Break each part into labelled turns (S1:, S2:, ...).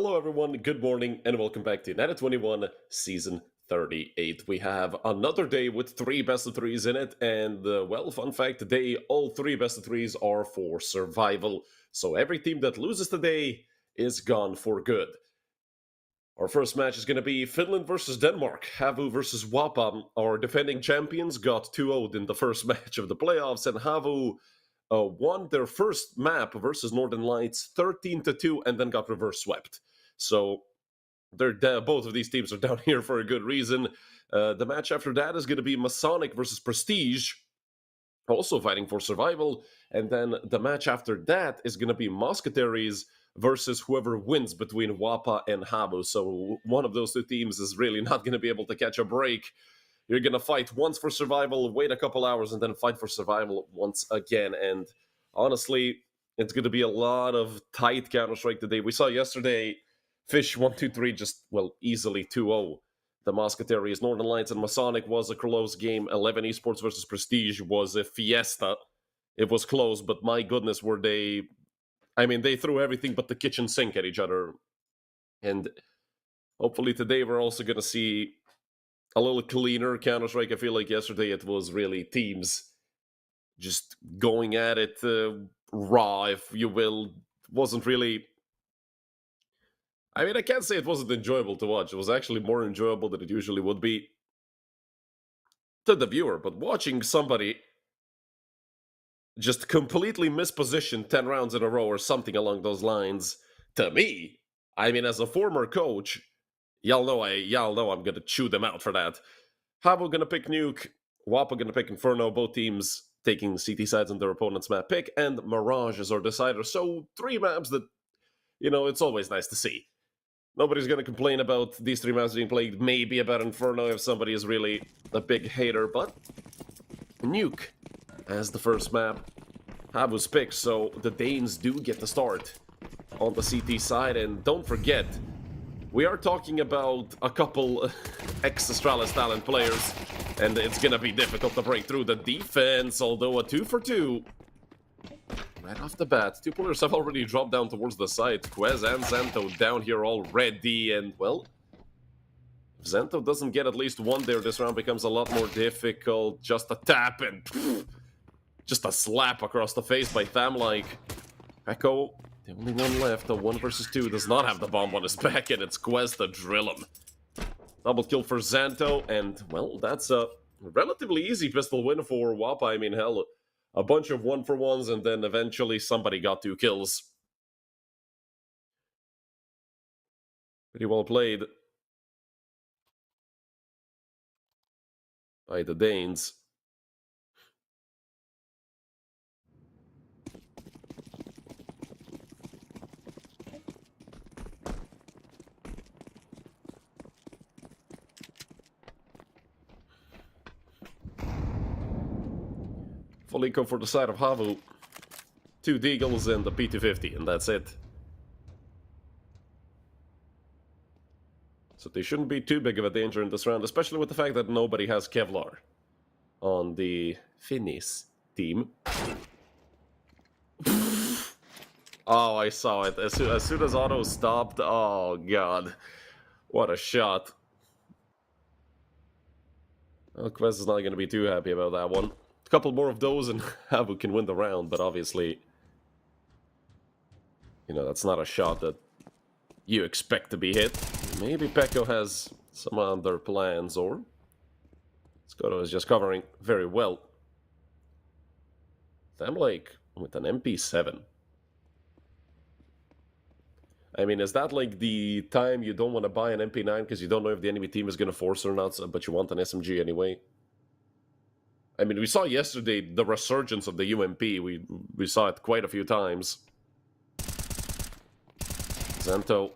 S1: Hello, everyone. Good morning, and welcome back to United21 Season 38. We have another day with three best of threes in it, and well, fun fact today, all three best of threes are for survival. So every team that loses today is gone for good. Our first match is going to be Finland versus Denmark. Havu versus Wapam. Our defending champions got 2-0 in the first match of the playoffs, and Havu won their first map versus Northern Lights 13-2 and then got reverse swept. So both of these teams are down here for a good reason. The match after that is going to be Masonic versus Prestige, also fighting for survival. And then the match after that is going to be Musketeers versus whoever wins between Wapa and Habu. So one of those two teams is really not going to be able to catch a break. You're going to fight once for survival, wait a couple hours, and then fight for survival once again. And honestly, it's going to be a lot of tight Counter-Strike today. We saw yesterday Fish 1-2-3 just, well, easily 2-0. The Musketeers, Northern Lights, and Masonic was a close game. 11 Esports versus Prestige was a fiesta. It was close, but my goodness, were they... I mean, they threw everything but the kitchen sink at each other. And hopefully today we're also going to see a little cleaner Counter-Strike. I feel like yesterday it was really teams just going at it raw, if you will. Wasn't really... I mean, I can't say it wasn't enjoyable to watch. It was actually more enjoyable than it usually would be to the viewer. But watching somebody just completely misposition 10 rounds in a row or something along those lines, to me, I mean, as a former coach, y'all know I'm gonna chew them out for that. Havu gonna pick Nuke, Wapa gonna pick Inferno, both teams taking CT sides on their opponent's map pick, and Mirage is our decider. So 3 maps that, you know, it's always nice to see. Nobody's gonna complain about these 3 maps being played, maybe about Inferno if somebody is really a big hater, but Nuke as the first map. Havu's picked, so the Danes do get the start on the CT side, and don't forget, we are talking about a couple ex-Astralis talent players, and it's gonna be difficult to break through the defense, although a 2-for-2. Right off the bat, 2 players have already dropped down towards the side. Quez and Zento down here already, and, well, if Zento doesn't get at least one there, this round becomes a lot more difficult. Just a tap and just a slap across the face by Thamlike. Echo, the only one left, a 1 versus 2, does not have the bomb on his back, and it's Quez to drill him. Double kill for Zanto, and, well, that's a relatively easy pistol win for Wapa. I mean, hell, a bunch of 1-for-1s, and then eventually somebody got 2 kills. Pretty well played by the Danes. Full eco for the side of Havu. 2 Deagles and the P250, and that's it. So they shouldn't be too big of a danger in this round, especially with the fact that nobody has Kevlar on the Finnish team. Oh, I saw it. As soon as Otto stopped, oh god. What a shot. Well, Quest is not going to be too happy about that one. A couple more of those and Havu can win the round, but obviously, you know, that's not a shot that you expect to be hit. Maybe Pekko has some other plans, or Skoto is just covering very well. Thamlake with an MP7. I mean, is that like the time you don't want to buy an MP9 because you don't know if the enemy team is going to force or not, but you want an SMG anyway? I mean, we saw yesterday the resurgence of the UMP. We saw it quite a few times. Zento,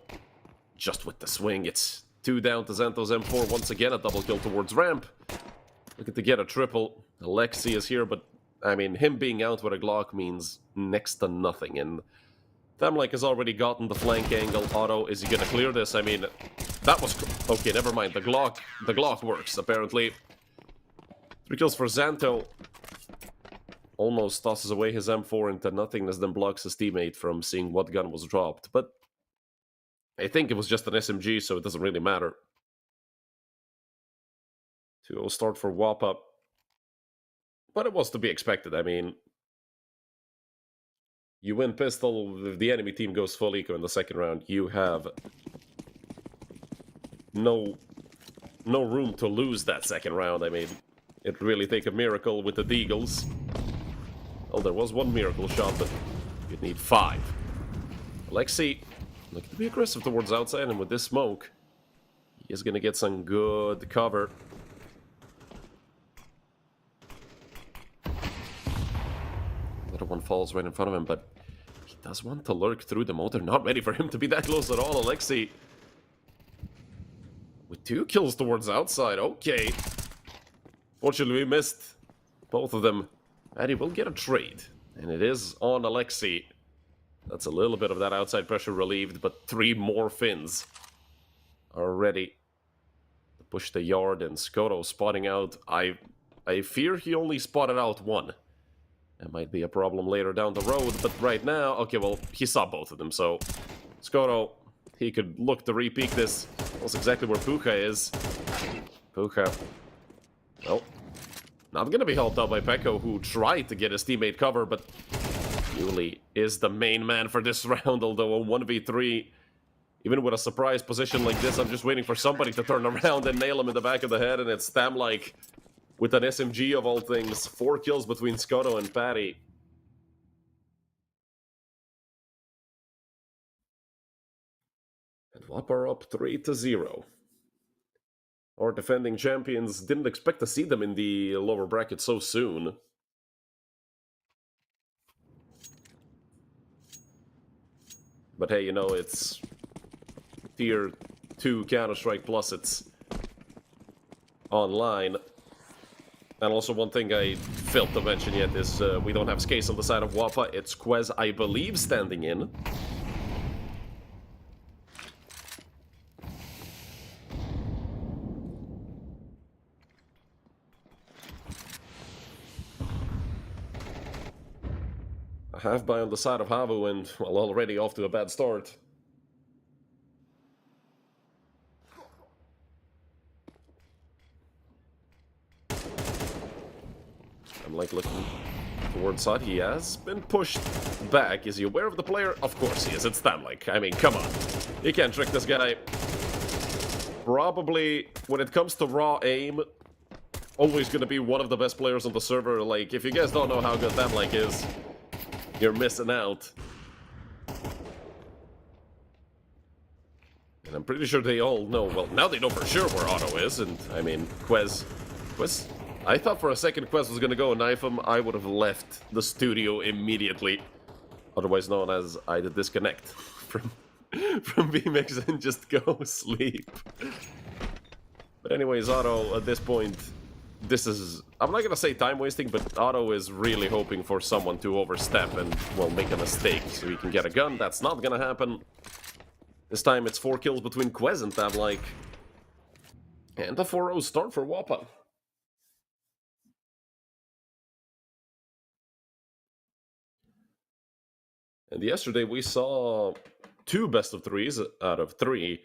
S1: just with the swing. It's 2 down to Zento's M4. Once again, a double kill towards ramp. Looking to get a triple. Alexi is here, but, I mean, him being out with a Glock means next to nothing. And Thamlike has already gotten the flank angle. Otto, is he going to clear this? I mean, that was... Okay, never mind. The Glock works, apparently. 3 kills for Zanto. Almost tosses away his M4 into nothingness, then blocks his teammate from seeing what gun was dropped. But I think it was just an SMG, so it doesn't really matter. 2-0 start for Wappa. But it was to be expected. I mean, you win pistol, if the enemy team goes full eco in the second round, you have no room to lose that second round. I mean, it really take a miracle with the Deagles. Well, there was one miracle shot, but you'd need 5. Alexi looking to be aggressive towards outside, and with this smoke, he is going to get some good cover. Another one falls right in front of him, but he does want to lurk through the motor. Not ready for him to be that close at all. Alexi with 2 kills towards outside. Okay. Fortunately, we missed both of them. And he will get a trade. And it is on Alexi. That's a little bit of that outside pressure relieved, but 3 more Finns are ready to push the yard. And Skoto spotting out. I fear he only spotted out 1. That might be a problem later down the road, but right now... Okay, well, he saw both of them, so... Skoto, he could look to re-peek this. That's exactly where Puka is. Puka... Well, not gonna be helped out by Pekko, who tried to get his teammate cover, but... Yuli is the main man for this round, although a 1v3... Even with a surprise position like this, I'm just waiting for somebody to turn around and nail him in the back of the head, and it's Stam-like... With an SMG of all things, 4 kills between Skoto and Patty. And Wap are up 3-0. Our defending champions didn't expect to see them in the lower bracket so soon. But hey, you know, it's Tier 2 Counter-Strike plus it's online. And also one thing I failed to mention yet is we don't have Skase on the side of Wappa. It's Quez, I believe, standing in. A half-buy on the side of Havu and, well, already off to a bad start. I'm like looking towards side. He has been pushed back. Is he aware of the player? Of course he is. It's Stam-like. I mean, come on. You can't trick this guy. Probably, when it comes to raw aim, always gonna be one of the best players on the server. Like, if you guys don't know how good Stam-like is, you're missing out. And I'm pretty sure they all know. Well, now they know for sure where Otto is. And, I mean, Quez... I thought for a second Quest was gonna go and knife him. I would have left the studio immediately. Otherwise known as I had to disconnect from BMX and just go sleep. But anyways, Otto, at this point, this is... I'm not gonna say time wasting, but Otto is really hoping for someone to overstep and, well, make a mistake so he can get a gun. That's not gonna happen. This time it's 4 kills between Quez and Tab-like. And a 4-0 start for Wappa. And yesterday we saw 2 best of 3s out of 3,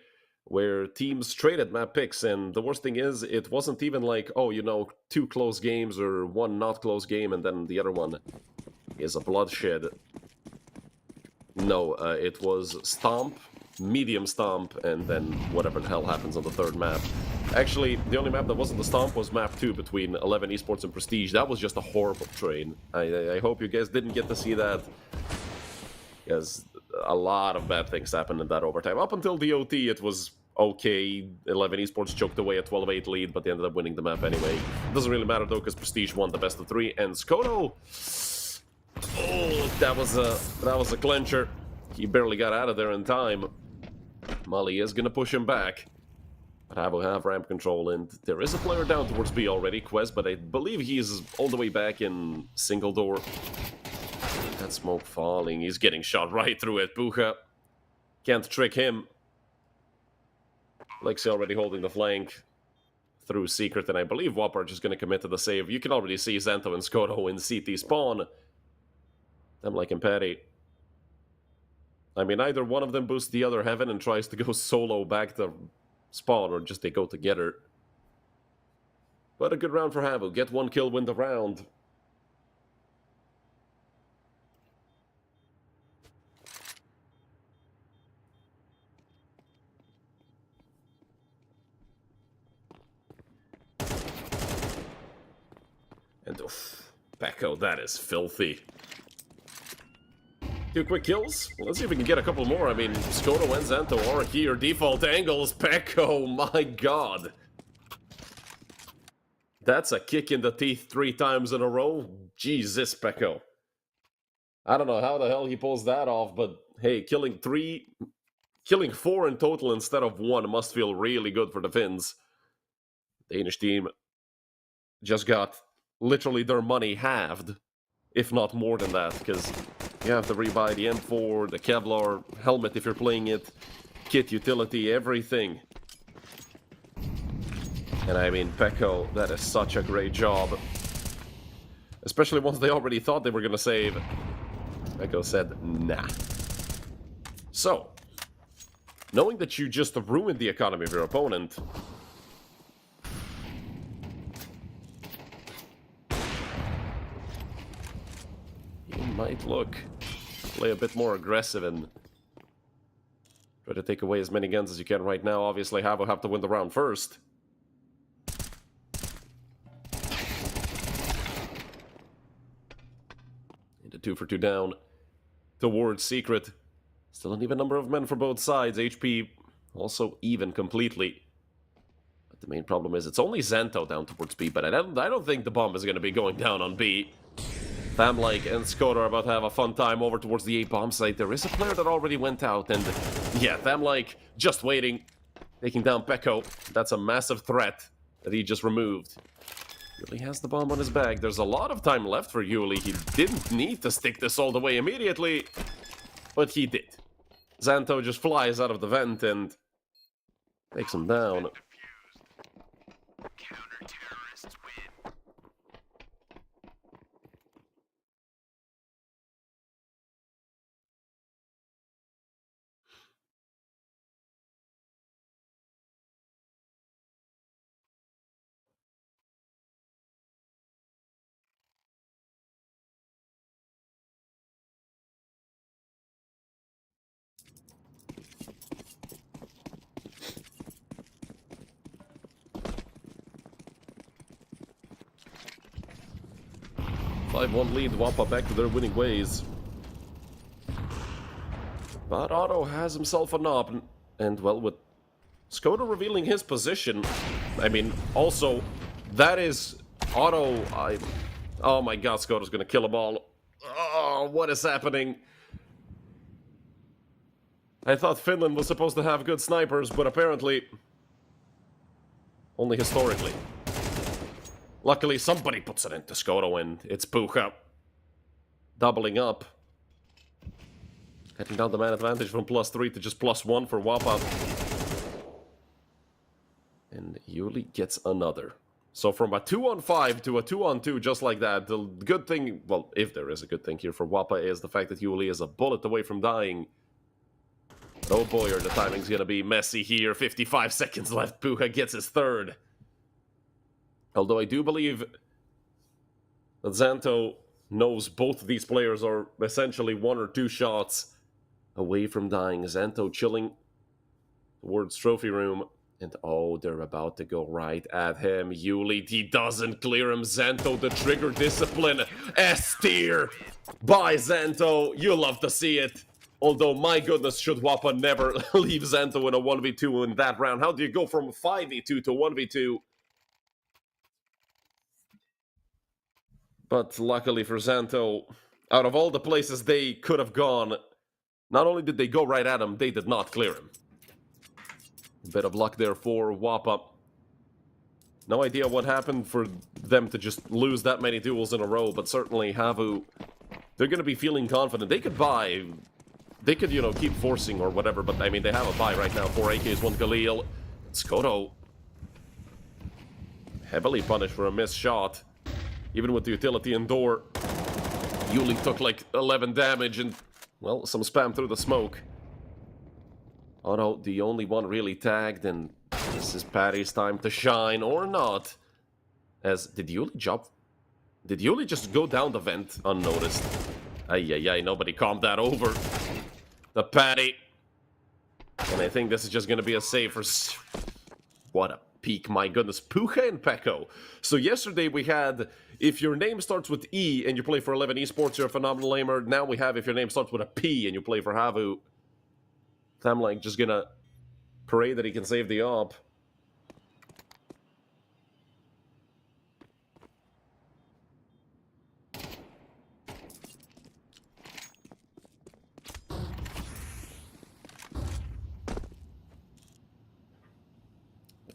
S1: where teams traded map picks, and the worst thing is, it wasn't even like, oh, you know, 2 close games or 1 not close game, and then the other one is a bloodshed. No, it was Stomp, Medium Stomp, and then whatever the hell happens on the 3rd map. Actually, the only map that wasn't the Stomp was map 2 between 11 Esports and Prestige. That was just a horrible trade. I hope you guys didn't get to see that. Because a lot of bad things happened in that overtime. Up until the OT, it was okay. 11 Esports choked away a 12-8 lead, but they ended up winning the map anyway. It doesn't really matter, though, because Prestige won the best of 3. And Skoto... Oh, that was a clincher. He barely got out of there in time. Molly is going to push him back. But I will have ramp control, and there is a player down towards B already, Quez, but I believe he's all the way back in single door. That smoke falling. He's getting shot right through it. Puka can't trick him. Lexi already holding the flank through Secret, and I believe Wap are just going to commit to the save. You can already see Xanto and Skoto in CT spawn. Them like and Patty I mean, either one of them boosts the other heaven and tries to go solo back to spawn, or just they go together. But a good round for Havu. Get 1 kill, win the round. And oof, Peko, that is filthy. 2 quick kills. Well, let's see if we can get a couple more. I mean, Skoda and Xanto are here. Default angles. Peko, my god. That's a kick in the teeth 3 times in a row. Jesus, Peko. I don't know how the hell he pulls that off, but hey, killing 4 in total instead of 1 must feel really good for the Finns. Danish team just got literally their money halved, if not more than that, because you have to rebuy the M4, the Kevlar helmet if you're playing it, kit, utility, everything. And I mean, Peko, that is such a great job. Especially once they already thought they were going to save. Peko said, nah. So, knowing that you just ruined the economy of your opponent, you might play a bit more aggressive and try to take away as many guns as you can right now. Obviously, Havu have to win the round first. Into 2 for 2 down towards Secret. Still an even number of men for both sides. HP also even completely. But the main problem is it's only Xanto down towards B, but I don't think the bomb is going to be going down on B. Famlike and Skoda are about to have a fun time over towards the A bomb site. There is a player that already went out, and yeah, Famlike just waiting, taking down Peko. That's a massive threat that he just removed. Yuli has the bomb on his bag. There's a lot of time left for Yuli. He didn't need to stick this all the way immediately, but he did. Xanto just flies out of the vent and takes him down. 5-1 lead, Wampa back to their winning ways. But Otto has himself a knob, and well, with Skoda revealing his position, I mean, also, that is Otto. Oh my god, Skoda's gonna kill them all. Oh, what is happening? I thought Finland was supposed to have good snipers, but apparently only historically. Luckily, somebody puts it into Skoda, and it's Pucha doubling up. Cutting down the man advantage from +3 to just +1 for Wapa. And Yuli gets another. So from a 2-on-5 to a 2-on-2 just like that, the good thing, well, if there is a good thing here for Wapa, is the fact that Yuli is a bullet away from dying. But oh boy, the timing's gonna be messy here. 55 seconds left. Pucha gets his third. Although I do believe that Xanto knows both of these players are essentially 1 or 2 shots away from dying. Xanto chilling towards trophy room. And oh, they're about to go right at him. Yuli, he doesn't clear him. Xanto, the trigger discipline. S-tier by Xanto. You love to see it. Although, my goodness, should Wapa never leave Xanto in a 1v2 in that round. How do you go from 5v2 to 1v2? But luckily for Xanto, out of all the places they could have gone, not only did they go right at him, they did not clear him. A bit of luck there for Wapa. No idea what happened for them to just lose that many duels in a row, but certainly Havu, they're going to be feeling confident. They could buy, they could, you know, keep forcing or whatever, but I mean, they have a buy right now. 4 AKs, 1 Galil. Skoda heavily punished for a missed shot. Even with the utility and door, Yuli took like 11 damage and, well, some spam through the smoke. Otto, the only one really tagged, and this is Patty's time to shine, or not. As, did Yuli jump? Did Yuli just go down the vent unnoticed? Ay, nobody calmed that over. The Patty. And I think this is just gonna be a save for... What a peak, my goodness. Puja and Pekko. So yesterday we had, if your name starts with E and you play for 11 Esports, you're a phenomenal lamer. Now we have, if your name starts with a P and you play for Havu. I'm like just gonna pray that he can save the op.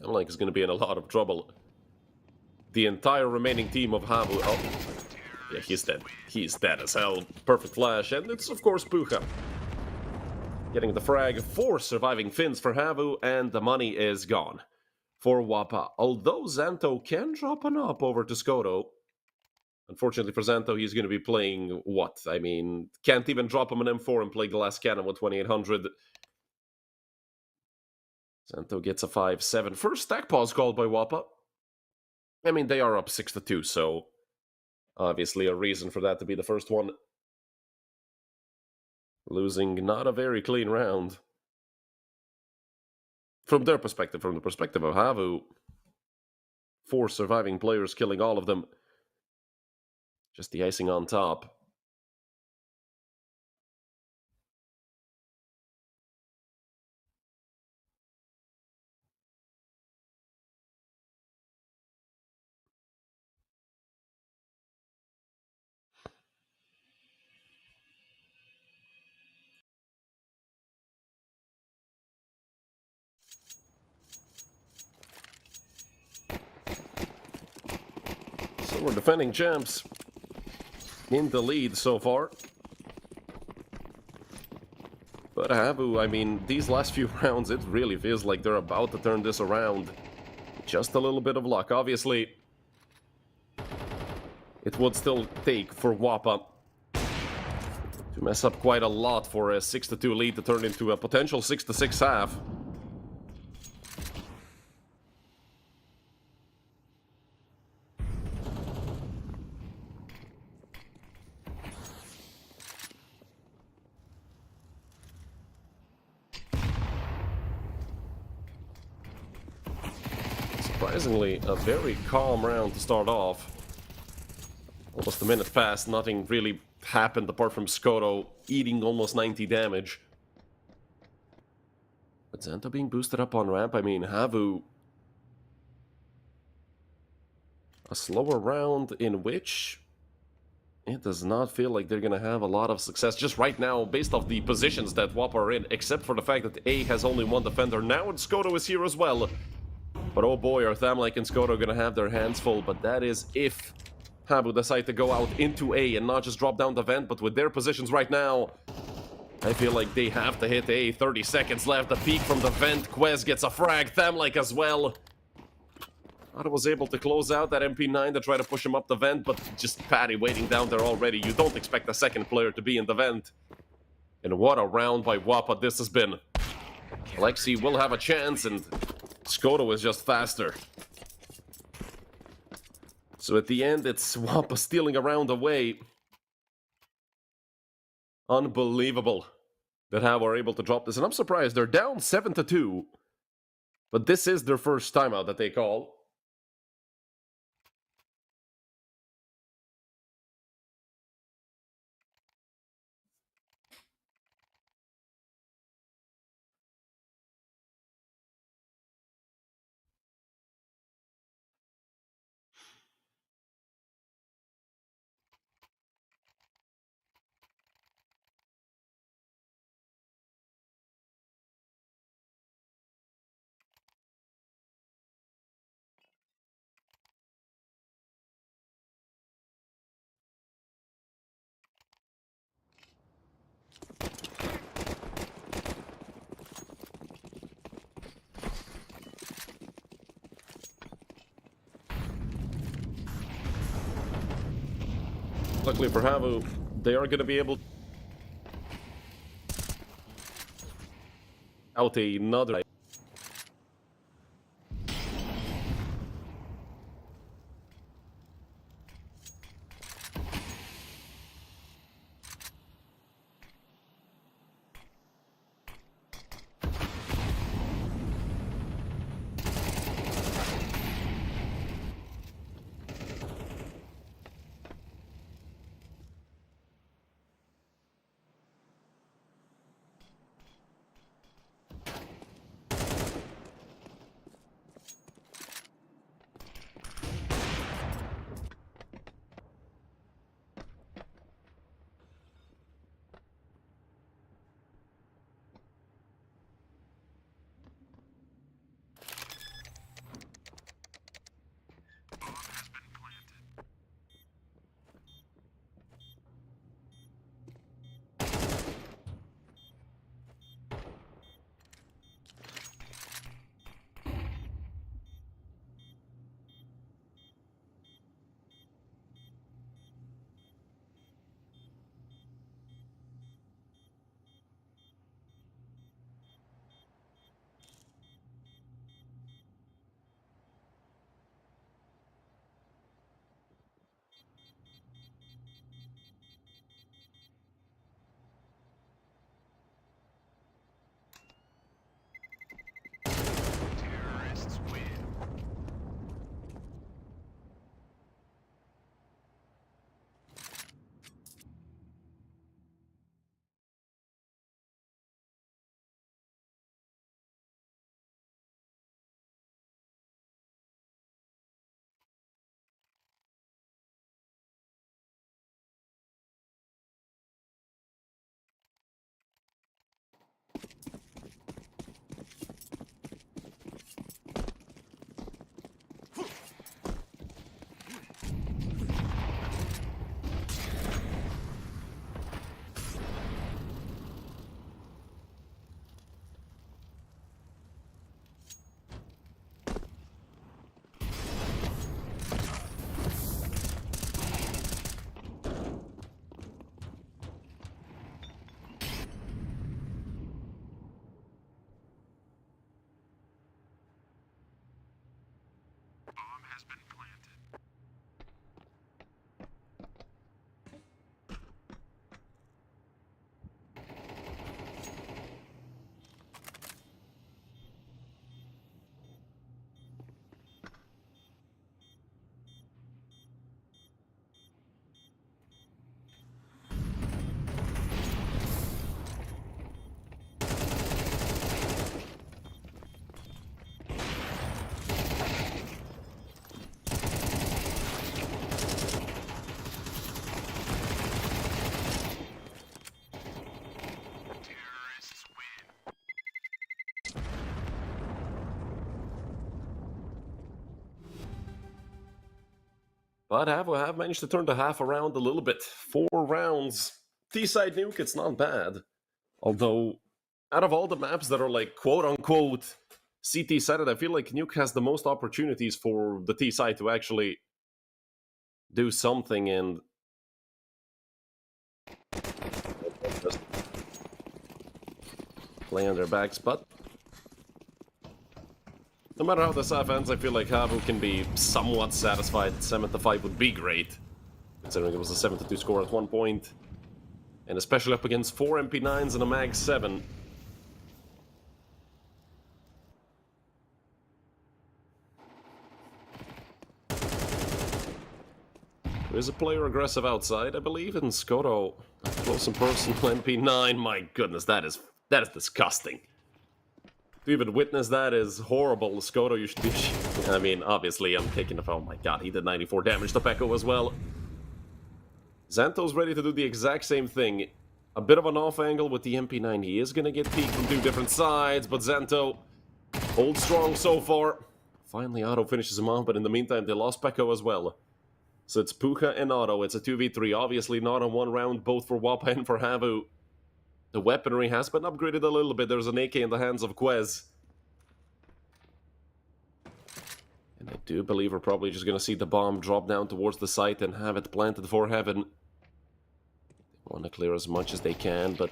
S1: I'm like is gonna be in a lot of trouble. The entire remaining team of Havu. Oh, yeah, he's dead. He's dead as hell. Perfect flash, and it's of course Puja. Getting the frag, 4 surviving Finns for Havu, and the money is gone for Wappa. Although Xanto can drop an up over to Skoto. Unfortunately for Xanto, he's going to be playing what? I mean, can't even drop him an M4 and play Glass Cannon with 2800. Xanto gets a 5-7. First stack pause called by Wappa. I mean, they are up 6-2, so obviously a reason for that to be the first one. Losing not a very clean round. From their perspective, from the perspective of Havu, 4 surviving players killing all of them. Just the icing on top. So we're defending champs in the lead so far. But Havu, I mean, these last few rounds, it really feels like they're about to turn this around. Just a little bit of luck. Obviously, it would still take for Wappa to mess up quite a lot for a 6-2 lead to turn into a potential 6-6 half. Surprisingly, a very calm round to start off. Almost a minute passed, nothing really happened apart from Skoto eating almost 90 damage. But Xanto being boosted up on ramp, I mean, Havu... A slower round in which it does not feel like they're gonna have a lot of success just right now based off the positions that Wappa are in, except for the fact that A has only one defender now and Skoto is here as well. But oh boy, are Thamlike and Skoto gonna have their hands full, but that is if Havu decide to go out into A and not just drop down the vent, but with their positions right now, I feel like they have to hit A. 30 seconds left, the peek from the vent, Quez gets a frag, Thamlike as well. Otto was able to close out that MP9 to try to push him up the vent, but just Patty waiting down there already. You don't expect a second player to be in the vent. And what a round by Wappa this has been. Alexi will have a chance, and Skoto is just faster. So at the end, it's Wappa stealing a round away. Unbelievable that how we're able to drop this. And I'm surprised, they're down 7-2. But this is their first timeout that they call. Luckily for Havu, they are going to be able... out another. But we have managed to turn the half around a little bit. 4 rounds. T-side nuke, it's not bad. Although, out of all the maps that are like quote-unquote CT-sided, I feel like nuke has the most opportunities for the T-side to actually do something and just play on their backs. But no matter how this half ends, I feel like Havu can be somewhat satisfied. 7-5 would be great, considering it was a 7-2 score at one point. And especially up against 4 MP9s and a Mag 7. There is a player aggressive outside, I believe, and Skoto close and personal MP9. My goodness, that is disgusting. To even witness that is horrible. Skoto, you should be... I mean, obviously, I'm taking the... Oh my god, he did 94 damage to Pekko as well. Xanto's ready to do the exact same thing. A bit of an off angle with the MP9. He is going to get peeked from 2 different sides, but Xanto holds strong so far. Finally, Otto finishes him off, but in the meantime, they lost Pekko as well. So it's Puka and Otto. It's a 2v3. Obviously, not a 1 round, both for Wappa and for Havu. The weaponry has been upgraded a little bit. There's an AK in the hands of Quez. And I do believe we're probably just going to see the bomb drop down towards the site and have it planted for heaven. They want to clear as much as they can, but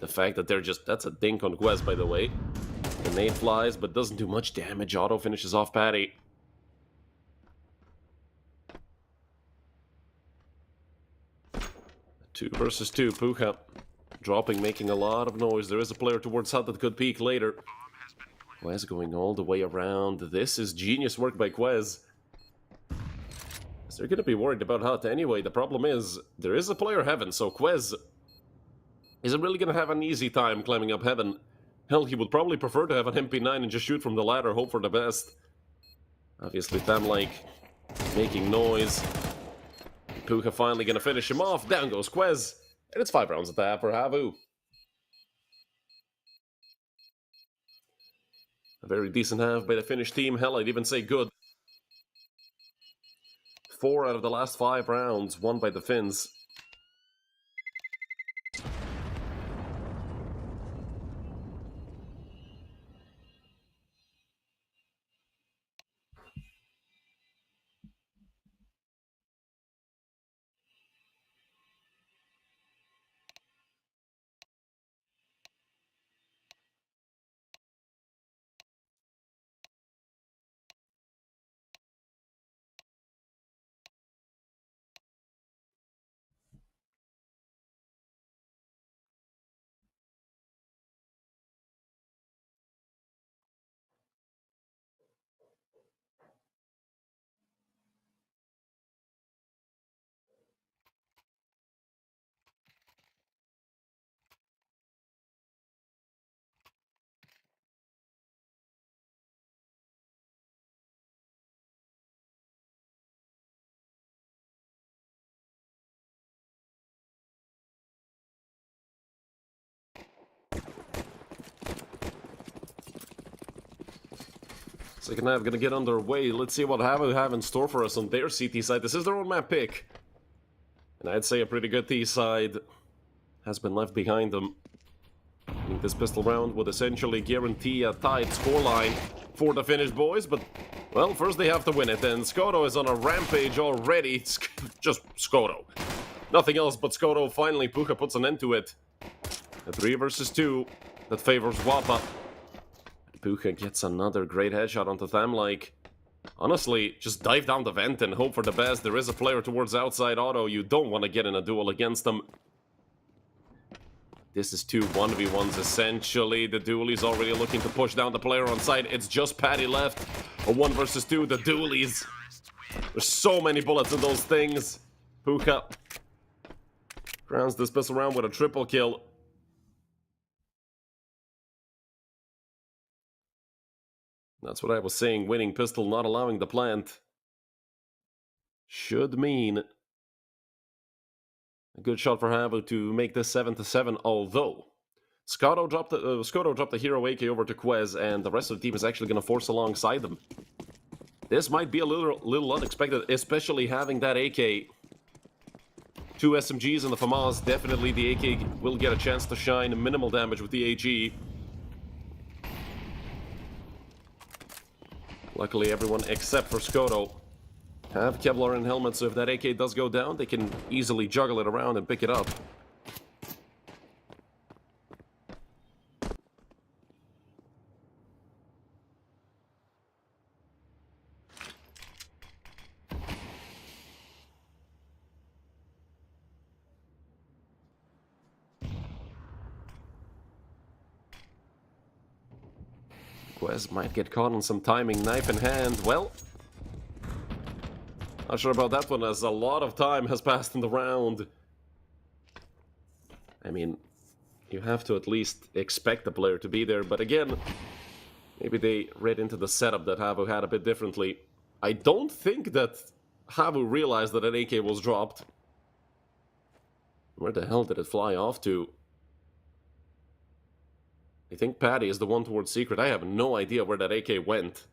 S1: The fact that they're just... That's a dink on Quez, by the way. The nade flies, but doesn't do much damage. Auto finishes off Patty. Two versus two. Puka dropping, making a lot of noise. There is a player towards hut that could peek later. Quez going all the way around. This is genius work by Quez. They're going to be worried about hut anyway. The problem is, there is a player heaven, so Quez isn't really going to have an easy time climbing up heaven. Hell, he would probably prefer to have an MP9 and just shoot from the ladder, hope for the best. Obviously, Tamlike making noise. Puka finally going to finish him off. Down goes Quez. And it's 5 rounds at the half for Havu. A very decent half by the Finnish team. Hell, I'd even say good. 4 out of the last 5 rounds won by the Finns. Second half gonna get underway. Let's see what Havu have in store for us on their CT side. This is their own map pick. And I'd say a pretty good T side has been left behind them. I think this pistol round would essentially guarantee a tight scoreline for the Finnish boys, but, well, first they have to win it, and Skoto is on a rampage already. It's just Skoto. Nothing else but Skoto. Finally, Puka puts an end to it. A 3 versus 2 that favors Wappa. Puka gets another great headshot onto Tamlike. Honestly, just dive down the vent and hope for the best. There is a player towards outside auto. You don't want to get in a duel against them. This is 2 1v1s essentially. The duelie's already looking to push down the player on site. It's just Patty left. A 1 versus 2. The duelies. There's so many bullets in those things. Puka crowns this pistol round with a triple kill. That's what I was saying, winning pistol, not allowing the plant. Should mean a good shot for Havu to make this 7-7, although Skoto dropped the hero AK over to Quez, and the rest of the team is actually going to force alongside them. This might be a little unexpected, especially having that AK. 2 SMGs and the FAMAS, definitely the AK will get a chance to shine. Minimal damage with the AG. Luckily, everyone except for Skoto have Kevlar and helmets, so if that AK does go down, they can easily juggle it around and pick it up. Quez might get caught on some timing, knife in hand. Well, not sure about that one, as a lot of time has passed in the round. I mean, you have to at least expect the player to be there, but again, maybe they read into the setup that Havu had a bit differently. I don't think that Havu realized that an AK was dropped. Where the hell did it fly off to? I think Patty is the one towards Secret. I have no idea where that AK went.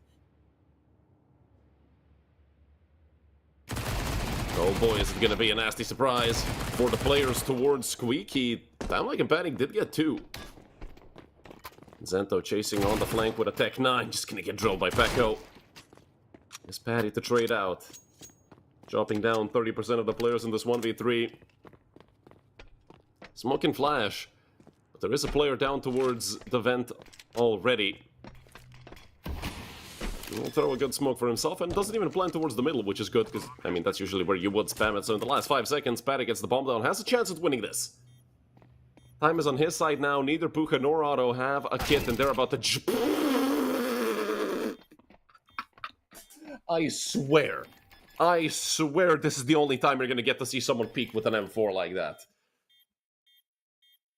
S1: Oh boy, is it going to be a nasty surprise for the players towards Squeaky. Tamlike and Patty did get 2. Zento chasing on the flank with a Tech 9. Just going to get drilled by Pekko. Is Patty to trade out. Dropping down 30% of the players in this 1v3. Smoke and flash. There is a player down towards the vent already. He'll throw a good smoke for himself and doesn't even plan towards the middle, which is good, because, I mean, that's usually where you would spam it. So in the last 5 seconds, Patty gets the bomb down, has a chance at winning this. Time is on his side now. Neither Puka nor Otto have a kit, and they're about to... I swear this is the only time you're going to get to see someone peek with an M4 like that.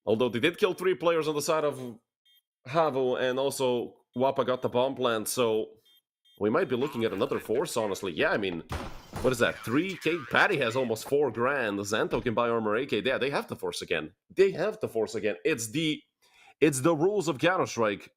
S1: Although they did kill 3 players on the side of Havu, and also Wappa got the bomb plant, so we might be looking at another force, honestly. Yeah, I mean, what is that? 3k? Patty has almost 4 grand. Xanto can buy armor AK. Yeah, they have to force again. They have to force again. It's the rules of Counter-Strike.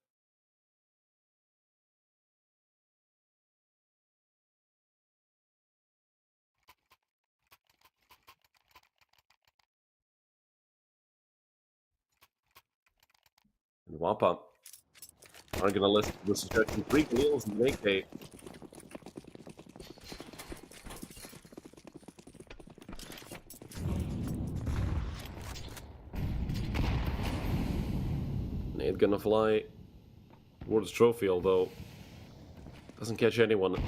S1: And Wappa are gonna list this stretching 3 kills and AK. Nade gonna fly towards trophy, although doesn't catch anyone.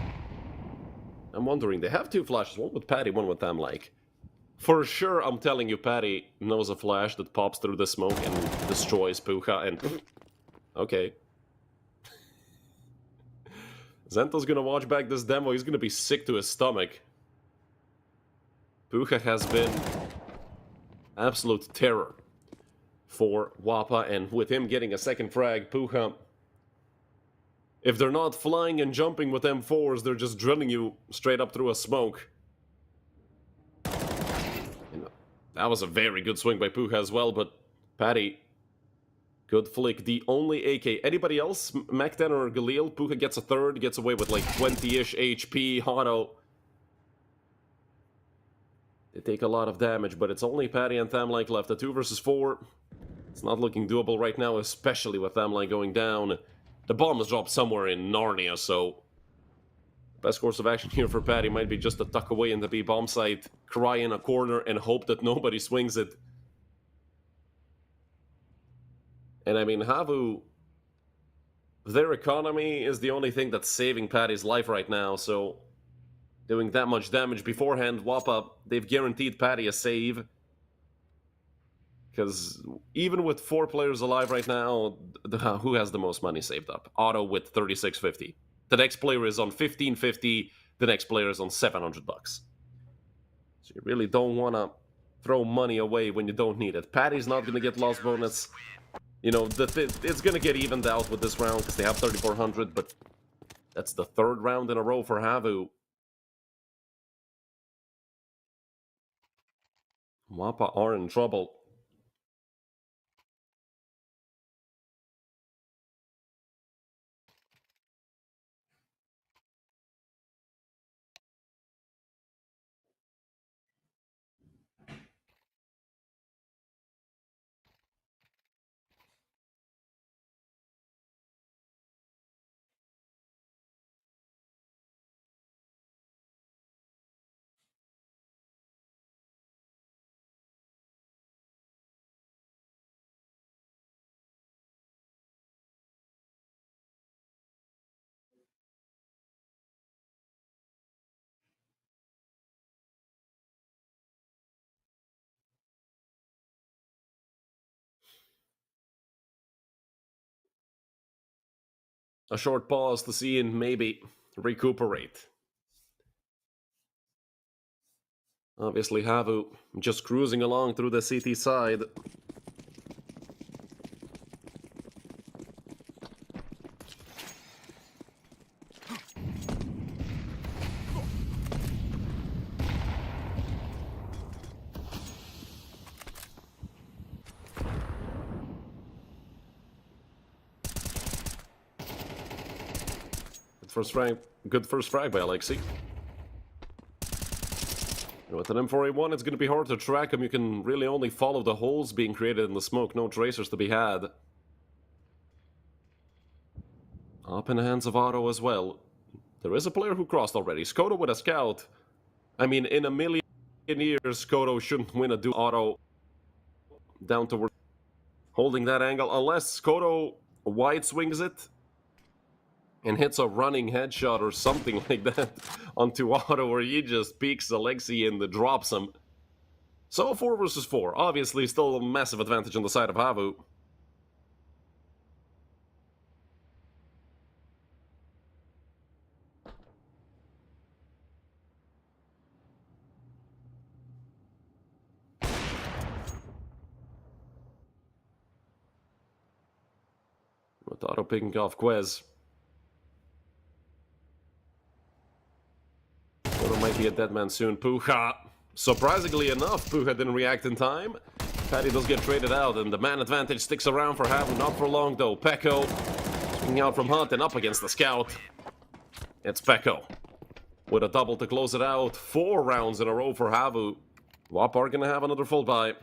S1: I'm wondering, they have 2 flashes, one with Patty, one with them, like. For sure, I'm telling you, Patty knows a flash that pops through the smoke and destroys Puka, and... okay. Zento's gonna watch back this demo, he's gonna be sick to his stomach. Puka has been absolute terror for Wappa, and with him getting a second frag, Puka... if they're not flying and jumping with M4s, they're just drilling you straight up through a smoke. That was a very good swing by Puka as well, but Patty, good flick. The only AK. Anybody else, Mac-10 or Galil, Puka gets a third, gets away with like 20-ish HP. Hano, they take a lot of damage, but it's only Patty and Thamlike left. A 2 versus 4. It's not looking doable right now, especially with Thamlike going down. The bomb is dropped somewhere in Narnia, so... best course of action here for Patty might be just to tuck away in the B bomb site, cry in a corner, and hope that nobody swings it. And I mean, Havu, their economy is the only thing that's saving Patty's life right now, so doing that much damage beforehand, Wappa, they've guaranteed Patty a save. Because even with 4 players alive right now, who has the most money saved up? Otto with 3650. The next player is on 1550, the next player is on 700 bucks. So you really don't want to throw money away when you don't need it. Patty's not going to get loss bonus. You know, it's going to get evened out with this round because they have 3400, but that's the 3rd round in a row for Havu. Wappa are in trouble. A short pause to see and maybe recuperate. Obviously, Havu just cruising along through the CT side. Good first frag by Alexi. With an M4A1, it's going to be hard to track him. You can really only follow the holes being created in the smoke. No tracers to be had. Up in the hands of Otto as well. There is a player who crossed already. Skoto with a scout. I mean, in a million years, Skoto shouldn't win a duel. Otto down towards... holding that angle, unless Kodo wide swings it and hits a running headshot or something like that onto Otto, where he just peeks Alexei and drops him. So 4 versus 4, obviously still a massive advantage on the side of Havu. With Otto picking off Quez. Otto might be a dead man soon. Puha! Surprisingly enough, Puha didn't react in time. Paddy does get traded out, and the man advantage sticks around for Havu. Not for long, though. Pekko swinging out from Hunt and up against the Scout. It's Pekko with a double to close it out. 4 rounds in a row for Havu. WAP are gonna have another full buy.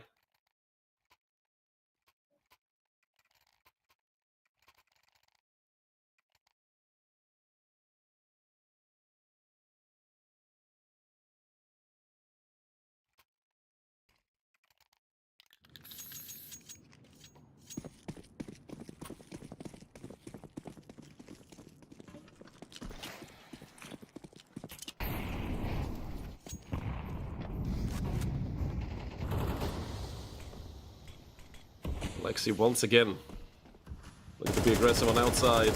S1: Alexei once again looking to be aggressive on outside.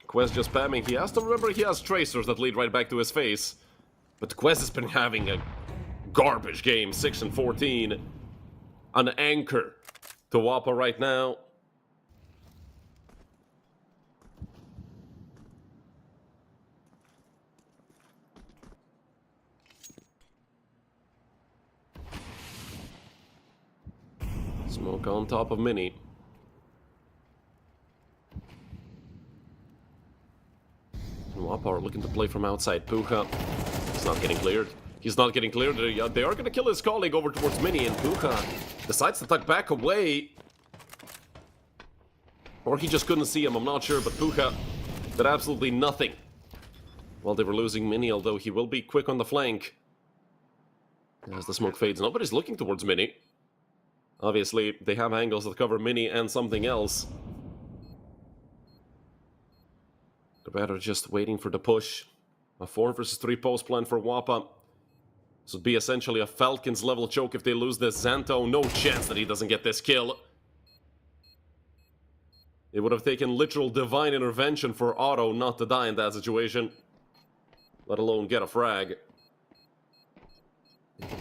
S1: Quez just spamming. He has to remember he has tracers that lead right back to his face. But Quez has been having a garbage game, 6 and 14. An anchor to Wappa right now. Smoke on top of Mini. Wappa are looking to play from outside. Puha. He's not getting cleared. He's not getting cleared. They are going to kill his colleague over towards Mini, and Puha decides to tuck back away. Or he just couldn't see him, I'm not sure, but Puha did absolutely nothing while they were losing Mini, although he will be quick on the flank. As the smoke fades, nobody's looking towards Mini. Obviously, they have angles that cover Mini and something else. The batter just waiting for the push. A 4 versus 3 post plan for Wappa. This would be essentially a Falcons level choke if they lose this. Zanto, no chance that he doesn't get this kill. It would have taken literal divine intervention for Otto not to die in that situation. Let alone get a frag.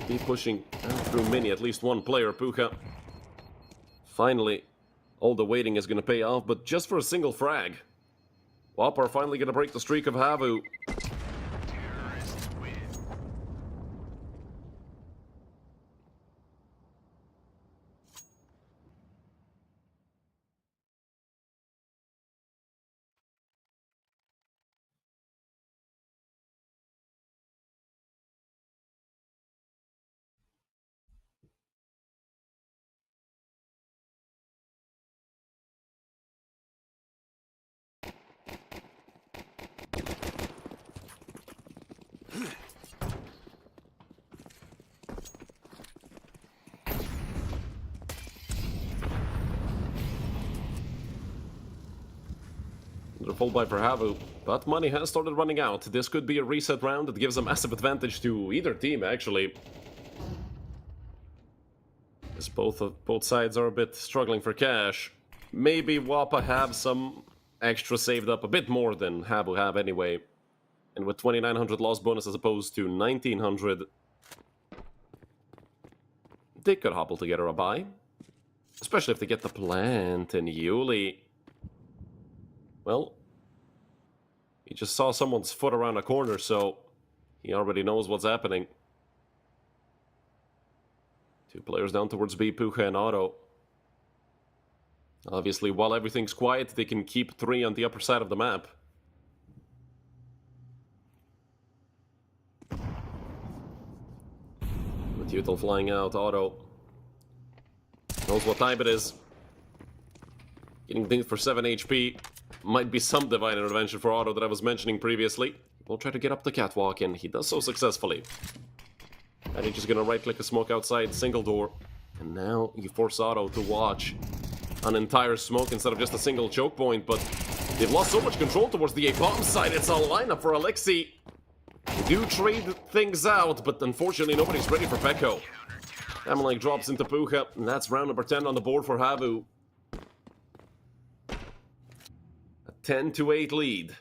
S1: Be pushing through Mini, at least one player, Puka. Finally, all the waiting is going to pay off, but just for a single frag. WAP are finally going to break the streak of Havu. Another full buy for Havu, but money has started running out. This could be a reset round that gives a massive advantage to either team, actually. As both sides are a bit struggling for cash. Maybe Wappa have some extra saved up, a bit more than Havu have anyway. And with 2,900 loss bonus as opposed to 1,900, they could hobble together a buy. Especially if they get the plant and Yuli. Well, he just saw someone's foot around a corner, so he already knows what's happening. 2 players down towards B, Puka and Otto. Obviously, while everything's quiet, they can keep 3 on the upper side of the map. With Util flying out, Otto knows what time it is. Getting dinged for 7 HP. Might be some divine intervention for Otto that I was mentioning previously. We'll try to get up the catwalk, and he does so successfully. And he's just gonna right-click a smoke outside, single door. And now you force Otto to watch an entire smoke instead of just a single choke point, but they've lost so much control towards the A-bomb side. It's a lineup for Alexi. They do trade things out, but unfortunately nobody's ready for Pekko. MASONIC drops into Puka, and that's round number 10 on the board for Havu. A 10-8 lead.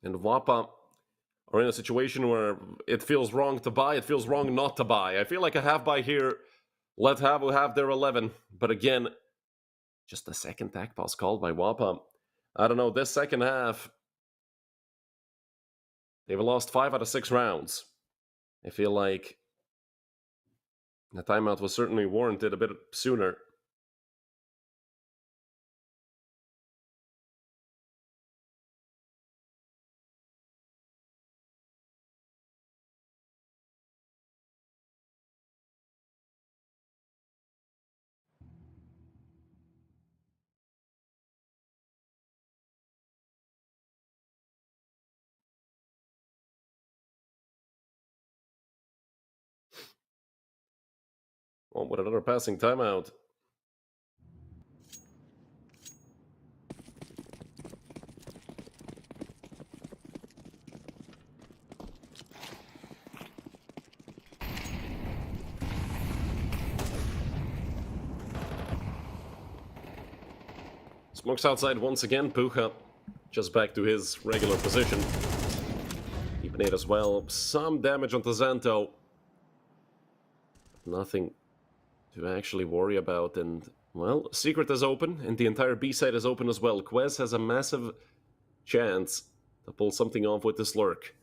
S1: And Wapa are in a situation where it feels wrong to buy, it feels wrong not to buy. I feel like a half buy here. Let Havu have their 11. But again, just the second tag pass called by Wapa. I don't know, this second half, they've lost 5 out of 6 rounds. I feel like the timeout was certainly warranted a bit sooner. Well, with another passing timeout. Smokes outside once again. Puka just back to his regular position. Keeping it as well. Some damage onto Zanto. Nothing to actually worry about. And, well, Secret is open. And the entire B side is open as well. Quez has a massive chance to pull something off with this lurk.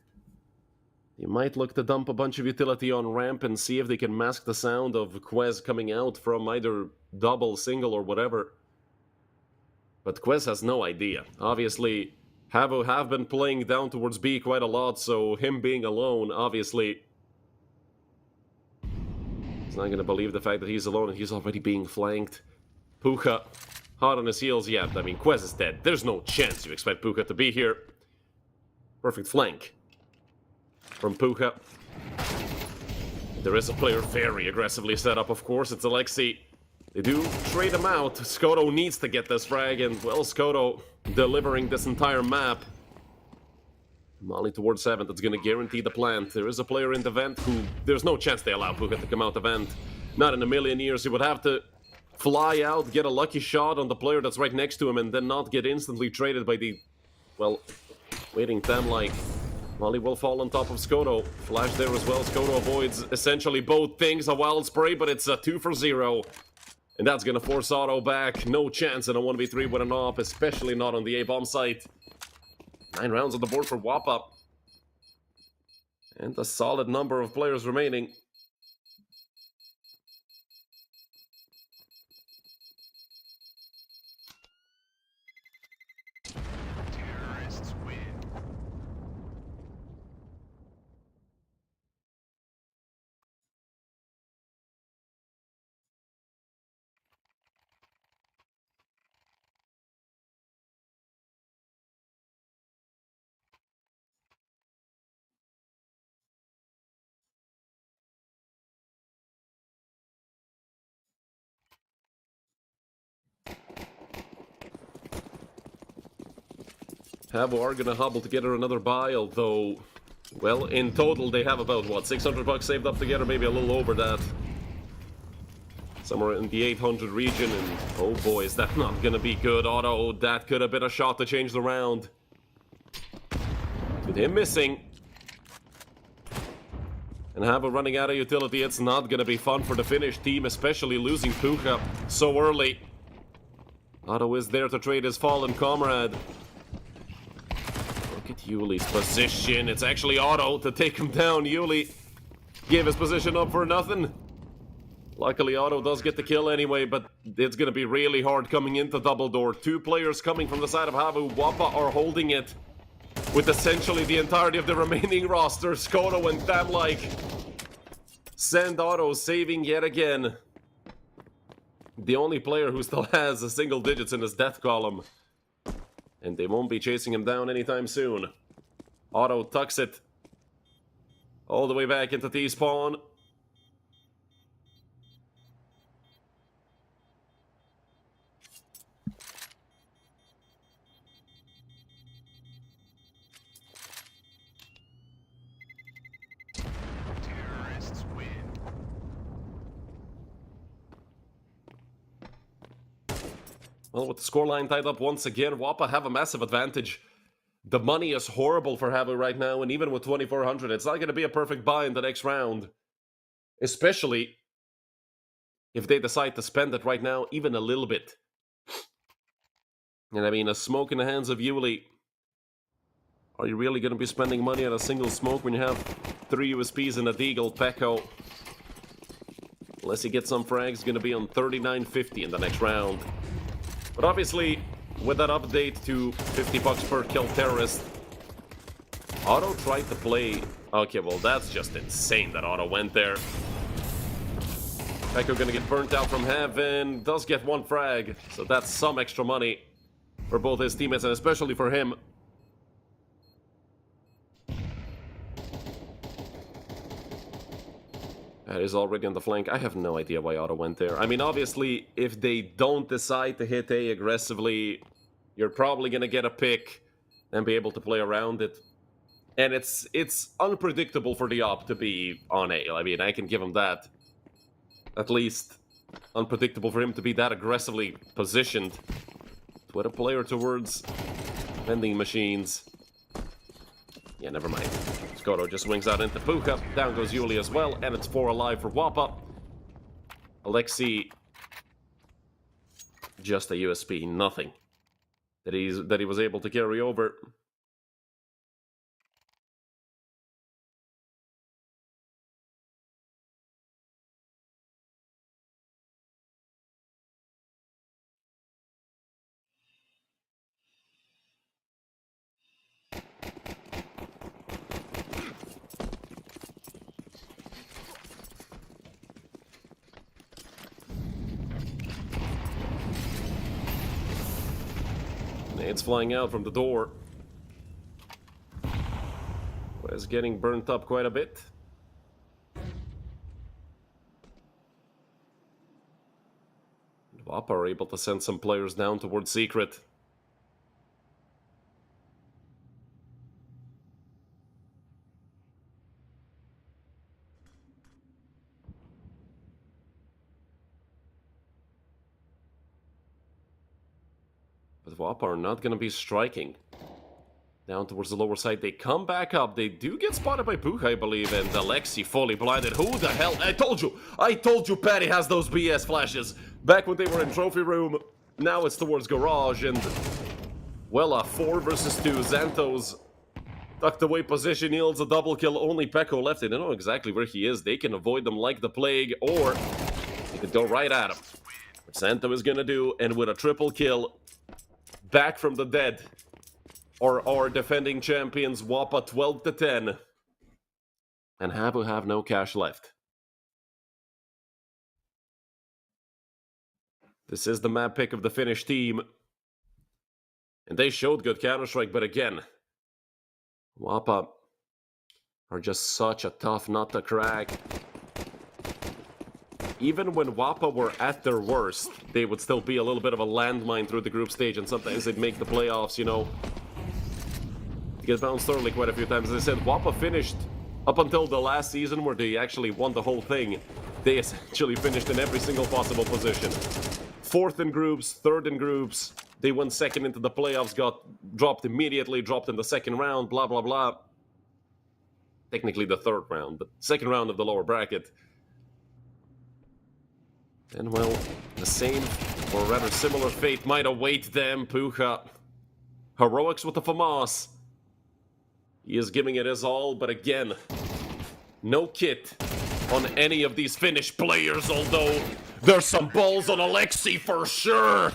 S1: You might look to dump a bunch of utility on ramp and see if they can mask the sound of Quez coming out from either double, single, or whatever. But Quez has no idea. Obviously, Havu have been playing down towards B quite a lot, so him being alone, obviously, he's not going to believe the fact that he's alone and he's already being flanked. Puka, hot on his heels. Yeah, I mean, Quez is dead. There's no chance you expect Puka to be here. Perfect flank from Puka. There is a player very aggressively set up, of course. It's Alexi. They do trade him out. Skoto needs to get this frag, and, well, Skoto delivering this entire map. Molly towards 7, that's going to guarantee the plant. There is a player in the vent who... There's no chance they allow Puka to come out the vent. Not in a million years. He would have to fly out, get a lucky shot on the player that's right next to him, and then not get instantly traded by the... Well, waiting them like... Molly will fall on top of Skoto. Flash there as well. Skoto avoids essentially both things. A wild spray, but it's a 2 for 0. And that's going to force Otto back. No chance in a 1v3 with an AWP, especially not on the A-bomb site. 9 rounds on the board for Wapa. And a solid number of players remaining.
S2: Terrorists win.
S1: Havu are gonna hobble together another buy, although, well, in total they have about, what, 600 bucks saved up together, maybe a little over that. Somewhere in the 800 region, and oh boy, is that not gonna be good. Otto, that could have been a shot to change the round. With him missing. And Havu running out of utility, it's not gonna be fun for the Finnish team, especially losing Puka so early. Otto is there to trade his fallen comrade. Look at Yuli's position. It's actually Otto to take him down. Yuli gave his position up for nothing. Luckily, Otto does get the kill anyway, but it's going to be really hard coming into double door. 2 players coming from the side of Havu. Wapa are holding it with essentially the entirety of the remaining roster. Skoto and MASONIC send Otto saving yet again. The only player who still has a single digits in his death column. And they won't be chasing him down anytime soon. Otto tucks it all the way back into T-spawn. Well, with the scoreline tied up once again, Wappa have a massive advantage. The money is horrible for Havu right now, and even with 2,400, it's not going to be a perfect buy in the next round. Especially if they decide to spend it right now, even a little bit. And I mean, a smoke in the hands of Yuli. Are you really going to be spending money on a single smoke when you have 3 USPs and a Deagle Pekko? Unless he gets some frags, going to be on 39.50 in the next round. But obviously, with that update to 50 bucks per kill terrorist, Otto tried to play... Okay, well, that's just insane that Otto went there. Pekko gonna get burnt out from heaven, does get 1 frag, so that's some extra money for both his teammates and especially for him. That is already on the flank. I have no idea why Otto went there. I mean, obviously, if they don't decide to hit A aggressively, you're probably gonna get a pick and be able to play around it. And it's unpredictable for the op to be on A. I mean, I can give him that. At least unpredictable for him to be that aggressively positioned. With a player towards vending machines. Yeah, never mind. Skoro just swings out into Puka. Down goes Yuli as well, and it's 4 alive for Wappa. Alexi, just a USP, nothing that he was able to carry over. It's flying out from the door. Was getting burnt up quite a bit. Wappa are able to send some players down towards Secret. But Wappa are not going to be striking. Down towards the lower side, they come back up. They do get spotted by Puka, I believe, and Alexi fully blinded. Who the hell? I told you Patty has those BS flashes. Back when they were in Trophy Room, now it's towards Garage, and... Well, a 4 versus 2. Xantos tucked away position yields a double kill. Only Pekko left. They don't know exactly where he is. They can avoid them like the plague, or they could go right at him. What Xanto is gonna do, and with a triple kill, back from the dead, or our defending champions, Wappa 12-10. And Havu have no cash left. This is the map pick of the Finnish team. And they showed good Counter-Strike, but again, Wappa are just such a tough nut to crack. Even when Wappa were at their worst, they would still be a little bit of a landmine through the group stage, and sometimes they'd make the playoffs, you know. Get bounced early quite a few times. As I said, Wappa finished up until the last season where they actually won the whole thing. They essentially finished in every single possible position. 4th in groups, 3rd in groups. They went 2nd into the playoffs, got dropped immediately, dropped in the 2nd round, blah, blah, blah. Technically the 3rd round, but 2nd round of the lower bracket. And well, the same, or rather similar fate might await them. Puka. Heroics with the FAMAS. He is giving it his all, but again, no kit on any of these Finnish players, although there's some balls on Alexi for sure.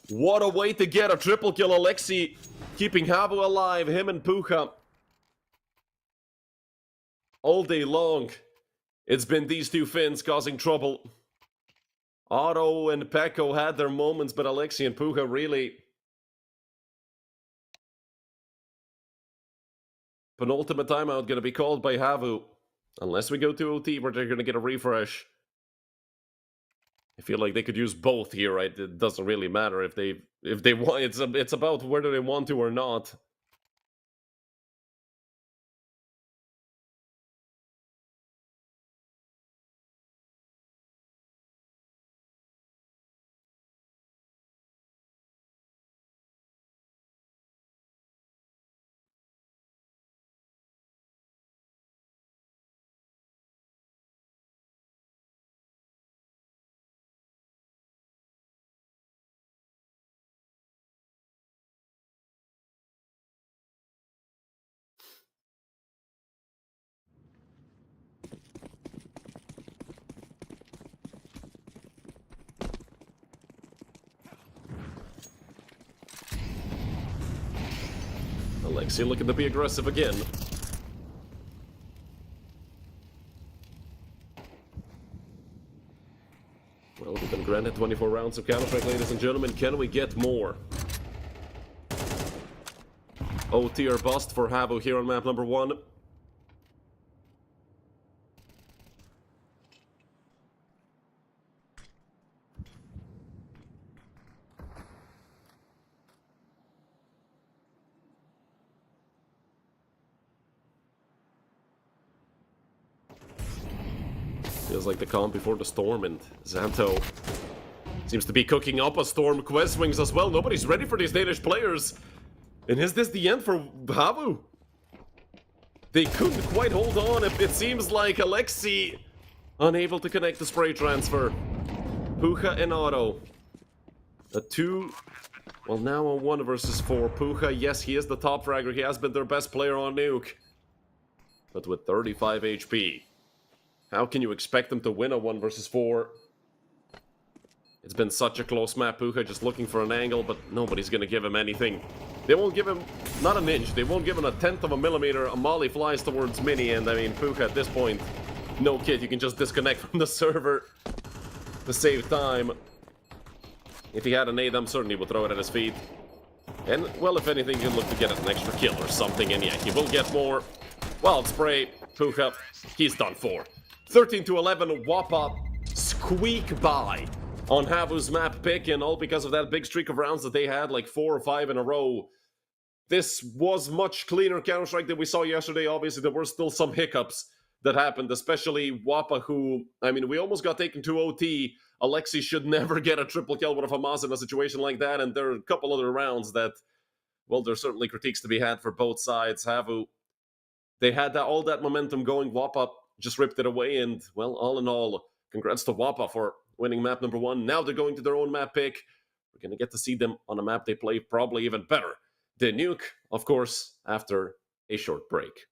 S1: What a way to get a triple kill. Alexi keeping Havu alive, him and Puka. All day long, it's been these 2 Finns causing trouble. Otto and Pekko had their moments, but Alexi and Puka really... Penultimate timeout going to be called by Havu. Unless we go to OT where they're going to get a refresh. I feel like they could use both here, right? It doesn't really matter if they want. It's about whether they want to or not. Alexi looking to be aggressive again. Well, we've been granted 24 rounds of Counter-Strike, ladies and gentlemen. Can we get more? OT or bust for Havu here on map number 1. Feels like the calm before the storm, and Xanto seems to be cooking up a storm. Quest Wings as well. Nobody's ready for these Danish players. And is this the end for Havu? They couldn't quite hold on. It seems like Alexi unable to connect the spray transfer. Pucha and Otto. A 2... Well, now a 1 versus 4. Pucha, yes, he is the top fragger. He has been their best player on Nuke. But with 35 HP. How can you expect them to win a 1 versus 4? It's been such a close map. Pucha just looking for an angle, but nobody's gonna give him anything. They won't give him, not an inch, they won't give him a 1/10 of a millimeter. A molly flies towards Mini, and I mean, Pucha at this point, no kid, you can just disconnect from the server to save time. If he had an nade, I'm certain he would throw it at his feet. And, well, if anything, he'll look to get an extra kill or something, and yeah, he will get more. Wild spray, Pucha, he's done for. 13-11, Wappa squeak by on Havu's map pick, and all because of that big streak of rounds that they had, like 4 or 5 in a row. This was much cleaner Counter-Strike than we saw yesterday. Obviously, there were still some hiccups that happened, especially Wappa, who, I mean, we almost got taken to OT. Alexi should never get a triple kill with a FAMAS in a situation like that, and there are a couple other rounds that, well, there's certainly critiques to be had for both sides. Havu, they had all that momentum going. Wappa just ripped it away, and, well, all in all, congrats to Wappa for winning map number 1. Now they're going to their own map pick. We're going to get to see them on a map they play probably even better than Nuke, of course, after a short break.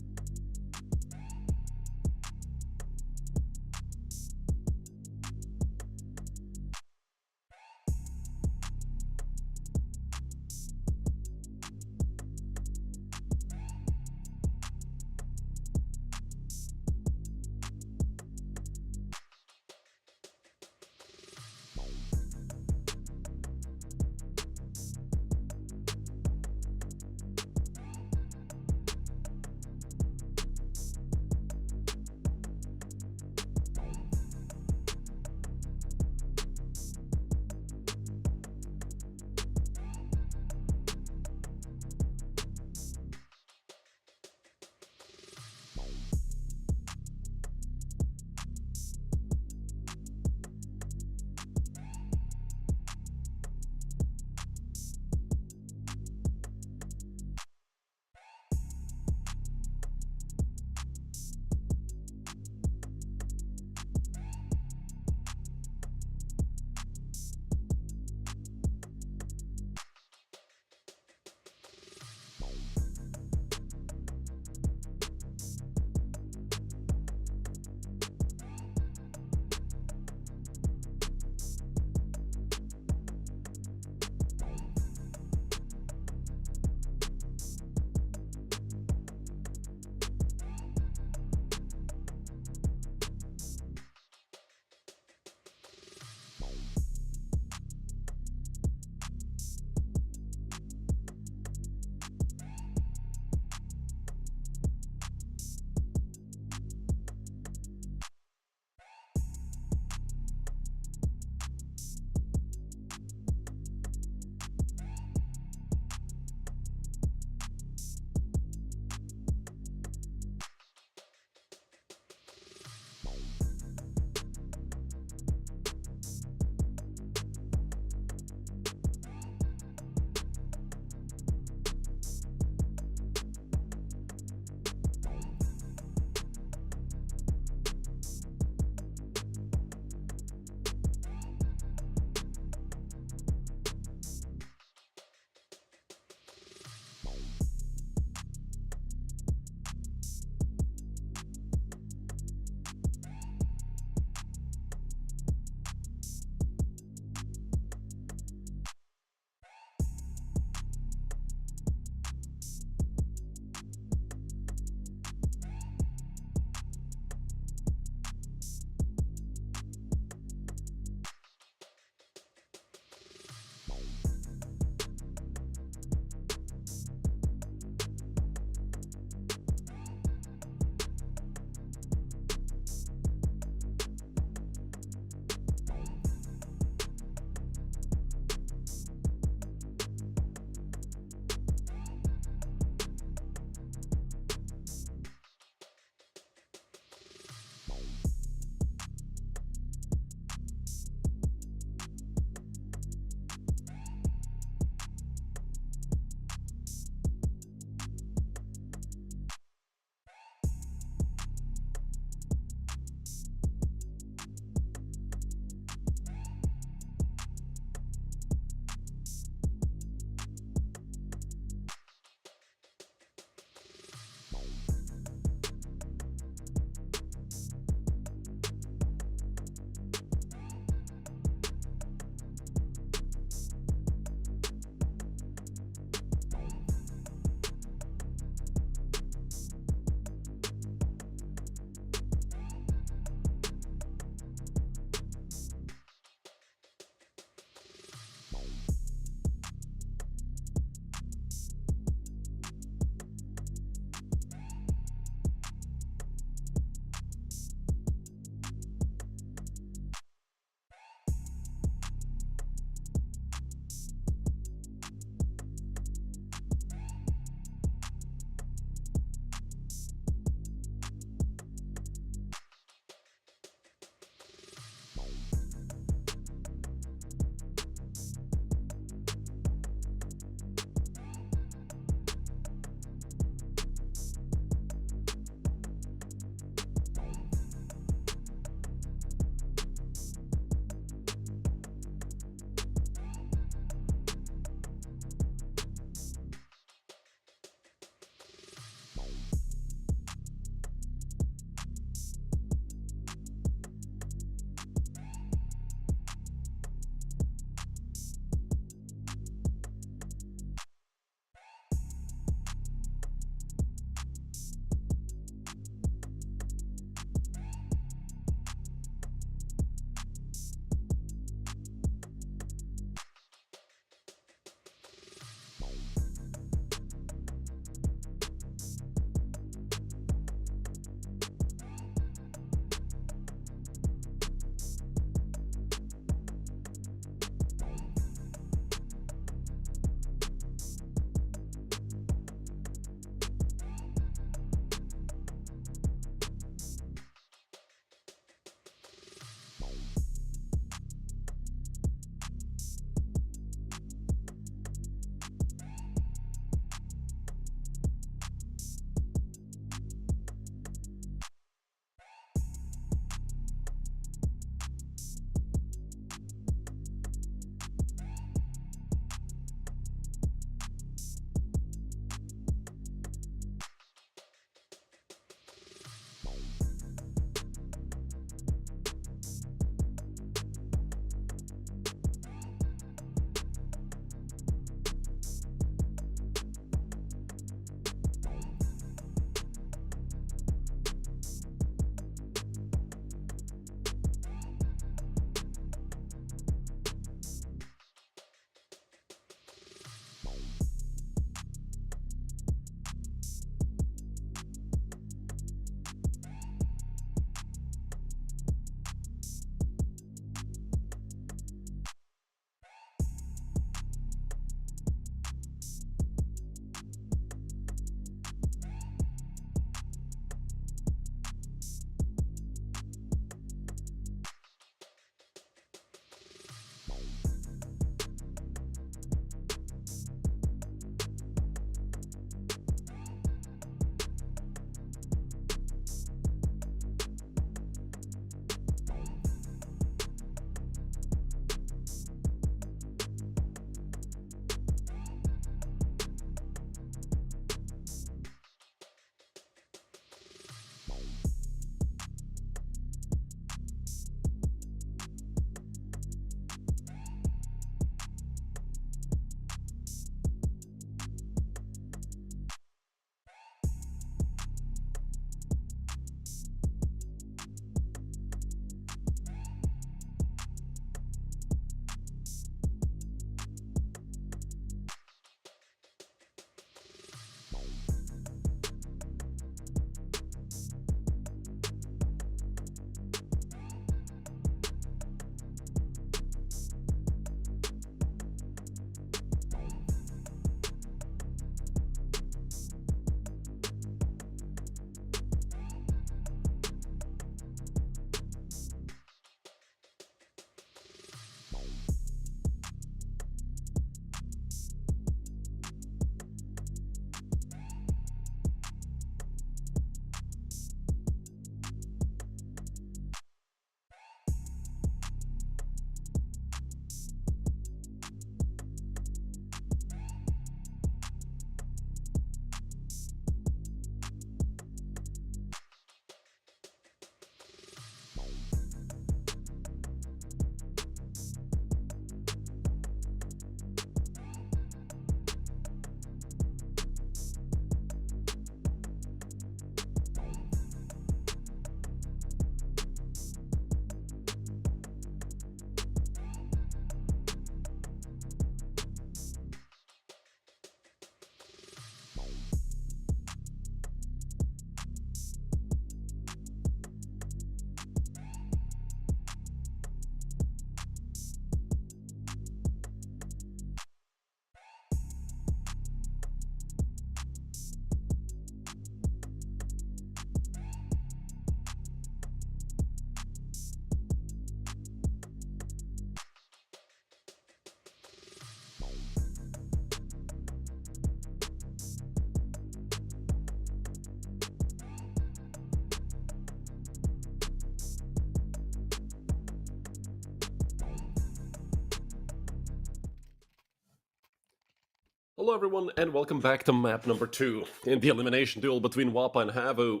S1: Hello everyone, and welcome back to map number 2, in the elimination duel between Wappa and Havu.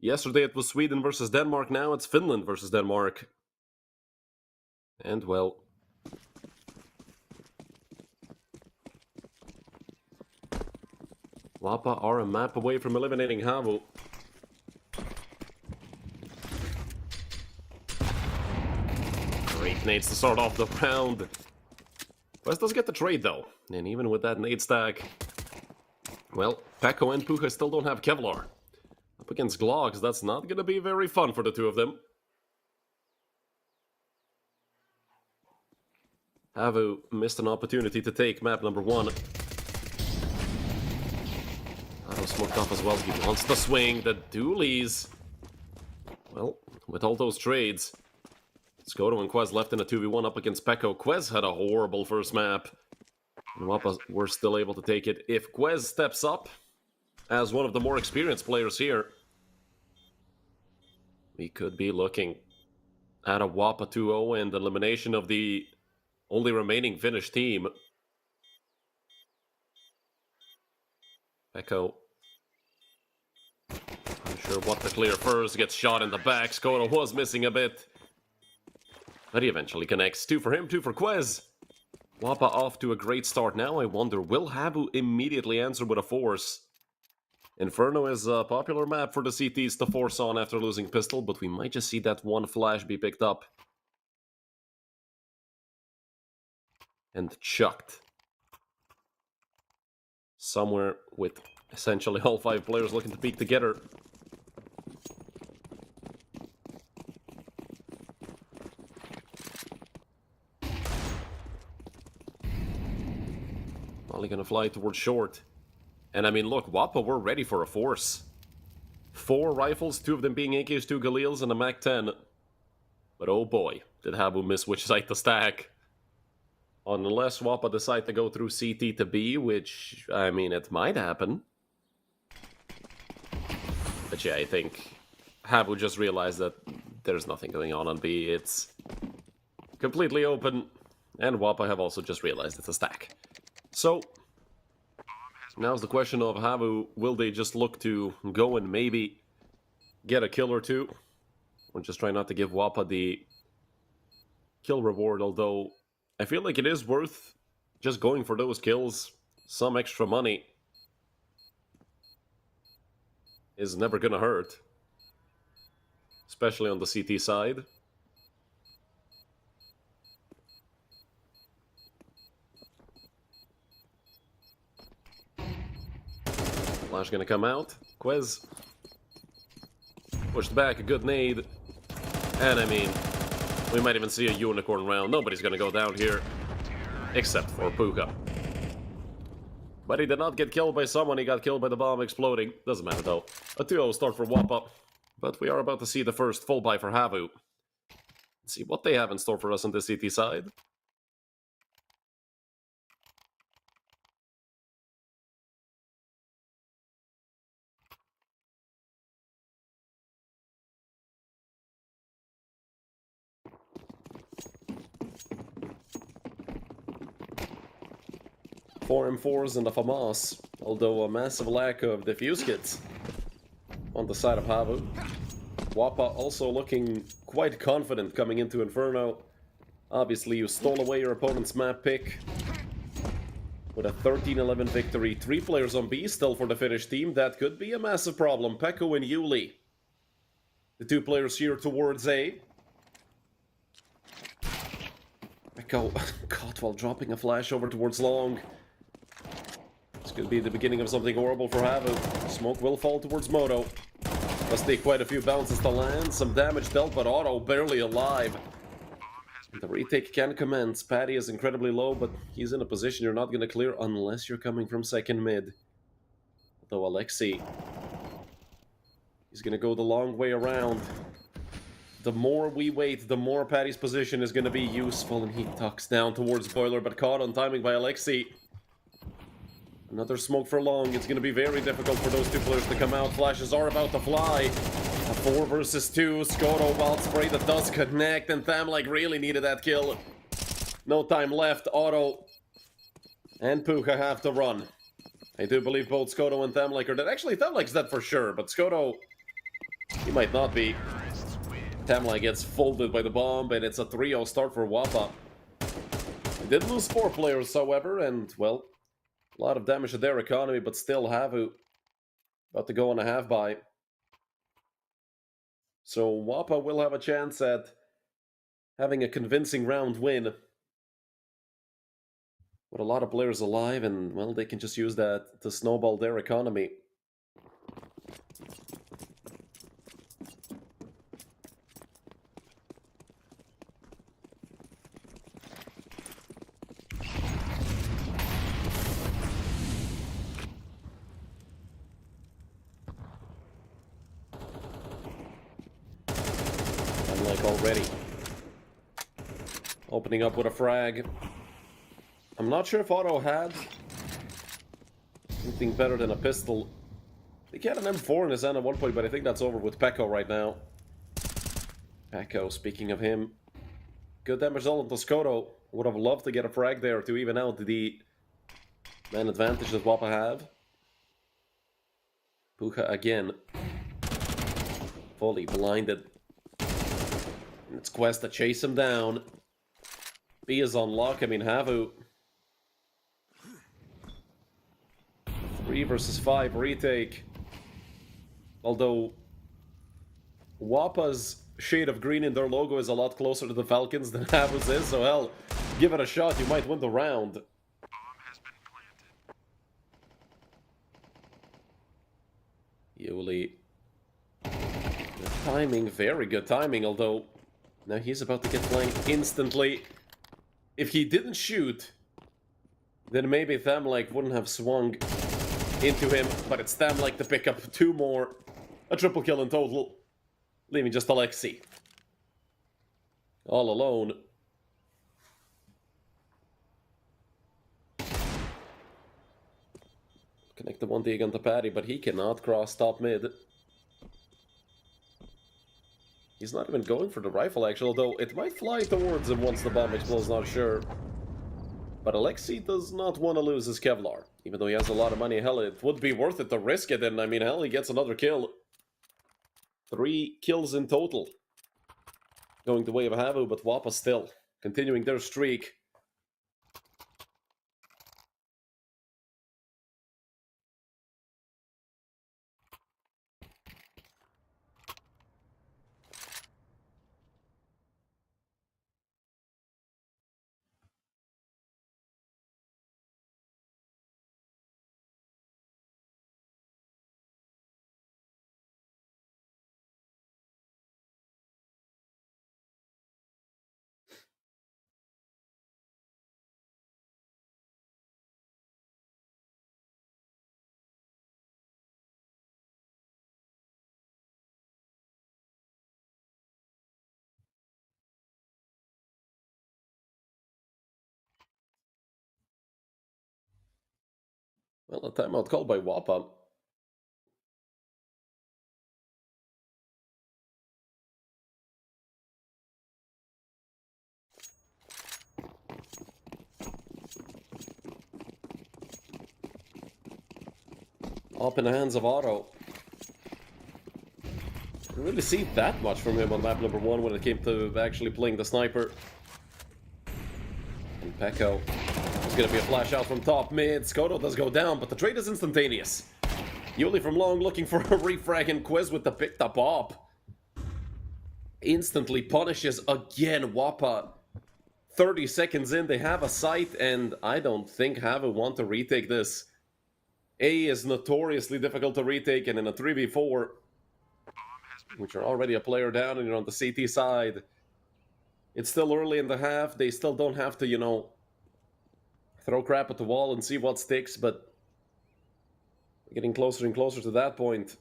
S1: Yesterday it was Sweden versus Denmark, now it's Finland versus Denmark. And well... Wappa are a map away from eliminating Havu. Great nades to start off the round. Quest does get the trade though, and even with that nade stack... Well, Pekko and Puha still don't have Kevlar. Up against Glogs, that's not gonna be very fun for the two of them. Havu missed an opportunity to take map number 1. Havu smoked off as well, he wants to swing the dualies. Well, with all those trades, Skoto and Quez left in a 2v1 up against Pekko. Quez had a horrible first map, and Wappa were still able to take it. If Quez steps up as one of the more experienced players here, we could be looking at a Wappa 2-0 and elimination of the only remaining Finnish team. Pekko, unsure what to clear first, gets shot in the back. Skoto was missing a bit, but he eventually connects. 2 for him, 2 for Quez. Wappa off to a great start. Now I wonder, will Havu immediately answer with a force? Inferno is a popular map for the CTs to force on after losing pistol, but we might just see that one flash be picked up and chucked somewhere with essentially all 5 players looking to peek together. Molly gonna fly towards short. And I mean, look, Wappa were ready for a force. 4 rifles, 2 of them being AK-2 Galils and a MAC-10. But oh boy, did Havu miss which site to stack. Unless Wappa decide to go through CT to B, which, I mean, it might happen. But yeah, I think Havu just realized that there's nothing going on B. It's completely open. And Wappa have also just realized it's a stack. So, now's the question of Havu, will they just look to go and maybe get a kill or 2? Or just try not to give Wappa the kill reward, although I feel like it is worth just going for those kills. Some extra money is never gonna hurt, especially on the CT side. Flash gonna come out. Quez pushed back, a good nade. And I mean, we might even see a unicorn round. Nobody's gonna go down here, except for Puka. But he did not get killed by someone, he got killed by the bomb exploding. Doesn't matter though. A 2-0 start for Wappa. But we are about to see the first full buy for Havu. Let's see what they have in store for us on the CT side. Four M4s and a FAMAS, although a massive lack of defuse kits on the side of Havu. Wappa also looking quite confident coming into Inferno. Obviously, you stole away your opponent's map pick with a 13-11 victory. 3 players on B still for the Finnish team. That could be a massive problem. Pekko and Yuli, the 2 players here towards A. Pekko caught while dropping a flash over towards long. This could be the beginning of something horrible for Havu. Smoke will fall towards Moto. Must take quite a few bounces to land. Some damage dealt, but Otto barely alive. The retake can commence. Patty is incredibly low, but he's in a position you're not going to clear unless you're coming from second mid. Though Alexei, he's going to go the long way around. The more we wait, the more Patty's position is going to be useful, and he tucks down towards Boiler, but caught on timing by Alexei. Another smoke for long. It's going to be very difficult for those 2 players to come out. Flashes are about to fly. A 4 versus 2. Skoto wild spray that does connect, and Tham like really needed that kill. No time left. Otto And Puka have to run. I do believe both Skoto and Thamlik are dead. Actually, Thamlik's dead for sure, but Skoto, he might not be.
S2: Terrorists win.
S1: Thamlik gets folded by the bomb, and it's a 3-0 start for Wappa. They did lose 4 players, however, and, well, a lot of damage to their economy, but still Havu about to go on a half-buy. So Wappa will have a chance at having a convincing round win. With a lot of players alive, and, well, they can just use that to snowball their economy. Unlike already. Opening up with a frag. I'm not sure if Otto had anything better than a pistol. He had an M4 in his hand at one point, but I think that's over with Pekko right now. Pekko, speaking of him. Good damage all into Skoto. Would have loved to get a frag there to even out the man advantage that Wappa have. Puka again. Fully blinded. And it's Quest to chase him down. B is on lock. I mean, Havu. 3 versus 5 retake. Although Wappa's shade of green in their logo is a lot closer to the Falcons than Havu's is, so hell, give it a shot, you might win the round.
S2: Bomb has been planted.
S1: Yuli. Good timing, very good timing, although now he's about to get flanked instantly. If he didn't shoot, then maybe Thamlik wouldn't have swung into him, but it's Thamlik to pick up 2 more. A triple kill in total, leaving just Alexei. All alone. Connect the 1 dig onto Patty, but he cannot cross top mid. He's not even going for the rifle, actually, although it might fly towards him once the bomb explodes, not sure. But Alexei does not want to lose his Kevlar. Even though he has a lot of money, hell, it would be worth it to risk it, and I mean, hell, he gets another kill. 3 kills in total. Going the way of Havu, but Wappa still continuing their streak. Well, a timeout called by Wappa. Up in the hands of Otto. Didn't really see that much from him on map number 1 when it came to actually playing the sniper. And Pekko. There's going to be a flash out from top mid. Skoto does go down, but the trade is instantaneous. Yuli from long looking for a refrag, and Quiz with the picked up op. Instantly punishes again Wappa. 30 seconds in, they have a sight, and I don't think Havu want to retake this. A is notoriously difficult to retake, and in a 3v4, which are already a player down and you're on the CT side, it's still early in the half. They still don't have to, you know, throw crap at the wall and see what sticks, but we're getting closer and closer to that point.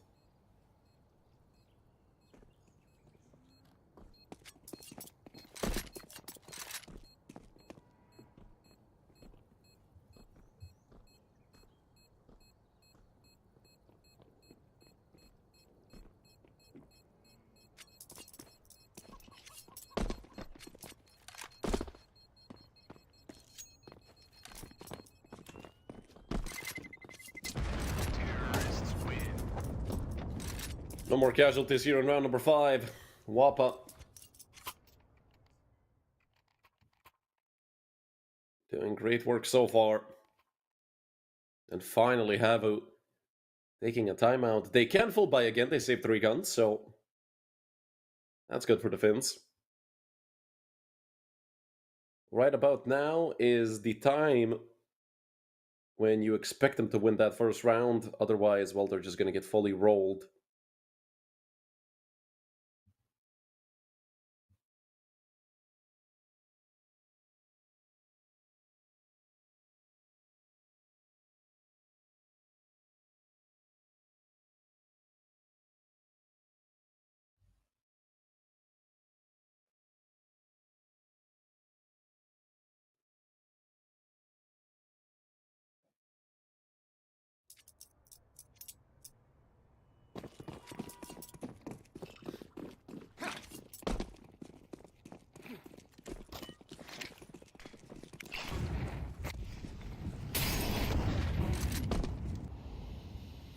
S1: No more casualties here in round number 5. Wappa. Doing great work so far. And finally Havu taking a timeout. They can full buy again. They saved 3 guns, so that's good for the Finns. Right about now is the time when you expect them to win that first round. Otherwise, well, they're just going to get fully rolled.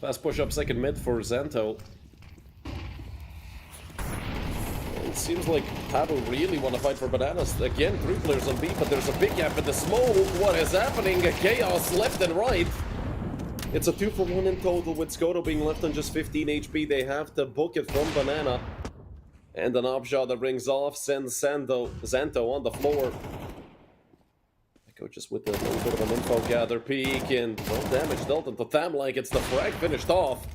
S1: Fast push up second mid for Zanto. It seems like Pabu really want to fight for bananas. Again, 3 players on B, but there's a big gap in the smoke. What is happening? Chaos left and right. It's a 2-for-1 in total with Skoto being left on just 15 HP. They have to book it from Banana. And an op shot that rings off sends Zanto on the floor. Echo just with a little bit of an info gather peek and no damage dealt into Thamlank. It's the frag finished off.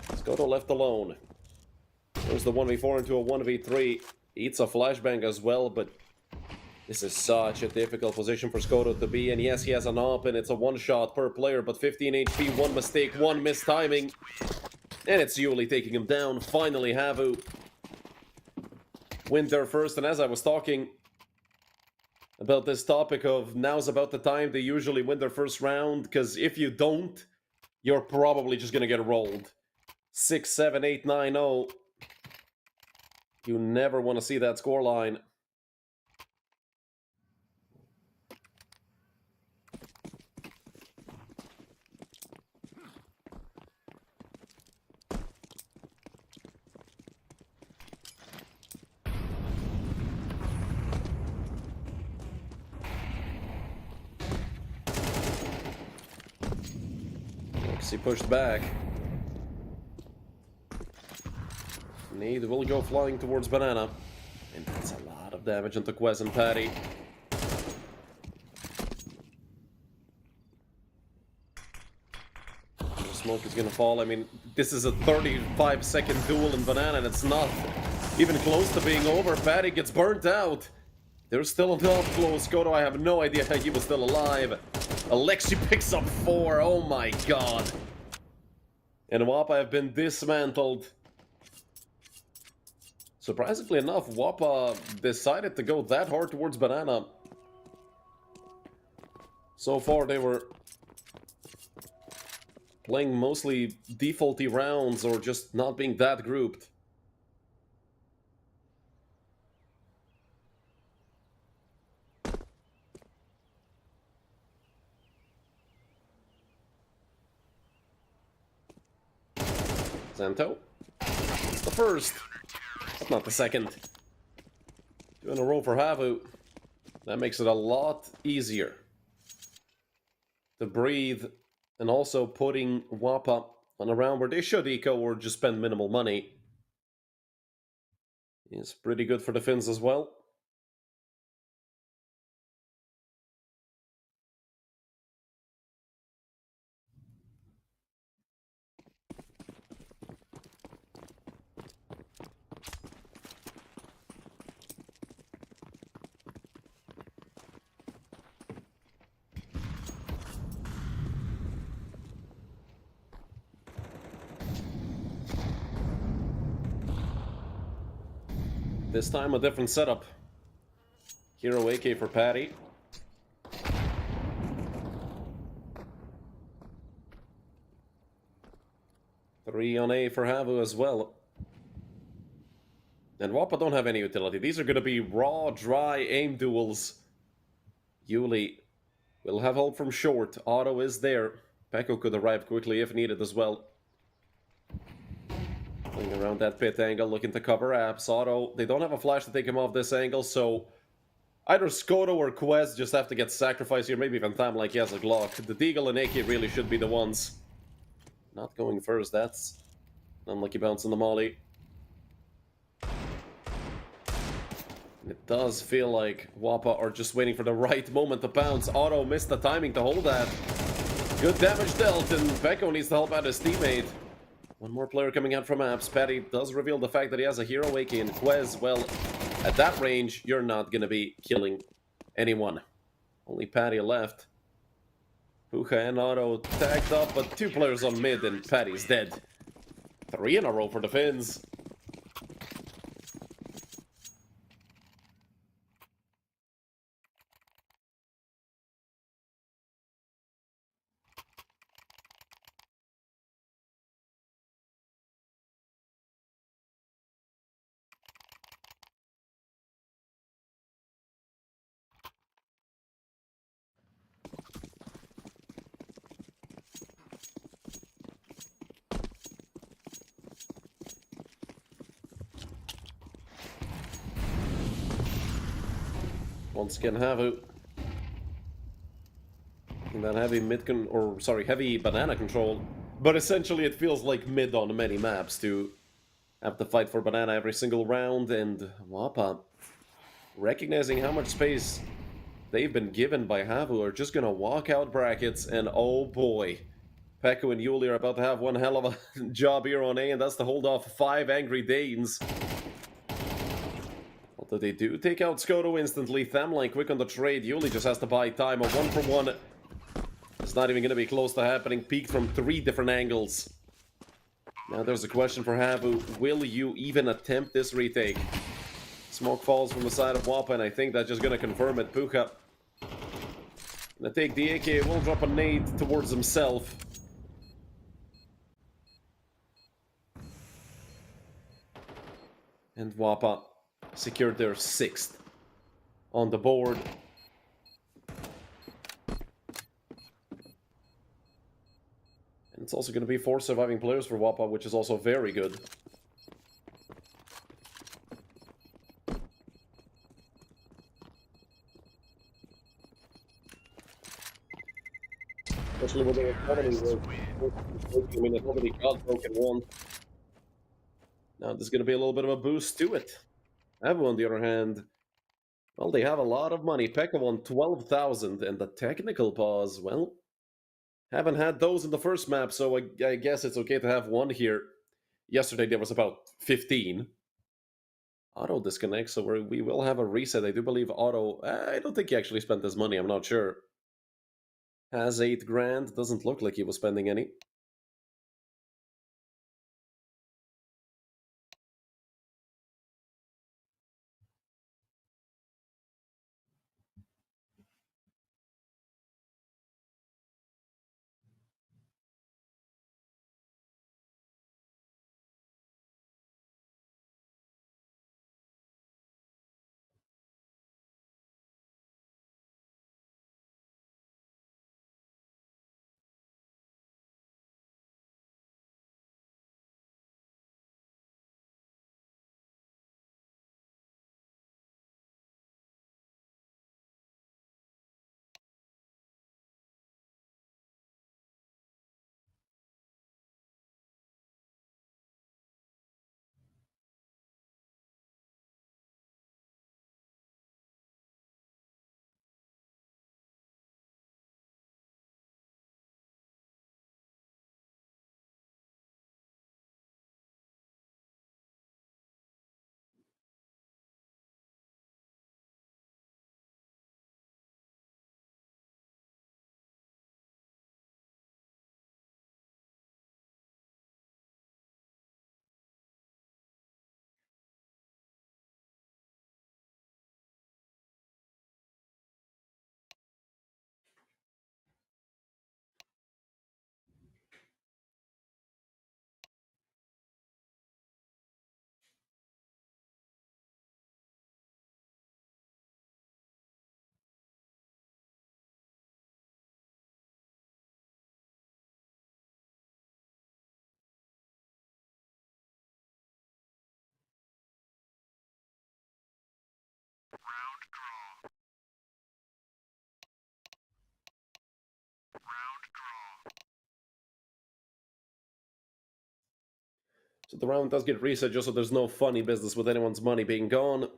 S1: Skoto left alone. There's the 1v4 into a 1v3. Eats a flashbang as well, but this is such a difficult position for Skoto to be. And yes, he has an op and it's a 1-shot per player, but 15 HP, 1 mistake, 1 missed timing. And it's Yuli taking him down. Finally, Havu win there first. And as I was talking about this topic of now's about the time they usually win their first round, because if you don't, you're probably just going to get rolled. 6, 7, 8, 9, 0. You never want to see that scoreline. He pushed back. Need will go flying towards Banana. And that's a lot of damage into Quez and Patty. The smoke is gonna fall. I mean, this is a 35-second duel in Banana and it's not even close to being over. Patty gets burnt out. There's still an up close. Skoto, I have no idea how he was still alive. Alexi picks up 4. Oh my god. And Wappa have been dismantled. Surprisingly enough, Wappa decided to go that hard towards Banana. So far, they were playing mostly defaulty rounds or just not being that grouped. Zanto. It's the first, but not the second. 2 in a row for Havu. That makes it a lot easier to breathe, and also putting Wappa on a round where they should eco or just spend minimal money is pretty good for the Finns as well. This time a different setup. Hero AK for Patty. Three on A for Havu as well. And Wappa don't have any utility. These are going to be raw, dry aim duels. Yuli will have help from short. Auto is there. Pekko could arrive quickly if needed as well. Going around that pit angle, looking to cover apps. Auto, they don't have a flash to take him off this angle, so either Skoto or Quest just have to get sacrificed here, maybe even Tam like he has a Glock. The Deagle and AK really should be the ones. Not going first, that's an unlucky bounce on the molly. It does feel like Wappa are just waiting for the right moment to bounce. Auto missed the timing to hold that. Good damage dealt, and Peko needs to help out his teammate. One more player coming out from apps. Patty does reveal the fact that he has a hero AK in Quez. Well, at that range, you're not going to be killing anyone. Only Patty left. Puka and Auto tagged up, but two players on mid, and Patty's dead. 3 in a row for the Finns. Once again, Havu. And that heavy heavy banana control. But essentially it feels like mid on many maps to have to fight for banana every single round, and Wappa, recognizing how much space they've been given by Havu, are just gonna walk out brackets, and oh boy. Pekko and Yuli are about to have one hell of a job here on A, and that's to hold off 5 angry Danes. Although they do take out Skoto instantly, Thamline quick on the trade. Yuli just has to buy time. A 1-for-1. It's not even going to be close to happening. Peeked from 3 different angles. Now there's a question for Havu. Will you even attempt this retake? Smoke falls from the side of Wappa, and I think that's just going to confirm it. Puka gonna take the AK. Will drop a nade towards himself. And Wappa secured their 6th on the board. And it's also going to be 4 surviving players for Wappa, which is also very good. Especially when the economy was... I mean, nobody got broken once. Now there's going to be a little bit of a boost to it. Avu, on the other hand, well, they have a lot of money. Pekka won 12,000, and the technical pause, well, haven't had those in the first map, so I guess it's okay to have one here. Yesterday there was about 15. Auto disconnects, so we will have a reset. I do believe Auto... I don't think he actually spent his money, I'm not sure. Has 8 grand, doesn't look like he was spending any. So the round does get reset just so there's no funny business with anyone's money being gone.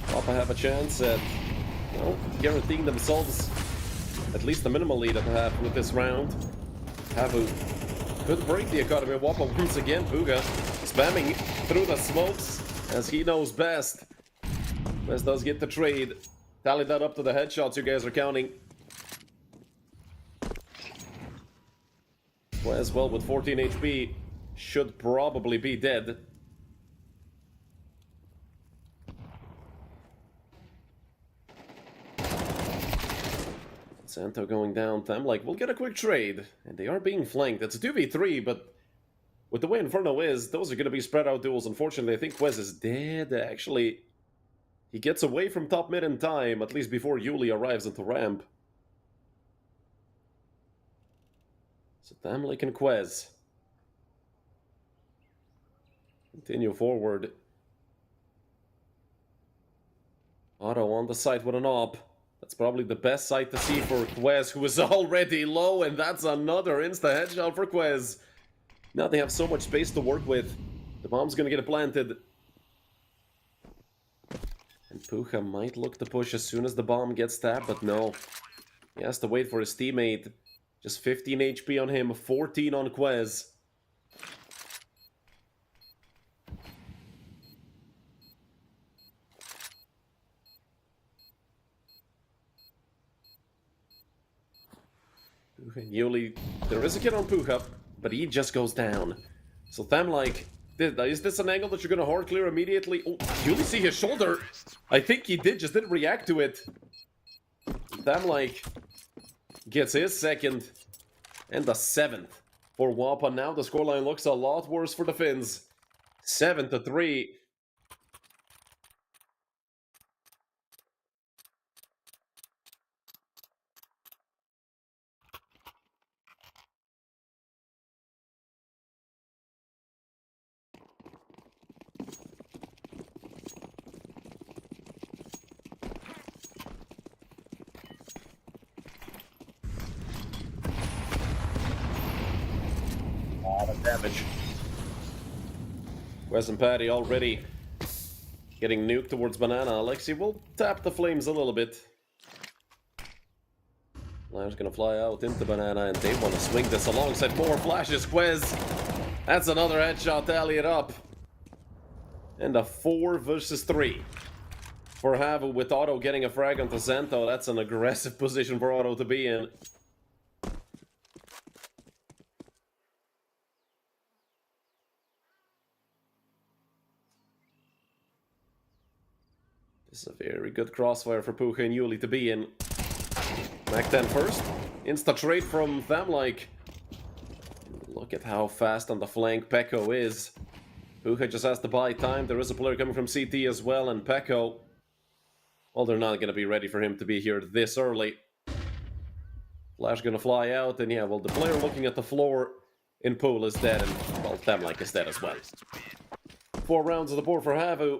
S1: Papa have a chance at, well, guaranteeing themselves at least a minimal lead at the half with this round. Havu could break the economy of Wappa once again. Puga spamming through the smokes as he knows best. Quez does get the trade. Tally that up to the headshots you guys are counting. Quez, well, with 14 HP, should probably be dead. Santo going down. Them like, we'll get a quick trade. And they are being flanked. It's a 2v3, but with the way Inferno is, those are going to be spread out duels. Unfortunately, I think Quez is dead. Actually, he gets away from top mid in time, at least before Yuli arrives into ramp. So Damlik and Quez continue forward. Otto on the site with an op. That's probably the best sight to see for Quez, who is already low, and that's another insta-headshot for Quez. Now they have so much space to work with. The bomb's gonna get it planted. And Puja might look to push as soon as the bomb gets tapped, but no. He has to wait for his teammate. Just 15 HP on him, 14 on Quez. Yuli, there is a kid on Puja, but he just goes down. So Tham like, is this an angle that you're gonna hard clear immediately? Oh, Yuli see his shoulder. I think he did, just didn't react to it. Tham like gets his second and the 7th for Wappa. Now the scoreline looks a lot worse for the Finns. 7-3. Damage. Wes and Patty already getting nuked towards Banana. Alexi will tap the flames a little bit. Lime's gonna fly out into Banana, and they want to swing this alongside more flashes. Quez, that's another headshot, tally it up. And a 4 versus 3 for Havu, with Otto getting a frag onto Zento. That's an aggressive position for Otto to be in. This is a very good crossfire for Puja and Yuli to be in. Mac 10 first. Insta trade from them, like. Look at how fast on the flank Pekko is. Puja just has to buy time. There is a player coming from CT as well, and Pekko, well, they're not going to be ready for him to be here this early. Flash going to fly out, and yeah, well, the player looking at the floor in pool is dead, and, well, Temlike is dead as well. 4 rounds of the board for Havu.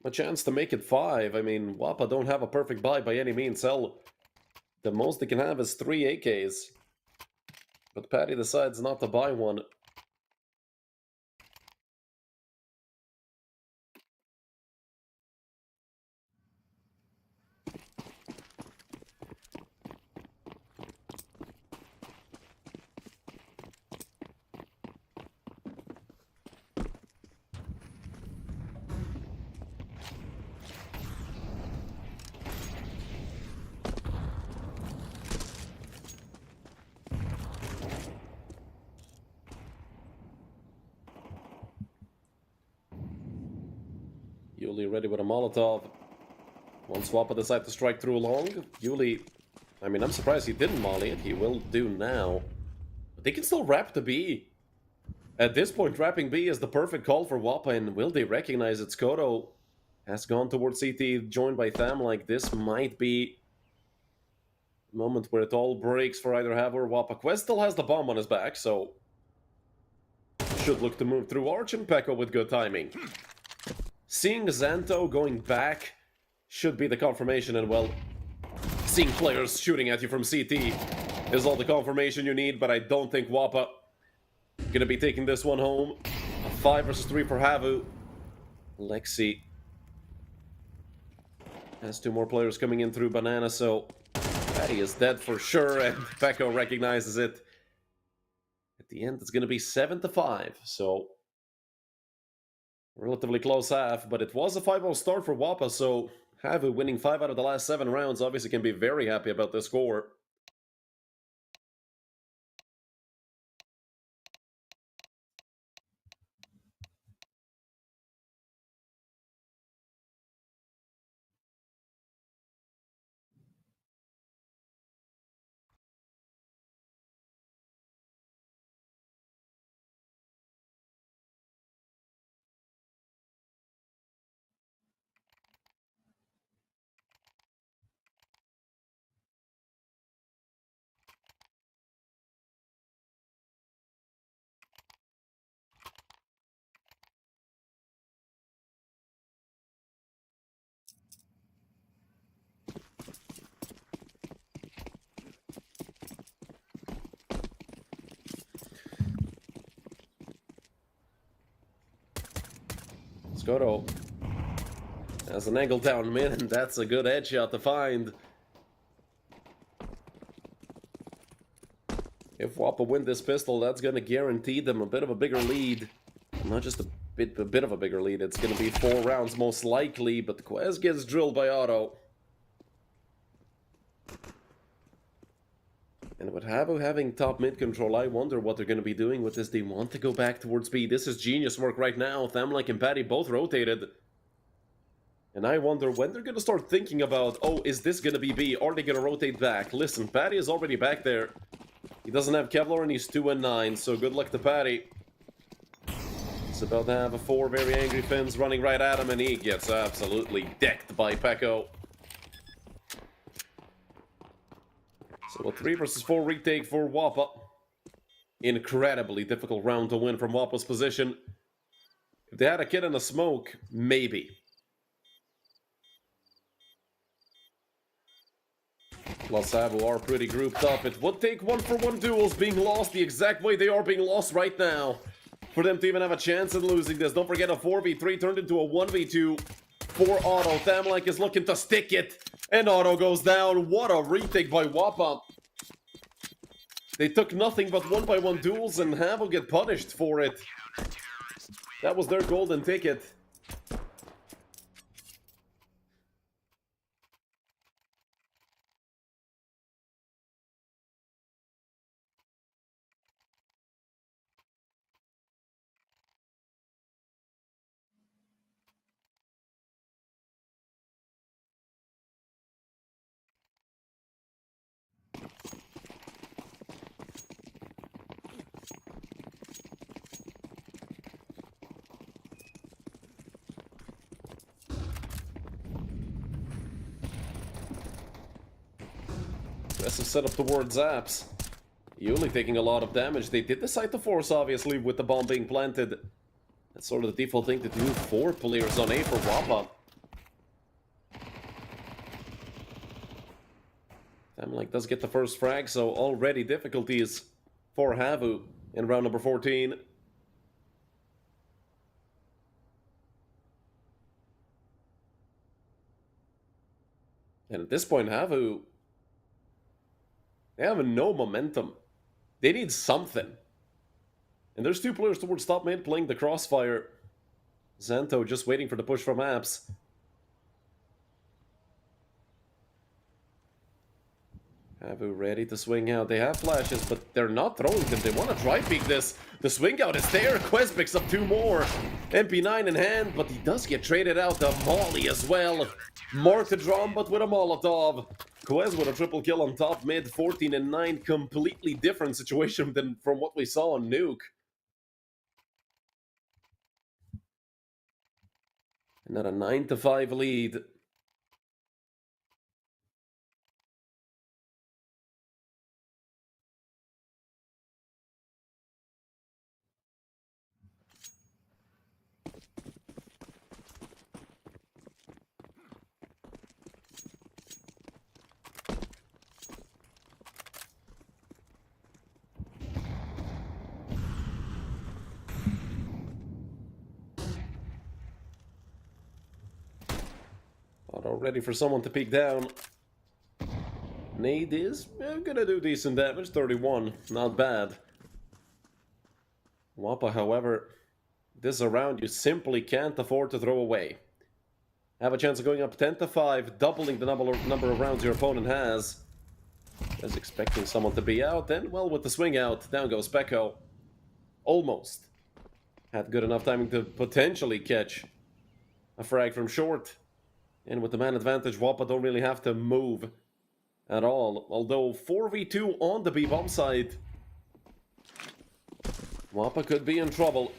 S1: A chance to make it 5. I mean, Wappa don't have a perfect buy by any means. Hell, the most they can have is 3 AKs. But Patty decides not to buy one. Yuli ready with a Molotov. Once Wappa decide to strike through long, Yuli I mean, I'm surprised he didn't molly it. He will do now. But they can still wrap the B. At this point, wrapping B is the perfect call for Wappa, and will they recognize it? Skoto has gone towards CT, joined by Tham. Like, this might be the moment where it all breaks for either Have or Wappa. Quest still has the bomb on his back, so should look to move through Arch and Pekko with good timing. Seeing Xanto going back should be the confirmation, and well, seeing players shooting at you from CT is all the confirmation you need, but I don't think Wappa gonna be taking this one home. A 5 versus 3 for Havu. Lexi has 2 more players coming in through Banana, so Patty is dead for sure, and Pekko recognizes it. At the end, it's gonna be 7-5, so relatively close half, but it was a 5-0 start for Wappa, so Havu winning 5 out of the last 7 rounds obviously can be very happy about this score. Skoto has an angle down mid, and that's a good headshot to find. If Wappa win this pistol, that's going to guarantee them a bit of a bigger lead. Not just a bit of a bigger lead, it's going to be 4 rounds most likely, but Quez gets drilled by Otto. And with Havu having top mid control, I wonder what they're going to be doing with this. They want to go back towards B. This is genius work right now. Thamlike and Patty both rotated. And I wonder when they're going to start thinking about, oh, is this going to be B? Are they going to rotate back? Listen, Patty is already back there. He doesn't have Kevlar and he's 2-9, so good luck to Patty. He's about to have 4 very angry Finns running right at him, and he gets absolutely decked by Pekko. So a 3 versus 4 retake for Wappa. Incredibly difficult round to win from Wappa's position. If they had a kid in a smoke, maybe. Plus Havu are pretty grouped up. It would take 1-for-1 duels being lost the exact way they are being lost right now for them to even have a chance at losing this. Don't forget, a 4v3 turned into a 1v2 for Otto. Thamlike is looking to stick it, and Otto goes down. What a retake by Wappa. They took nothing but 1-by-1 duels, and Havu get punished for it. That was their golden ticket. Aggressive setup towards Zaps. Yuli taking a lot of damage. They did decide to force, obviously, with the bomb being planted. That's sort of the default thing to do. 4 players on A for Wappa. Thamlike does get the first frag, so already difficulties for Havu in round number 14. And at this point, Havu, they have no momentum. They need something. And there's 2 players towards top mid playing the crossfire. Xanto just waiting for the push from Apps. Havu ready to swing out. They have flashes, but they're not throwing them. They want to try peek this. The swing out is there. Quest picks up 2 more. MP9 in hand, but he does get traded out. The Molly as well. More to drum, but with a Molotov. Quez with a triple kill on top mid, 14 and 9. Completely different situation than from what we saw on Nuke. And at a 9-5 lead. Auto ready for someone to peek down. Nade is gonna do decent damage, 31, not bad. Wappa, however, this round you simply can't afford to throw away. Have a chance of going up 10-5, doubling the number of rounds your opponent has. Is expecting someone to be out, and well, with the swing out, down goes Pekko. Almost. Had good enough timing to potentially catch a frag from short. And with the man advantage, Wappa don't really have to move at all. Although 4v2 on the B-bomb side, Wappa could be in trouble.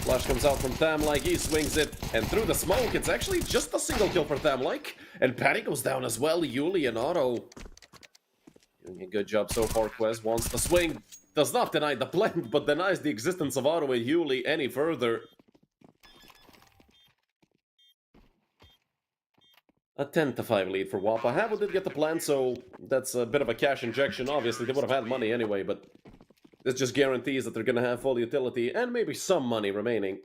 S1: Flash comes out from Thamlike, he swings it, and through the smoke, it's actually just a single kill for Thamlike. And Patty goes down as well, Yuli and Otto. Doing a good job so far, Quest wants the swing. Does not deny the blend, but denies the existence of Otto and Yuli any further. A 10-5 lead for Wappa. Havu did get the plant, so that's a bit of a cash injection. Obviously, they would have had money anyway, but this just guarantees that they're going to have full utility and maybe some money remaining.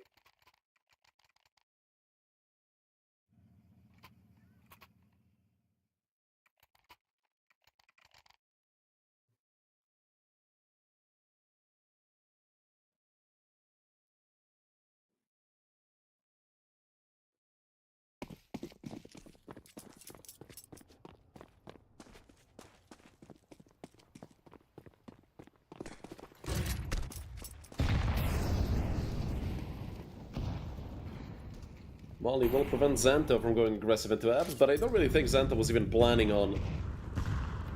S1: Molly will prevent Xanto from going aggressive into abs, but I don't really think Xanto was even planning on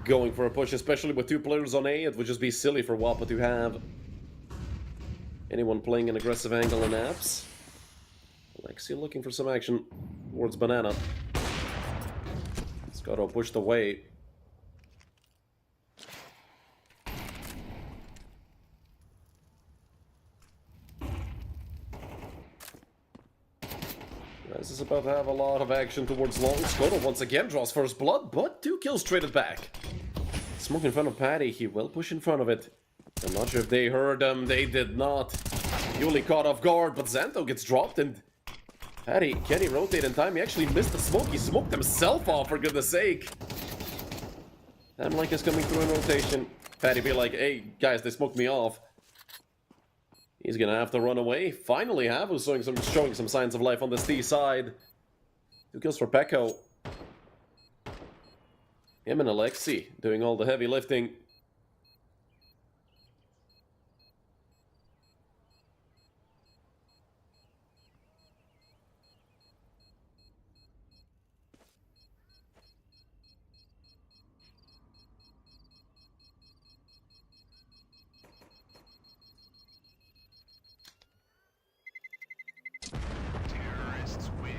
S1: going for a push, especially with two players on A. It would just be silly for Wappa to have anyone playing an aggressive angle in abs. Alexi looking for some action towards Banana. Scotto pushed away. This is about to have a lot of action towards long. Scotto once again draws first blood, but 2 kills traded back. Smoke in front of Patty, he will push in front of it. I'm not sure if they heard him, they did not. Yuli caught off guard, but Xanto gets dropped, and Patty, can he rotate in time? He actually missed the smoke, he smoked himself off, for goodness sake. Thamlike is coming through in rotation. Patty be like, hey, guys, they smoked me off. He's gonna have to run away. Finally, Havu's showing some signs of life on this T side. 2 kills for Pekko. Him and Alexi doing all the heavy lifting.
S2: Terrorists win.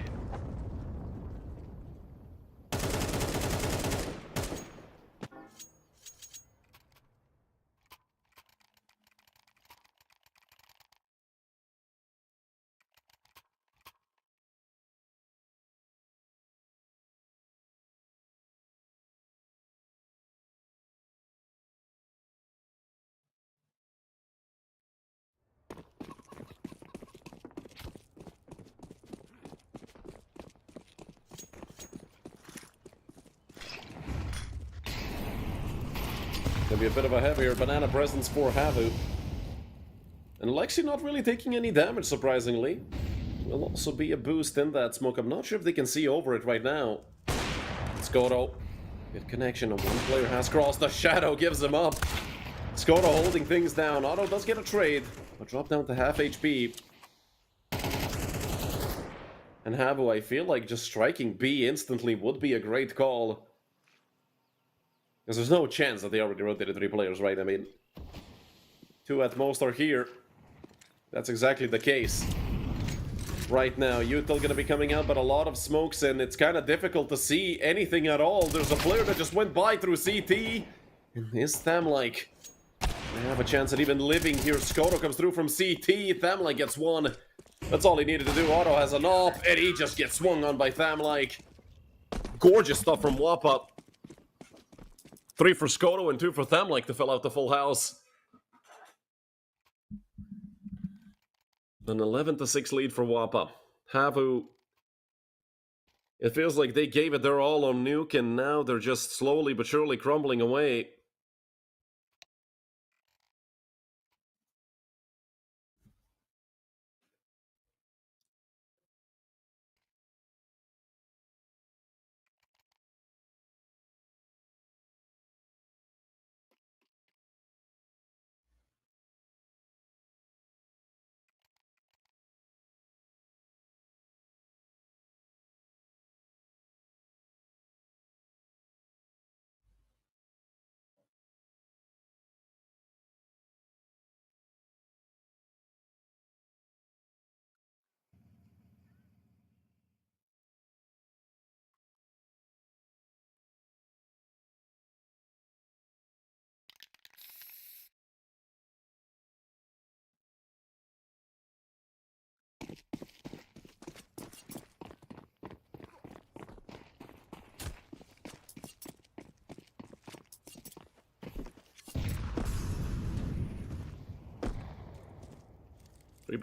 S1: Gonna be a bit of a heavier banana presence for Havu. And Alexi not really taking any damage, surprisingly. Will also be a boost in that smoke. I'm not sure if they can see over it right now. Scotto. Good connection. And one player has crossed. The shadow gives him up. Scotto holding things down. Otto does get a trade, but drop down to half HP. And Havu, I feel like just striking B instantly would be a great call. Because there's no chance that they already rotated 3 players, right? I mean, 2 at most are here. That's exactly the case. Right now, Util gonna be coming out, but a lot of smokes, and it's kind of difficult to see anything at all. There's a player that just went by through CT. And is Thamlike? They have a chance at even living here. Skoto comes through from CT. Thamlike gets one. That's all he needed to do. Otto has an op, and he just gets swung on by Thamlike. Gorgeous stuff from Wappa. 3 for Skoto and 2 for Thamlike to fill out the full house. An 11-6 lead for Wappa. Havu. It feels like they gave it their all on Nuke, and now they're just slowly but surely crumbling away.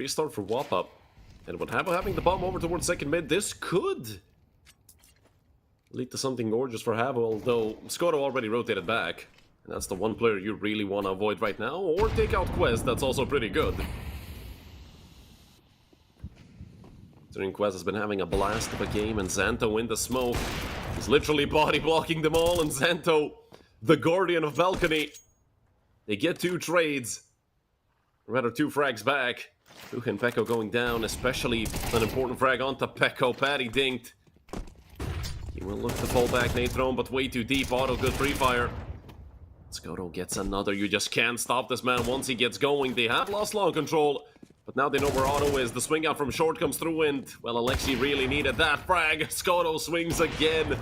S1: Free start for Wappa. And with Havu having the bomb over towards second mid, this could lead to something gorgeous for Havu, although Skoto already rotated back. And that's the one player you really want to avoid right now, or take out Quest, that's also pretty good. Considering Quest has been having a blast of a game, and Xanto in the smoke. He's literally body blocking them all, and Xanto, the guardian of balcony. They get 2 trades. Rather, 2 frags back. Puka and Pekko going down, especially an important frag onto Pekko. Paddy dinked. He will look to fall back, nade thrown, but way too deep. Auto, good free fire. Skoto gets another. You just can't stop this man once he gets going. They have lost long control, but now they know where Auto is. The swing out from short comes through, and, well, Alexi really needed that frag. Skoto swings again.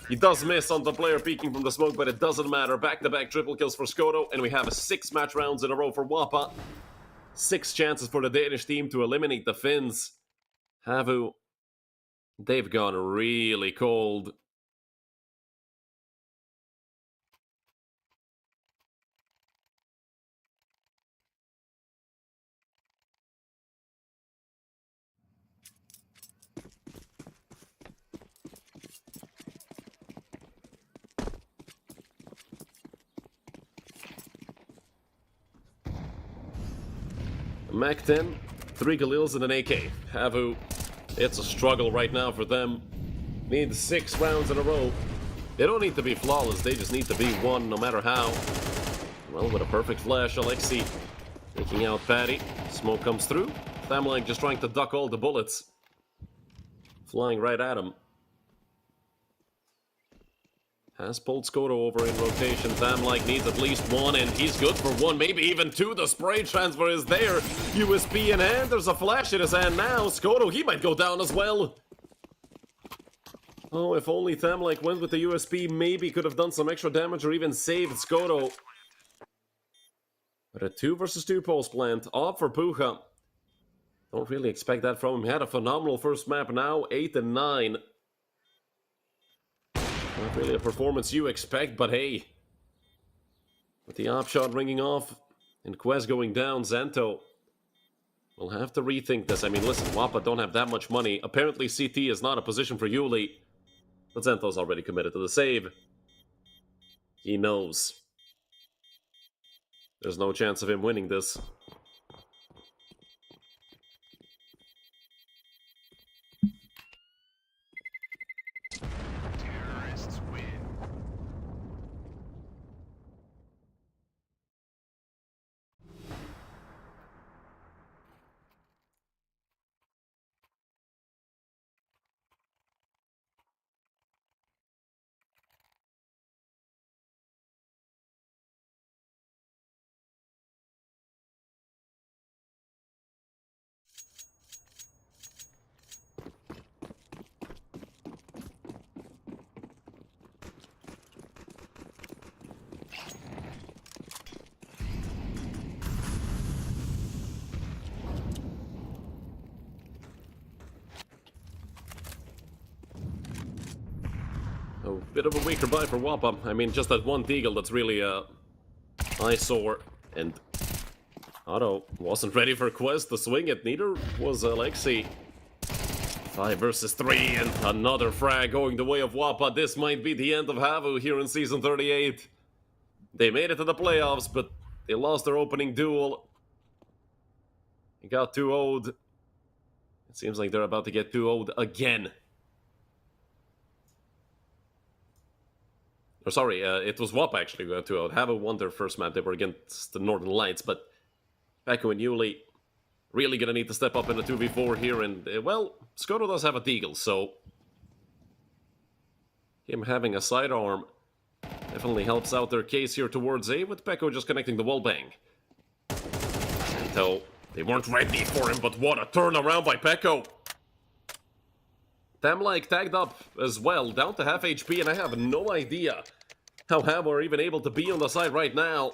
S1: He does miss on the player peeking from the smoke, but it doesn't matter. Back-to-back triple kills for Skoto, and we have a 6 match rounds in a row for Wappa. 6 chances for the Danish team to eliminate the Finns. Havu, they've gone really cold. Mac 10, 3 Galils and an AK. Havu, it's a struggle right now for them. Need 6 rounds in a row. They don't need to be flawless, they just need to be one no matter how. Well, with a perfect flash, Alexi taking out Paddy. Smoke comes through. Thamlike just trying to duck all the bullets. Flying right at him. Has pulled Skoto over in rotation. Thamlike needs at least 1, and he's good for 1, maybe even 2. The spray transfer is there. USP in hand. There's a flash in his hand now. Skoto, he might go down as well. Oh, if only Thamlike went with the USP, maybe could have done some extra damage or even saved Skoto. But a 2 versus 2 post plant. Off for Puka. Don't really expect that from him. He had a phenomenal first map now. 8 and 9. Not really a performance you expect, but hey. With the op shot ringing off and Quest going down, Xanto will have to rethink this. I mean, listen, Wappa don't have that much money. Apparently CT is not a position for Yuli. But Xanto's already committed to the save. He knows. There's no chance of him winning this. Bit of a weaker buy for Wappa. I mean, just that one Deagle that's really a eyesore. And Otto wasn't ready for Quest to swing it. Neither was Alexi. 5 versus 3 and another frag going the way of Wappa. This might be the end of Havu here in Season 38. They made it to the playoffs, but they lost their opening duel. They got 2-0'd. It seems like they're about to get 2-0'd again. Or sorry, it was Wappa actually who got 2-0'd. Havu won their first map. They were against the Northern Lights, but Pekko and Yuli really gonna need to step up in the 2v4 here, and, well, Skoto does have a Deagle, so him having a sidearm definitely helps out their case here towards A, with Pekko just connecting the wallbang. So, they weren't ready for him, but what a turnaround by Pekko! Tamlike tagged up as well, down to half HP, and I have no idea how Havu are even able to be on the side right now.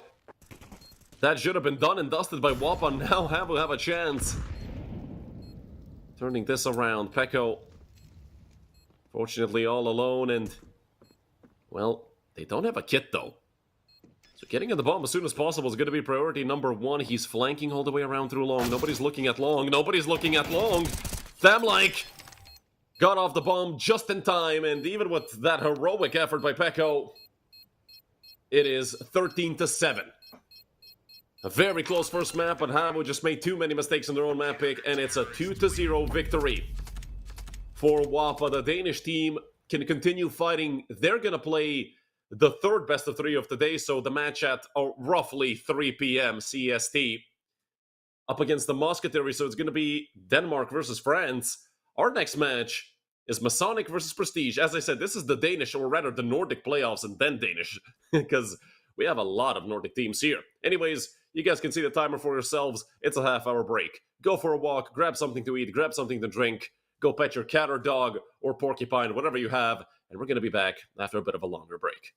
S1: That should have been done and dusted by Wappa. Now Havu have a chance. Turning this around. Pekko, fortunately, all alone, and, well, they don't have a kit, though. So getting in the bomb as soon as possible is going to be priority number 1. He's flanking all the way around through long. Nobody's looking at long. Nobody's looking at long. Thamlike got off the bomb just in time, and even with that heroic effort by Pekko, it is 13-7. A very close first map, but Havu just made too many mistakes in their own map pick, and it's a 2-0 victory for Wappa. The Danish team can continue fighting. They're going to play the third best of 3 of the day, so the match at roughly 3 p.m. CST up against the Musketeers, so it's going to be Denmark versus France. Our next match is Masonic versus Prestige. As I said, this is the Danish, or rather the Nordic playoffs, and then Danish, because we have a lot of Nordic teams here. Anyways, you guys can see the timer for yourselves. It's a half-hour break. Go for a walk, grab something to eat, grab something to drink, go pet your cat or dog or porcupine, whatever you have, and we're going to be back after a bit of a longer break.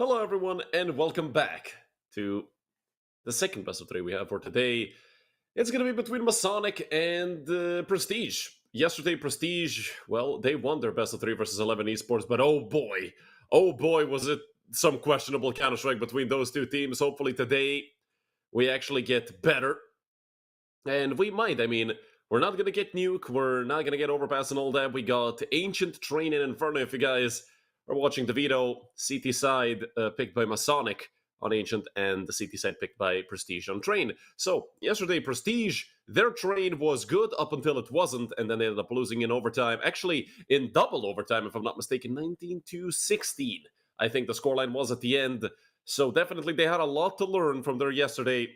S1: Hello, everyone, and welcome back to the second best of three we have for today. It's going to be between Masonic and Prestige. Yesterday, Prestige, well, they won their best of three versus 11 esports, but oh boy, was it some questionable Counter-Strike between those two teams. Hopefully today we actually get better. And we might, we're not going to get Nuke, we're not going to get Overpass and all that. We got Ancient, Train, and Inferno. If you guys are watching the video, CT side picked by Masonic on Ancient, and the CT side picked by Prestige on Train. So, yesterday, Prestige, their Train was good up until it wasn't, and then they ended up losing in overtime. Actually, in double overtime, if I'm not mistaken, 19-16, I think the scoreline was at the end. So, definitely, they had a lot to learn from their yesterday's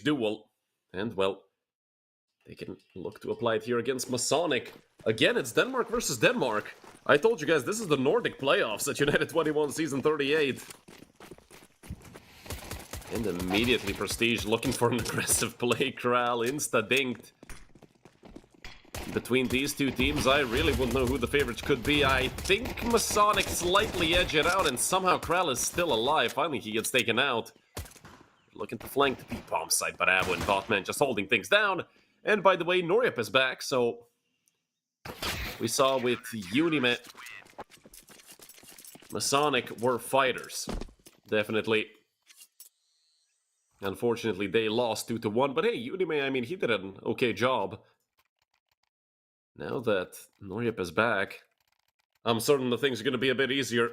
S1: duel. And, well, they can look to apply it here against Masonic. Again, it's Denmark versus Denmark. I told you guys, this is the Nordic playoffs at United21 Season 38. And immediately Prestige looking for an aggressive play. Kral insta-dinked. Between these two teams, I really wouldn't know who the favorites could be. I think Masonic slightly edge it out, and somehow Kral is still alive. Finally, he gets taken out. Looking to flank the bomb site, but Avo and Botman just holding things down. And by the way, Noryap is back, so we saw with Unimed, Masonic were fighters. Definitely. Unfortunately, they lost 2-1, but hey, Unimed, he did an okay job. Now that Noryap is back, I'm certain the things are going to be a bit easier.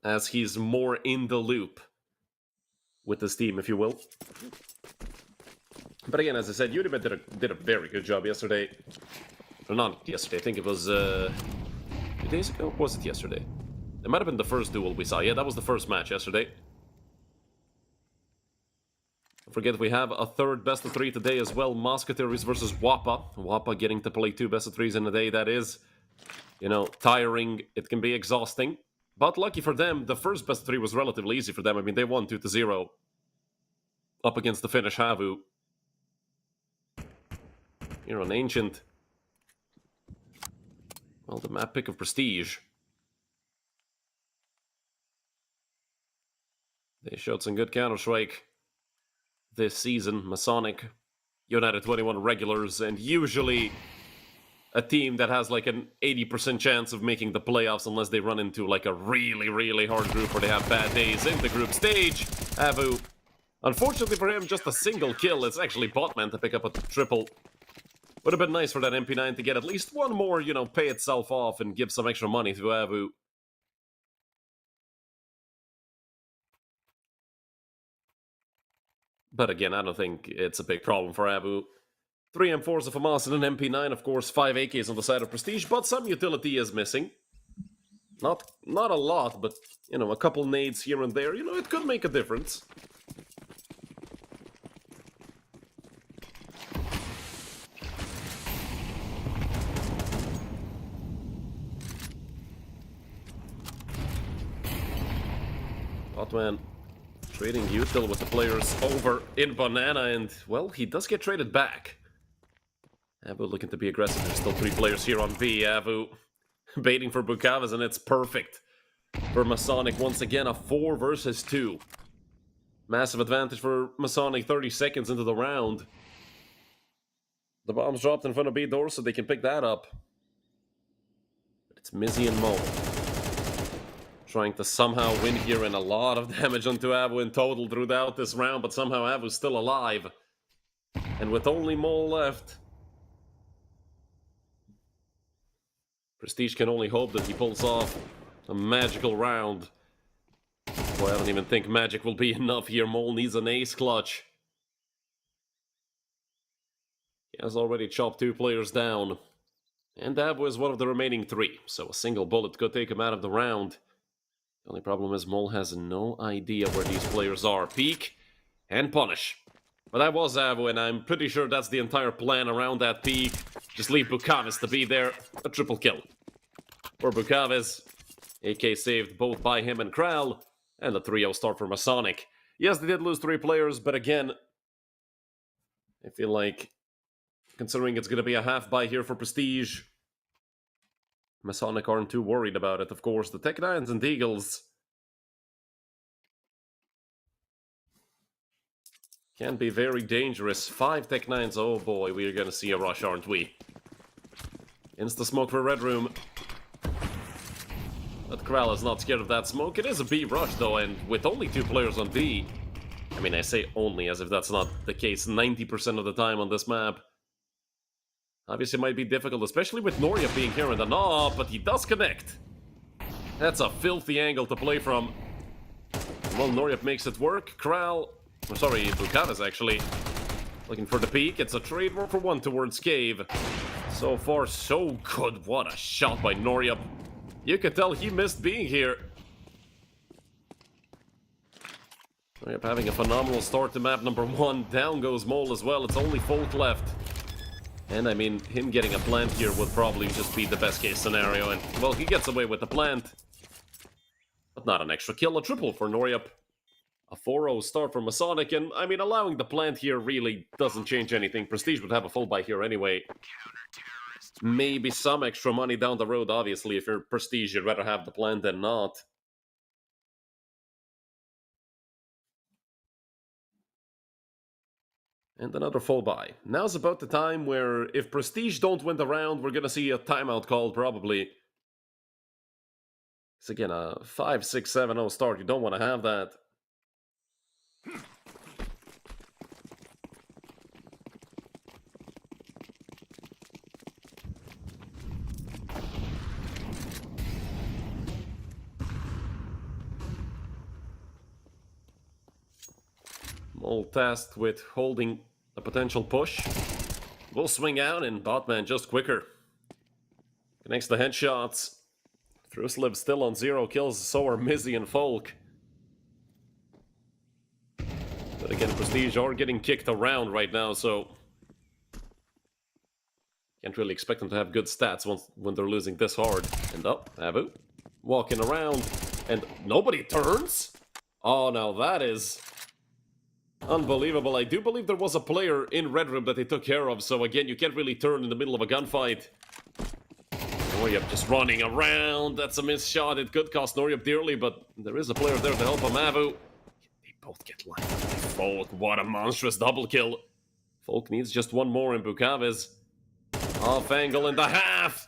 S1: As he's more in the loop with this team, if you will. But again, as I said, Unimed did a very good job yesterday. Or not yesterday, I think it was 2 days ago? Or was it yesterday? It might have been the first duel we saw. Yeah, that was the first match yesterday. Don't forget, we have a third best of three today as well. Musketeers versus Wappa. Wappa getting to play 2 best of threes in a day. That is, tiring. It can be exhausting. But lucky for them, the first best of three was relatively easy for them. They won 2-0 up against the Finnish Havu. Here on Ancient. Well, the map pick of Prestige. They showed some good Counter-Strike this season. Masonic, United21 regulars, and usually a team that has like an 80% chance of making the playoffs unless they run into like a really, really hard group or they have bad days in the group stage. Havu, unfortunately for him, just a single kill. It's actually Botman to pick up a triple. Would have been nice for that MP9 to get at least one more, pay itself off and give some extra money to Havu. But again, I don't think it's a big problem for Havu. 3 M4s of Hamas and an MP9, of course, 5 AKs on the side of Prestige, but some utility is missing. Not a lot, but, a couple nades here and there, it could make a difference. Botman trading util with the players over in Banana, and, well, he does get traded back. Avu looking to be aggressive. There's still 3 players here on B. Avu baiting for Bukavas, and it's perfect for Masonic. Once again, a 4 versus 2. Massive advantage for Masonic 30 seconds into the round. The bomb's dropped in front of B door, so they can pick that up. But it's Mizzy and Mo trying to somehow win here, and a lot of damage onto Avu in total throughout this round, but somehow Avu's still alive. And with only Mole left, Prestige can only hope that he pulls off a magical round. Boy, I don't even think magic will be enough here. Mole needs an ace clutch. He has already chopped 2 players down. And Avu is one of the remaining 3, so a single bullet could take him out of the round. The only problem is Mole has no idea where these players are. Peek and punish. But that was Avu, and I'm pretty sure that's the entire plan around that peek. Just leave Bukavis to be there. A triple kill for Bukavis. AK saved both by him and Kral. And a 3-0 start for Masonic. Yes, they did lose 3 players, but again, I feel like, considering it's going to be a half buy here for Prestige, Masonic aren't too worried about it, of course. The Tech-9s and Eagles can be very dangerous. 5 Tech-9s, oh boy, we are gonna see a rush, aren't we? Insta-smoke for Red Room. But Kral is not scared of that smoke. It is a B rush, though, and with only 2 players on B. I mean, I say only as if that's not the case 90% of the time on this map. Obviously, it might be difficult, especially with Noria being here in the knob, but he does connect. That's a filthy angle to play from. Well, Noria makes it work. Kral, oh, sorry, Bukavis actually, looking for the peak. It's a trade 1-for-1 towards Cave. So far, so good. What a shot by Noria. You could tell he missed being here. Noria having a phenomenal start to map number 1. Down goes Mole as well. It's only Folk left. And I mean, him getting a plant here would probably just be the best case scenario. And, well, he gets away with the plant. But not an extra kill, a triple for Noria. A 4-0 start for Masonic, and I mean, allowing the plant here really doesn't change anything. Prestige would have a full buy here anyway. Maybe some extra money down the road, obviously. If you're Prestige, you'd rather have the plant than not. And another full buy. Now's about the time where, if Prestige don't win the round, we're gonna see a timeout called, probably. It's again a 5-6-7-0 start. You don't want to have that. Mole tasked with holding a potential push. Will swing out, and Botman just quicker. Connects the headshots. Thruslib still on 0 kills, so are Mizzy and Folk. But again, Prestige are getting kicked around right now, so can't really expect them to have good stats when they're losing this hard. And up, Abu walking around, and nobody turns? Oh, now that is unbelievable. I do believe there was a player in Red Room that they took care of, so again, you can't really turn in the middle of a gunfight. Noryup just running around. That's a missed shot. It could cost Noryup dearly, but there is a player there to help him. Avu. They both get lined up by Folk. What a monstrous double kill. Folk needs just one more in Bukavis. Off angle in the half.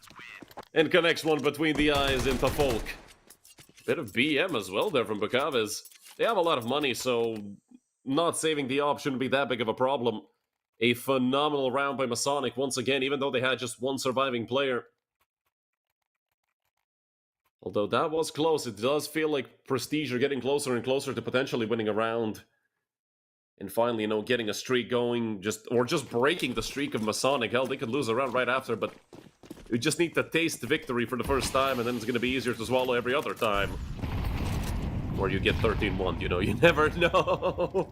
S1: And connects one between the eyes into Folk. Bit of BM as well there from Bukavis. They have a lot of money, so not saving the op shouldn't be that big of a problem. A phenomenal round by Masonic once again, even though they had just one surviving player. Although that was close, it does feel like Prestige are getting closer and closer to potentially winning a round. And finally, you know, getting a streak going, or just breaking the streak of Masonic. Hell, they could lose a round right after, but you just need to taste victory for the first time, and then it's going to be easier to swallow every other time. Or you get 13-1, you know, you never know.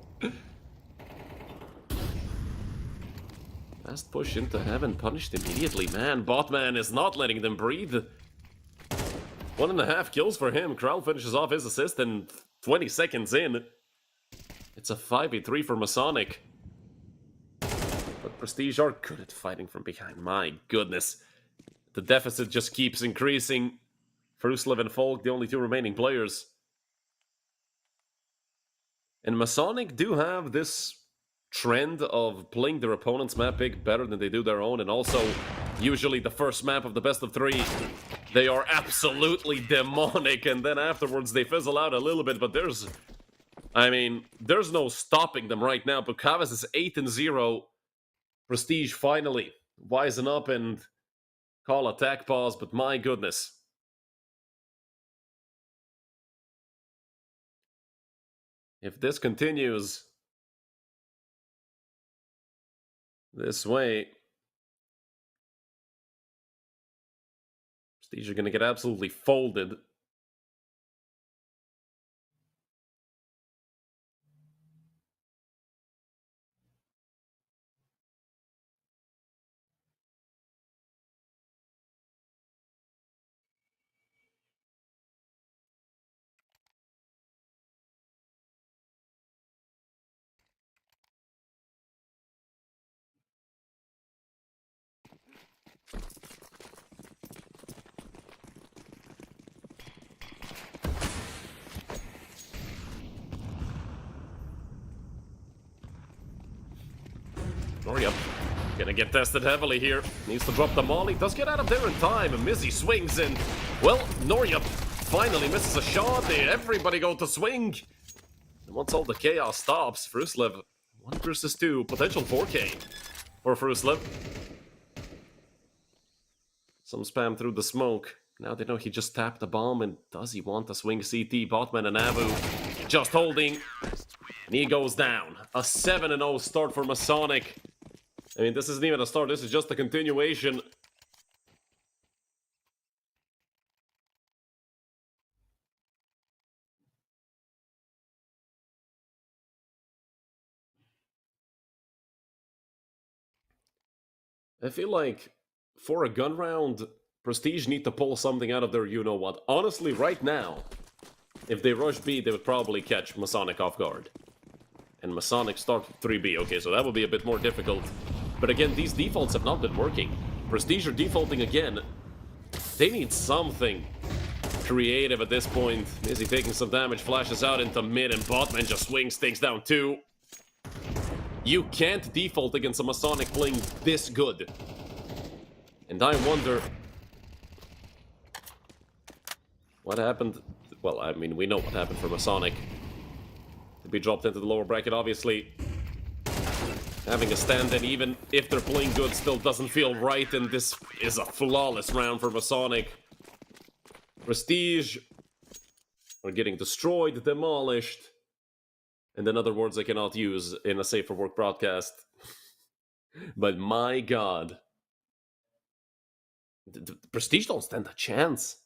S1: Fast push into heaven, punished immediately. Man, Botman is not letting them breathe. 1.5 kills for him. Kral finishes off his assist in 20 seconds in. It's a 5v3 for Masonic. But Prestige are good at fighting from behind. My goodness. The deficit just keeps increasing. Fruslev and Folk, the only 2 remaining players. And Masonic do have this trend of playing their opponent's map pick better than they do their own, and also usually the first map of the best of 3, they are absolutely demonic, and then afterwards they fizzle out a little bit, but there's no stopping them right now. Bukavis is 8-0. Prestige finally wisen up and call attack pause, but my goodness. If this continues this way, Prestige are going to get absolutely folded. Noria gonna get tested heavily here. Needs to drop the molly. Does get out of there in time. And Mizzy swings in. Well, Noria finally misses a shot. Everybody go to swing. And once all the chaos stops, Fruslev 1 versus 2. Potential 4K for Fruslev. Some spam through the smoke. Now they know he just tapped the bomb, and does he want to swing CT? Botman and Avu just holding. And he goes down. A 7-0 start for Masonic. I mean, this isn't even a start, this is just a continuation. I feel like for a gun round, Prestige need to pull something out of their you-know-what. Honestly, right now, if they rush B, they would probably catch Masonic off guard. And Masonic start 3B. Okay, so that would be a bit more difficult. But again, these defaults have not been working. Prestige are defaulting again. They need something creative at this point. Izzy taking some damage, flashes out into mid, and Botman just swings, takes down 2. You can't default against a Masonic playing this good. And I wonder what happened. Well, I mean, we know what happened for Masonic. To be dropped into the lower bracket, obviously. Having a stand, and even if they're playing good, still doesn't feel right, and this is a flawless round for Masonic. Prestige are getting destroyed, demolished, and in other words I cannot use in a Safe for Work broadcast. But my god. The Prestige don't stand a chance.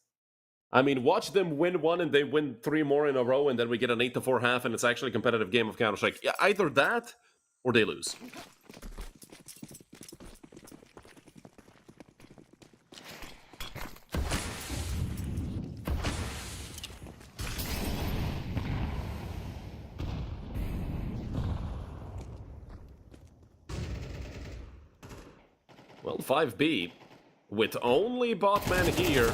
S1: I mean, watch them win 1 and they win 3 more in a row, and then we get an 8-4 half, and it's actually a competitive game of Counter-Strike. Yeah, either that, or they lose. Well, 5B, with only Botman here.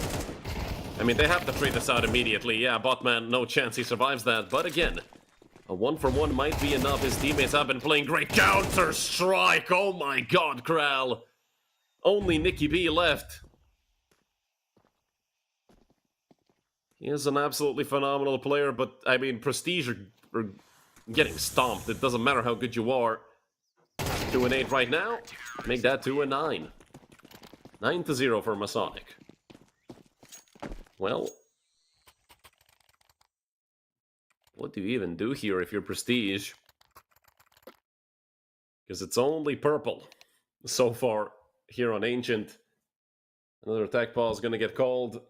S1: I mean, they have to trade this out immediately. Yeah, Botman, no chance he survives that. But again, a 1-for-1 might be enough. His teammates have been playing great. Counter-Strike! Oh my god, Kral. Only Nicky B left. He is an absolutely phenomenal player, but, I mean, Prestige are getting stomped. It doesn't matter how good you are. 2-8 right now. Make that 2-9. 9-0 for Masonic. Well, what do you even do here if you're Prestige? Because it's only purple so far here on Ancient. Another attack pause is going to get called.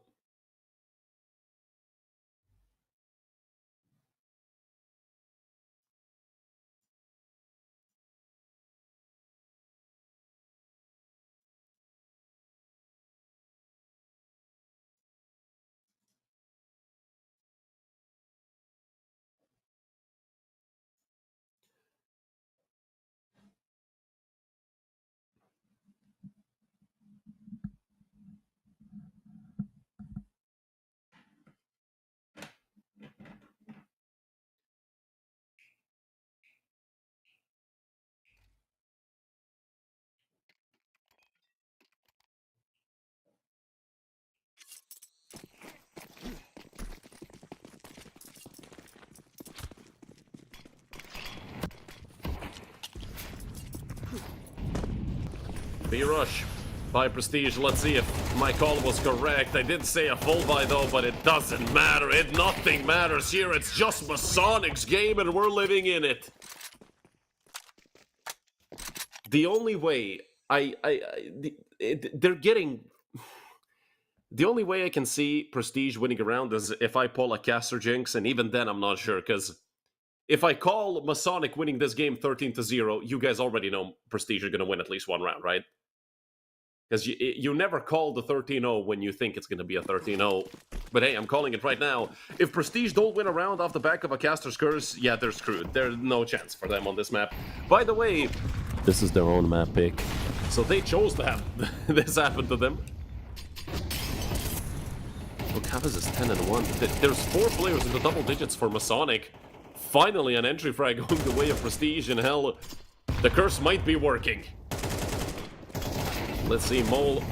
S1: B-Rush by Prestige. Let's see if my call was correct. I did say a full buy though, but it doesn't matter. Nothing matters here. It's just Masonic's game and we're living in it. The only way they're getting... The only way I can see Prestige winning around is if I pull a Caster Jinx, and even then I'm not sure, because if I call Masonic winning this game 13-0, you guys already know Prestige are going to win at least one round, right? Because you never call the 13-0 when you think it's going to be a 13-0. But hey, I'm calling it right now. If Prestige don't win a round off the back of a Caster's Curse, yeah, they're screwed. There's no chance for them on this map. By the way, this is their own map pick. So they chose to have this happen to them. Look, how is this 10-1? There's 4 players in the double digits for Masonic. Finally, an entry frag going the way of Prestige, and hell, The curse might be working. Let's see, Mole.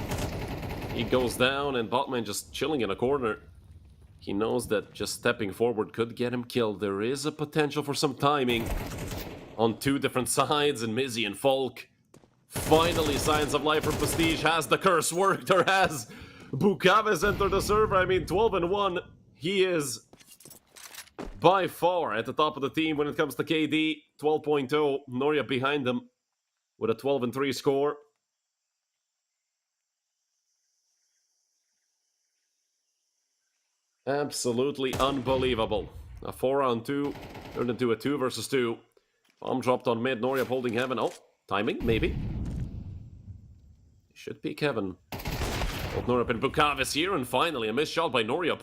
S1: He goes down, and Botman just chilling in a corner. He knows that just stepping forward could get him killed. There is a potential for some timing on two different sides, and Mizzy and Folk. Finally, signs of life for Prestige. Has the curse worked, or has Bukaves entered the server? I mean, 12-1. He is by far at the top of the team when it comes to KD. 12.0. Noria behind him with a 12-3 score. Absolutely unbelievable. A 4-on-2 turned into a 2 versus 2. Bomb dropped on mid. Noria holding heaven. Oh, timing, maybe. Should peek heaven. Both Noryup and Bukavis here, and finally a missed shot by Noryup.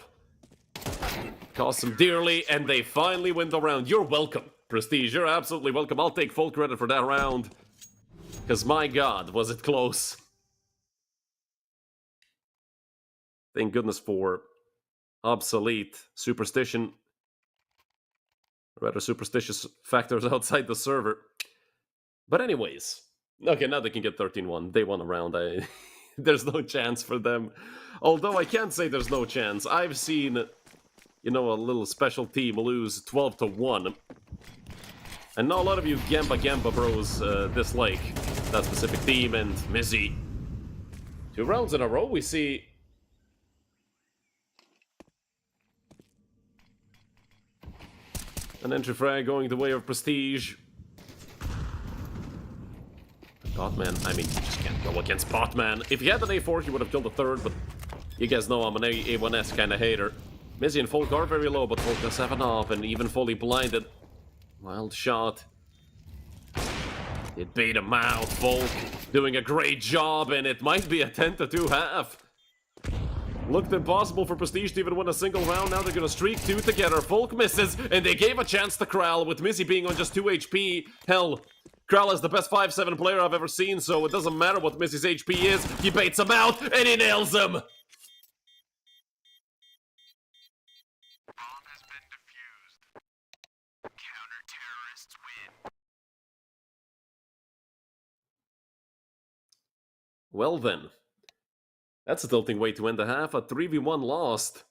S1: Cost them dearly, and they finally win the round. You're welcome, Prestige. You're absolutely welcome. I'll take full credit for that round. Because my god, was it close. Thank goodness for obsolete superstition. Rather superstitious factors outside the server. But anyways. Okay, now they can get 13-1. They won a round. There's no chance for them. Although I can't say there's no chance. I've seen, you know, a little special team lose 12-1. And now a lot of you Gamba bros dislike that specific team and Mizzy. 2 rounds in a row, we see an entry frag going the way of Prestige. Botman, I mean, you just can't go against Botman. If he had an A4, he would have killed the third, but you guys know I'm an A1S kind of hater. Mizzy and Folk are very low, but Folk does have an up and even fully blinded. Wild shot. It bait him out. Folk doing a great job, and it might be a 10-2 half. Looked impossible for Prestige to even win a single round. Now they're gonna streak 2 together. Folk misses, and they gave a chance to Kral, with Mizzy being on just 2 HP. Hell, Kral is the best 5-7 player I've ever seen, so it doesn't matter what Mizzy's HP is. He baits him out, and he nails him!
S2: Bomb has been defused. Counter-terrorists win.
S1: Well then. That's a tilting way to end the half. A 3v1 lost.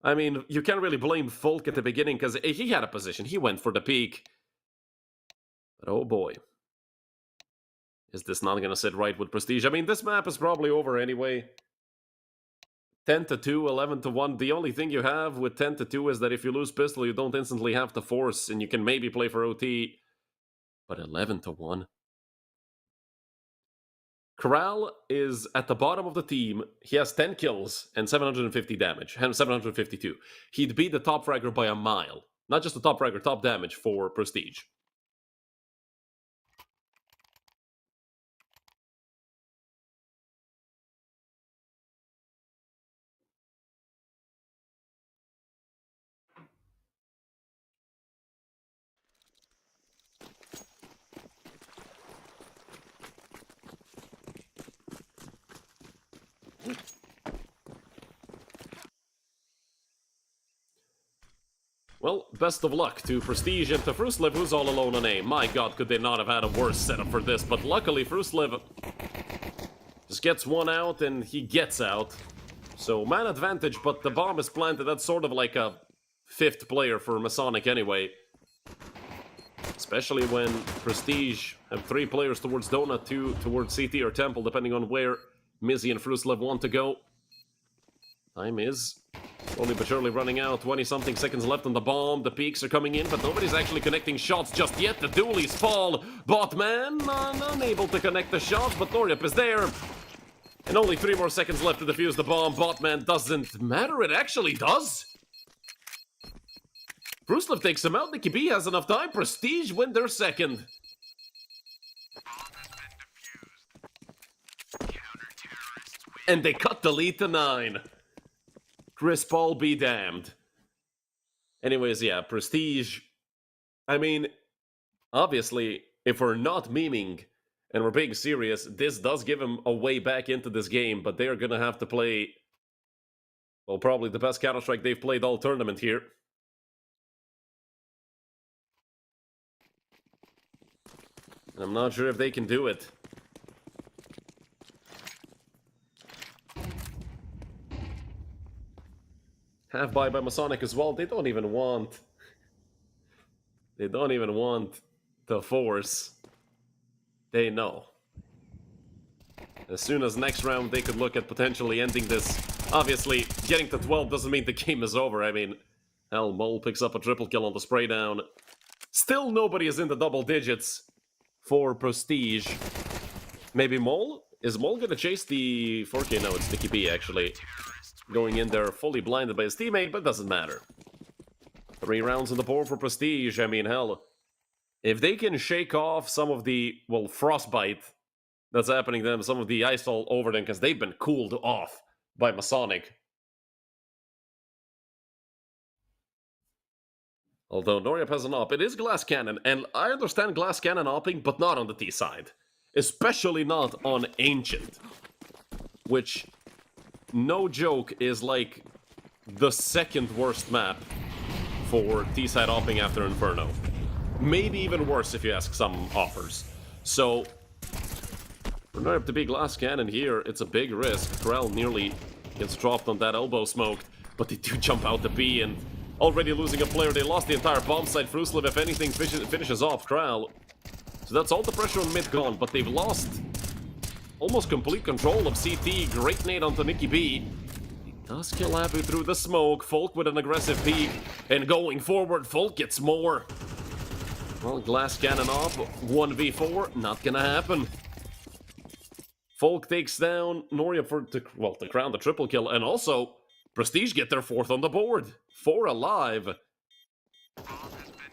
S1: I mean, you can't really blame Folk at the beginning, because he had a position. He went for the peak. But oh boy. Is this not gonna sit right with Prestige? I mean, this map is probably over anyway. 10-2, 11-1. The only thing you have with 10-2 is that if you lose pistol, you don't instantly have to force, and you can maybe play for OT. But 11-1. Kral is at the bottom of the team. He has 10 kills and 750 damage. 752. He'd beat the top fragger by a mile. Not just the top fragger, top damage for Prestige. Well, best of luck to Prestige and to Fruslev, who's all alone on A. My god, could they not have had a worse setup for this, but luckily Fruslev just gets one out and he gets out. So, man advantage, but the bomb is planted. That's sort of like a 5th player for Masonic anyway. Especially when Prestige have 3 players towards Donut, 2 towards CT or Temple, depending on where Mizzy and Fruslev want to go. Time is slowly but surely running out. 20-something seconds left on the bomb. The peaks are coming in, but nobody's actually connecting shots just yet. The dualies fall. Botman unable to connect the shots, but Noryup is there. And only 3 more seconds left to defuse the bomb. Botman doesn't matter. It actually does. Fruslev takes him out. Nicky B has enough time. Prestige win their second. And they cut the lead to 9. Chris Paul be damned. Anyways, yeah, Prestige. I mean, obviously, if we're not memeing and we're being serious, this does give them a way back into this game, but they're gonna have to play, well, probably the best Counter-Strike they've played all tournament here. I'm not sure if they can do it. Half buy by MASONIC as well. They don't even want... They don't even want the force. They know. As soon as next round they could look at potentially ending this. Obviously, getting to 12 doesn't mean the game is over. I mean, hell, Mole picks up a triple kill on the spray down. Still nobody is in the double digits for Prestige. Maybe Mole? Is Mole gonna chase the 4K? No, it's Nicky B actually. Going in there fully blinded by his teammate, but it doesn't matter. 3 rounds on the board for Prestige. I mean, hell, if they can shake off some of the, well, frostbite that's happening to them, some of the ice fall over them, because they've been cooled off by MASONIC. Although Noriap has an op, it is Glass Cannon, and I understand Glass Cannon opping, but not on the T side. Especially not on Ancient. Which, no joke, is like the second worst map for T-side opping after Inferno. Maybe even worse if you ask some offers. So, for Noriap to be Glass Cannon here, it's a big risk. Corral nearly gets dropped on that elbow smoke, but they do jump out the B, and already losing a player. They lost the entire bomb site. Fruslev, if anything, finishes off Corral. So that's all the pressure on mid gone, but they've lost almost complete control of CT. Great nade onto Nicky B. He does kill Abu through the smoke. Folk with an aggressive peek, and going forward, Folk gets more. Well, Glass Cannon off, 1v4, not gonna happen. Folk takes down Noriap for, to crown the triple kill, and also Prestige get their 4th on the board. 4 alive.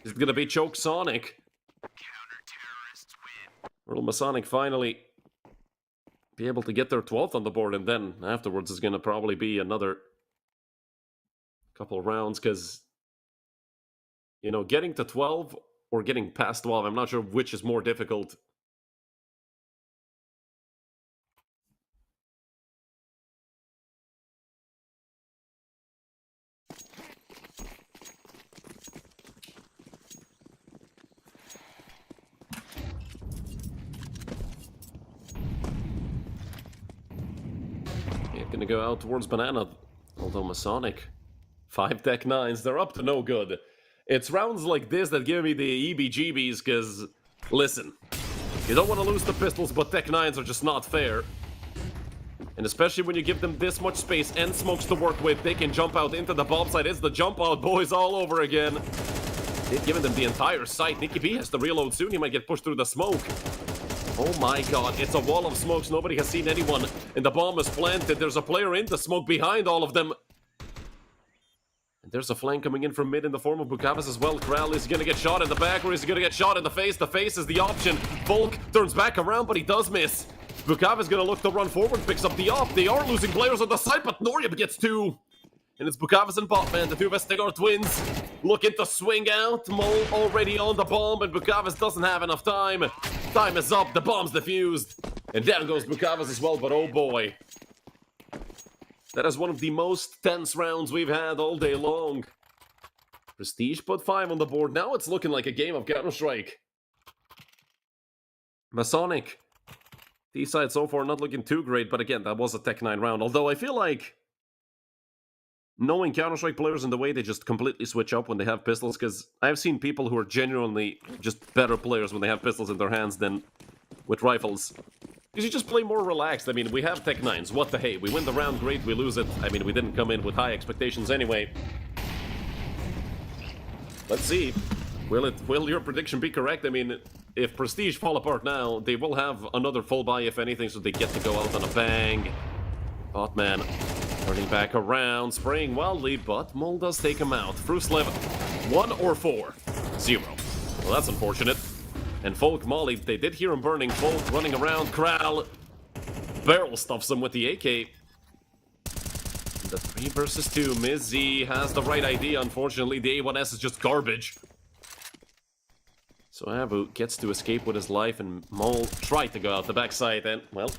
S1: Is it gonna be Choke Sonic? Will MASONIC finally be able to get their 12th on the board, and then afterwards is gonna probably be another couple rounds, because, you know, getting to 12 or getting past 12, I'm not sure which is more difficult. Gonna go out towards Banana, although MASONIC 5 Tech 9s, they're up to no good. It's rounds like this that give me the EBGBs, because, listen, you don't want to lose the pistols, but Tech 9s are just not fair. And especially when you give them this much space and smokes to work with, they can jump out into the bomb site. It's the jump out boys all over again. They've given them the entire site. Nicky B has to reload soon, he might get pushed through the smoke. Oh my god, it's a wall of smokes, nobody has seen anyone, and the bomb is planted. There's a player in the smoke behind all of them. And there's a flank coming in from mid in the form of Bukavis as well. Corral is gonna get shot in the back, or is he gonna get shot in the face? The face is the option. Volk turns back around, but he does miss. Bukavis gonna look to run forward, picks up the op. They are losing players on the side, but Noriap gets 2. And it's Bukavis and Botman, the 2 Vestigar twins, looking to swing out. Mole already on the bomb, and Bukavis doesn't have enough time. Time is up, the bomb's defused. And down goes Bukavis as well, but oh boy. That is one of the most tense rounds we've had all day long. Prestige put 5 on the board. Now it's looking like a game of Counter-Strike. MASONIC. T-side so far not looking too great, but again, that was a Tech 9 round. Although I feel like knowing Counter-Strike players in the way they just completely switch up when they have pistols, because I've seen people who are genuinely just better players when they have pistols in their hands than with rifles. Because you just play more relaxed. I mean, we have Tech 9s, what the hey, we win the round, great, we lose it. I mean, we didn't come in with high expectations anyway. Let's see. Will your prediction be correct? I mean, if Prestige fall apart now, they will have another full buy if anything, so they get to go out on a bang. Botman turning back around, spraying wildly, but Mole does take him out. Fruslev, 1 or 4? 0. Well, that's unfortunate. And Folk Molly, they did hear him burning. Folk running around. Corral barrel stuffs him with the AK. The 3 versus 2. Mizzy has the right idea. Unfortunately, the A1S is just garbage. So Abu gets to escape with his life, and Mole tried to go out the backside, and, well,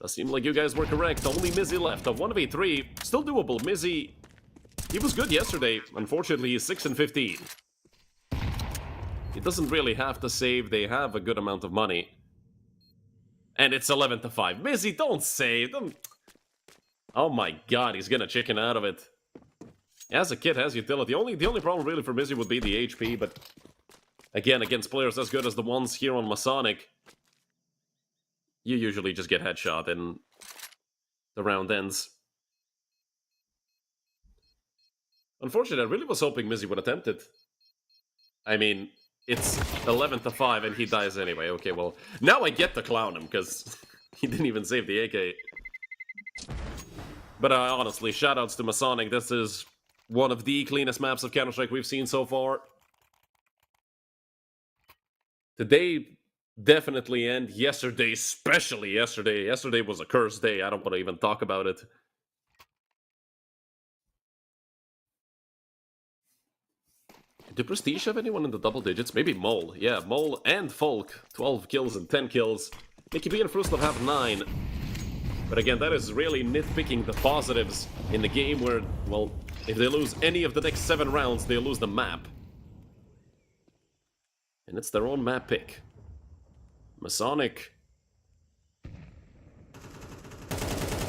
S1: does seem like you guys were correct. Only Mizzy left. A 1v3, still doable. Mizzy, he was good yesterday. Unfortunately, he's 6 and 15. He doesn't really have to save. They have a good amount of money. And it's 11-5. Mizzy, don't save. Don't... Oh my god, he's gonna chicken out of it. As a kid, has utility. The only problem really for Mizzy would be the HP, but again, against players as good as the ones here on Masonic, you usually just get headshot and the round ends. Unfortunately, I really was hoping Mizzy would attempt it. I mean, it's 11-5 and he dies anyway. Okay, well, now I get to clown him because he didn't even save the AK. But honestly, shoutouts to Masonic. This is one of the cleanest maps of Counter-Strike we've seen so far. Today definitely, and yesterday, especially yesterday. Yesterday was a cursed day. I don't want to even talk about it. Do Prestige have anyone in the double digits? Maybe Mole. Yeah, Mole and Folk. 12 kills and 10 kills. Nicky B and Fruslav have 9. But again, that is really nitpicking the positives in the game where, well, if they lose any of the next 7 rounds, they lose the map. And it's their own map pick. Masonic.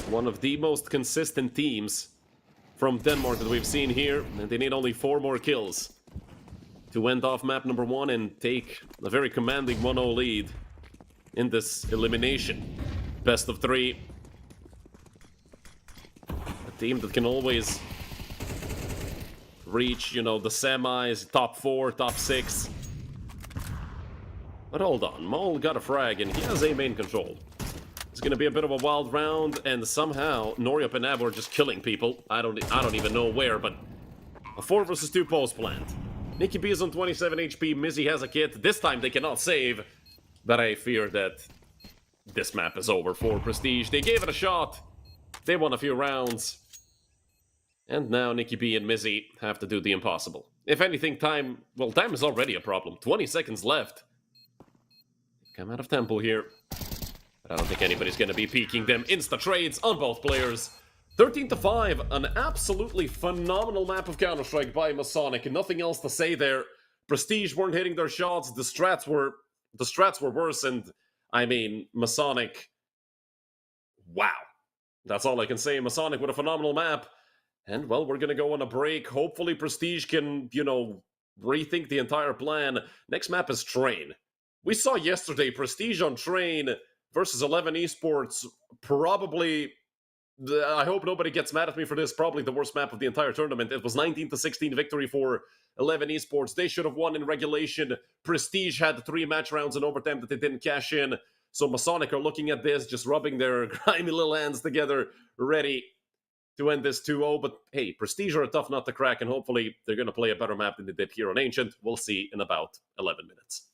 S1: One of the most consistent teams from Denmark that we've seen here. And they need only 4 more kills to end off map number 1 and take a very commanding 1-0 lead in this elimination. Best of 3. A team that can always reach, you know, the semis, top 4, top 6. But hold on, Mole got a frag and he has A main control. It's gonna be a bit of a wild round, and somehow Noryup and Ab are just killing people. I don't even know where, but a 4 versus 2 post plant. Nicky B is on 27 HP, Mizzy has a kit. This time they cannot save, but I fear that this map is over for Prestige. They gave it a shot. They won a few rounds. And now Nicky B and Mizzy have to do the impossible. If anything, time is already a problem. 20 seconds left. Come out of temple here. But I don't think anybody's gonna be peeking them. Insta trades on both players. 13-5, an absolutely phenomenal map of Counter-Strike by Masonic. Nothing else to say there. Prestige weren't hitting their shots. The strats were worse, and I mean, Masonic. Wow. That's all I can say. Masonic with a phenomenal map. And, well, we're gonna go on a break. Hopefully Prestige can, you know, rethink the entire plan. Next map is Train. We saw yesterday Prestige on Train versus 11 Esports. Probably, I hope nobody gets mad at me for this, probably the worst map of the entire tournament. It was 19-16 victory for 11 Esports. They should have won in regulation. Prestige had 3 match rounds in overtime that they didn't cash in. So Masonic are looking at this, just rubbing their grimy little hands together, ready to end this 2-0. But hey, Prestige are a tough nut to crack, and hopefully they're going to play a better map than they did here on Ancient. We'll see in about 11 minutes.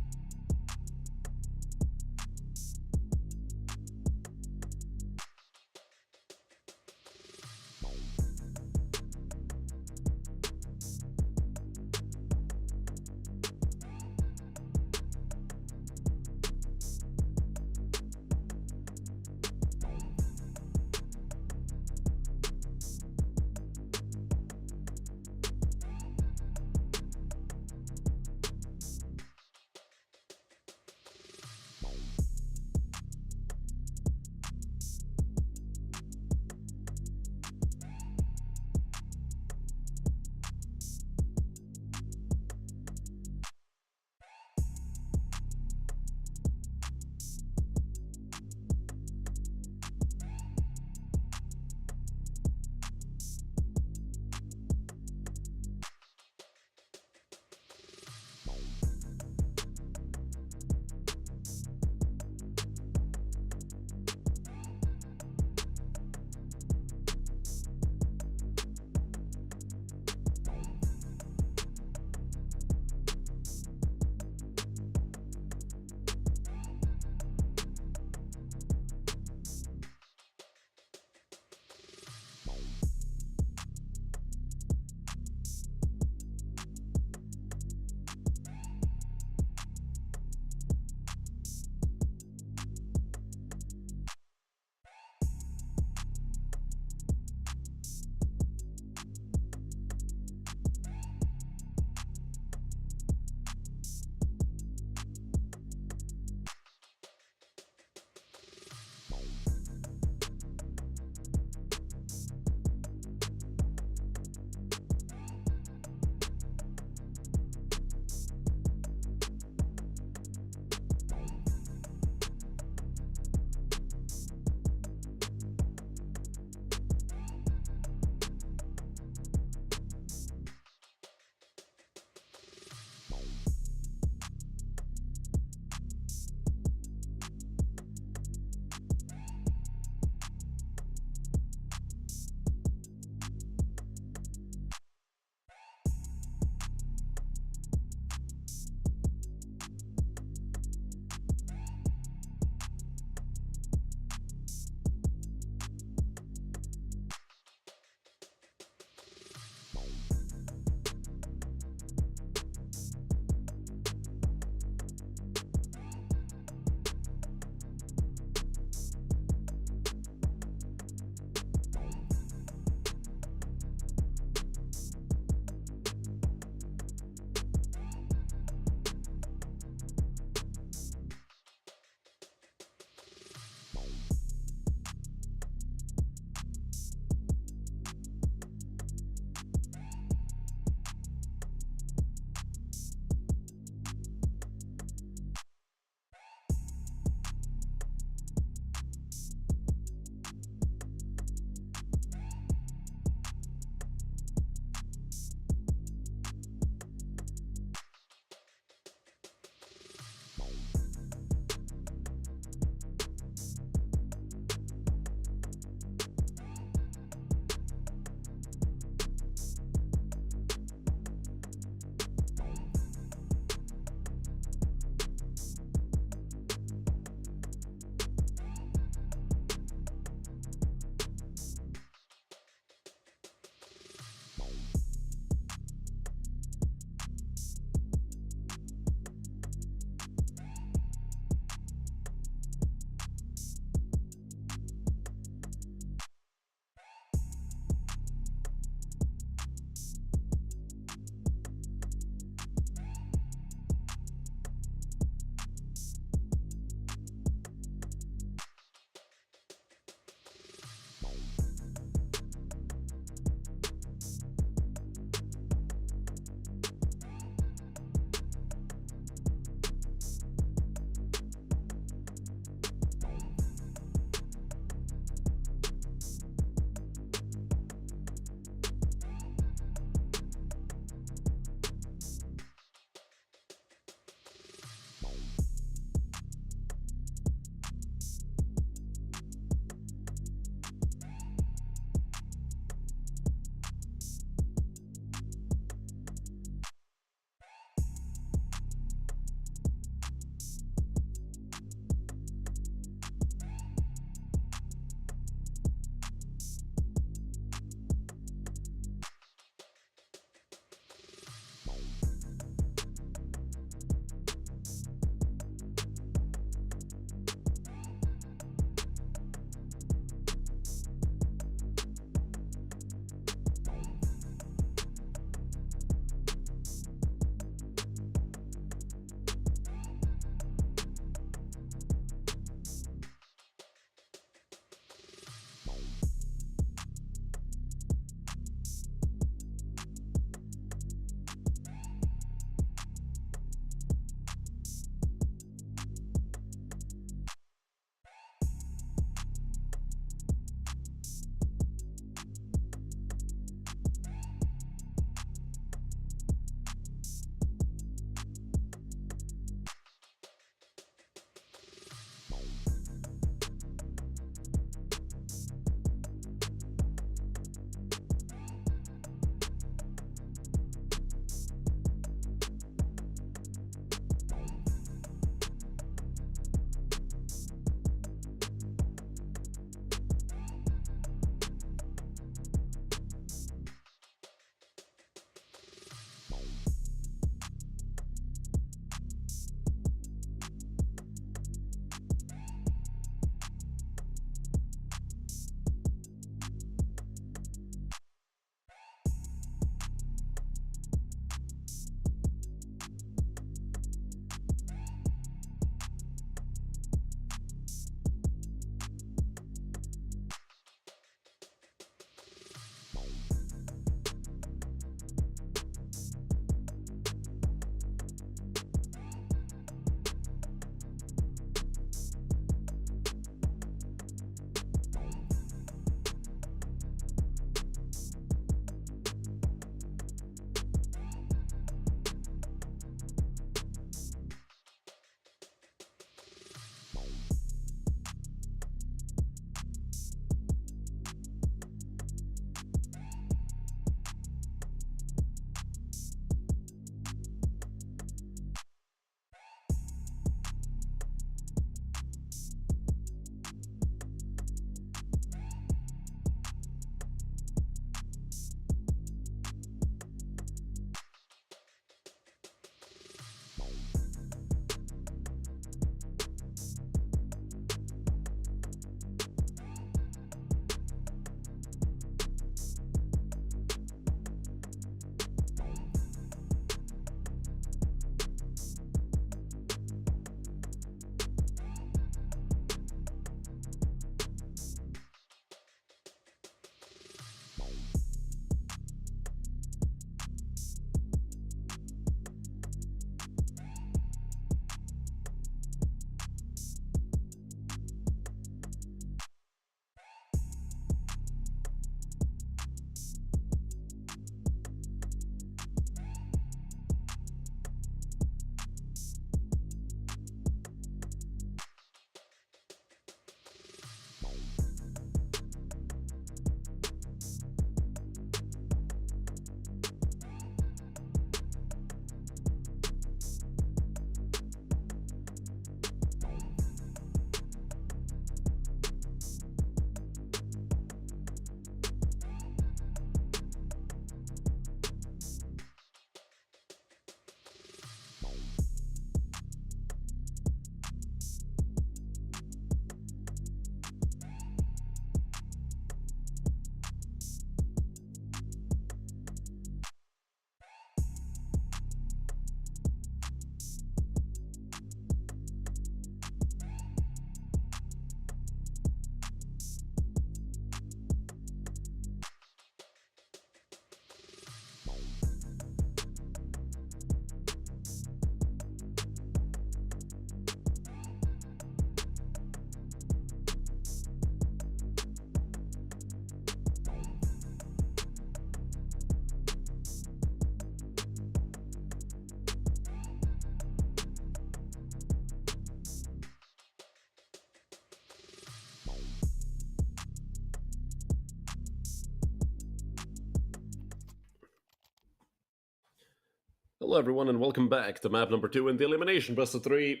S1: Hello everyone and welcome back to map number 2 in the elimination best of 3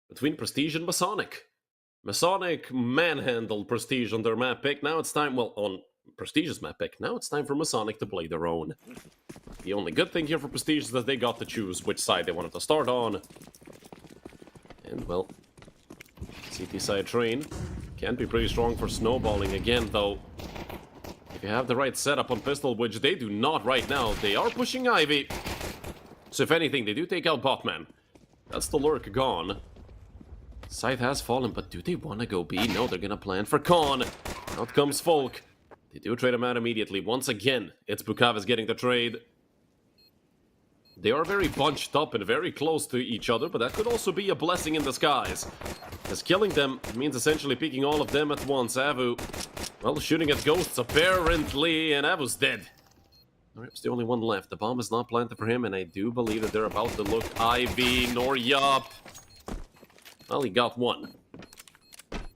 S1: between Prestige and Masonic. Masonic manhandled Prestige on their map pick. Now it's time, well, on Prestige's map pick, now it's time for Masonic to play their own. The only good thing here for Prestige is that they got to choose which side they wanted to start on. And, well, CT side train can be pretty strong for snowballing again, though. If you have the right setup on pistol, which they do not right now, they are pushing Ivy. So if anything, they do take out Botman. That's the lurk gone. Scythe has fallen, but do they want to go B? No, they're gonna plan for Con. Out comes Folk. They do trade him out immediately. Once again, it's Bukavis getting the trade. They are very bunched up and very close to each other, but that could also be a blessing in disguise. As killing them means essentially picking all of them at once. Avu, well, shooting at ghosts apparently, and Avu's dead. Norip's the only one left. The bomb is not planted for him, and I do believe that they're about to look Ivy, Noryup. Well, he got one.